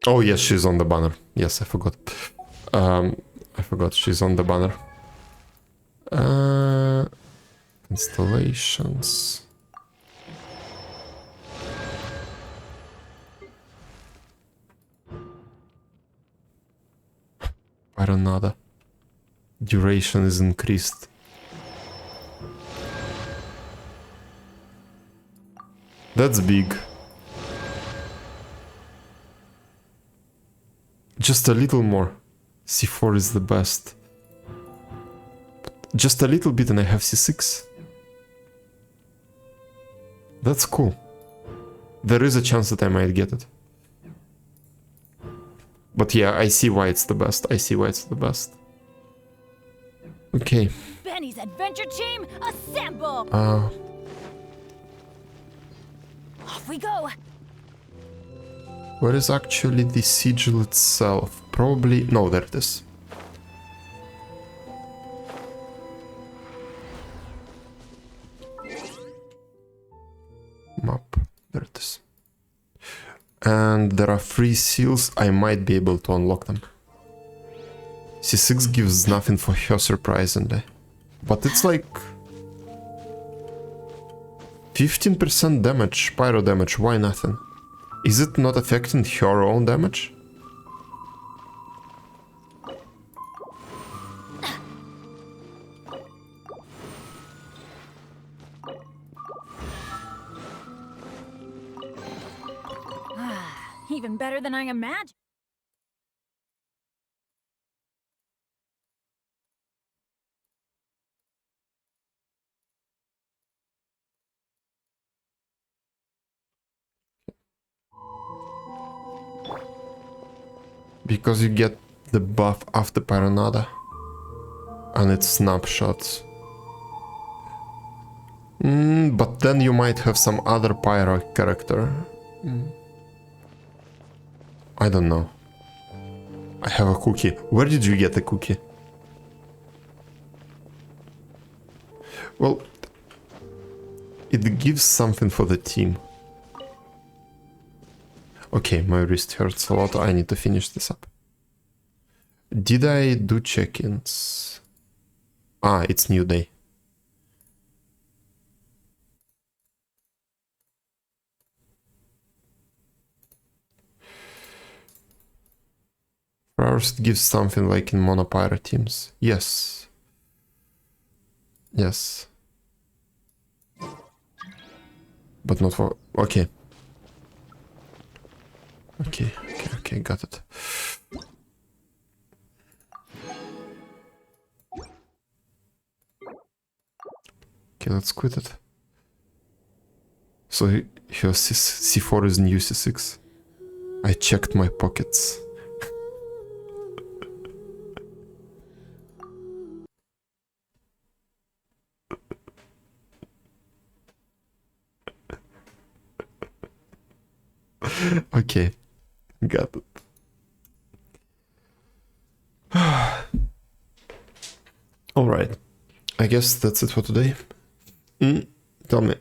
S1: Oh yes, she's on the banner. Yes, I forgot. I forgot she's on the banner. Installations. Paranada. Duration is increased. That's big. Just a little more. C4 is the best. Just a little bit and I have C6. That's cool. There is a chance that I might get it. But yeah, I see why it's the best. I see why it's the best. Okay.
S2: Benny's adventure team, assemble! Off we go!
S1: Where is actually the sigil itself? Probably... No, there it is. Map. There it is. And there are 3 seals. I might be able to unlock them. C6 gives nothing for her, surprisingly. But it's like... 15% damage, pyro damage, why nothing? Is it not affecting her own damage?
S2: Even better than I imagined.
S1: Because you get the buff after Paranada. And it's snapshots. But then you might have some other pyro character. I don't know. I have a cookie. Where did you get the cookie? Well, it gives something for the team. Okay, my wrist hurts a lot. I need to finish this up. Did I do check-ins? Ah, it's new day. First, gives something like in monopyro teams. Yes. Yes. But not for... Okay. Okay, got it. Okay, let's quit it. So here C4 is new C6. I checked my pockets. Okay, got it. Alright, I guess that's it for today. Tell me.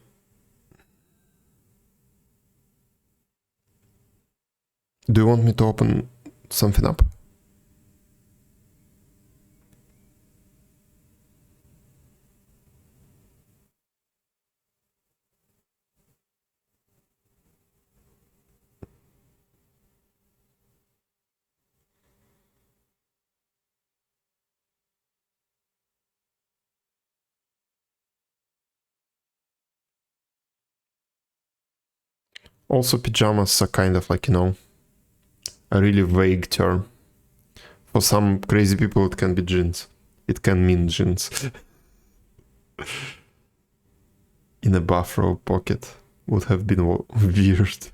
S1: Do you want me to open something up? Also, pajamas are kind of like, you know, a really vague term. For some crazy people, it can be jeans. It can mean jeans. In a bathrobe pocket would have been weird.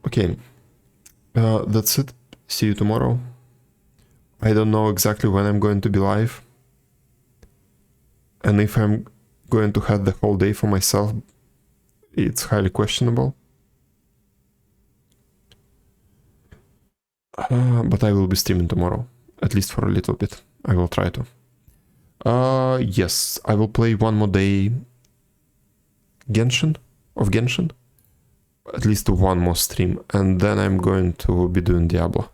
S1: Okay, that's it. See you tomorrow. I don't know exactly when I'm going to be live. And if I'm going to have the whole day for myself, it's highly questionable. But I will be streaming tomorrow, at least for a little bit. I will try to. Yes, I will play one more day Genshin, at least one more stream, and then I'm going to be doing Diablo.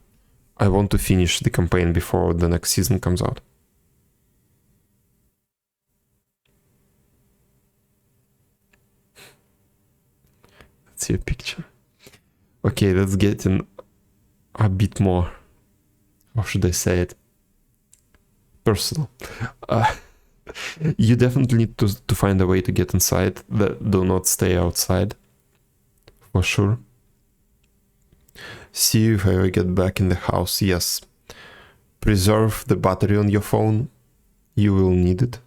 S1: I want to finish the campaign before the next season comes out. Let's see a picture. Okay, let's get in a bit more, how should I say it, personal. You definitely need to find a way to get inside. Do not stay outside, for sure. See if I ever get back in the house. Yes. Preserve the battery on your phone. You will need it.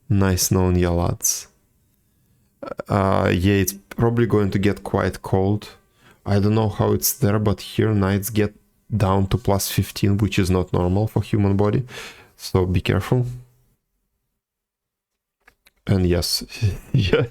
S1: Nice knowing you, lads. Yeah, it's probably going to get quite cold. I don't know how it's there, but here nights get down to +15, which is not normal for human body. So be careful. And yes, yeah.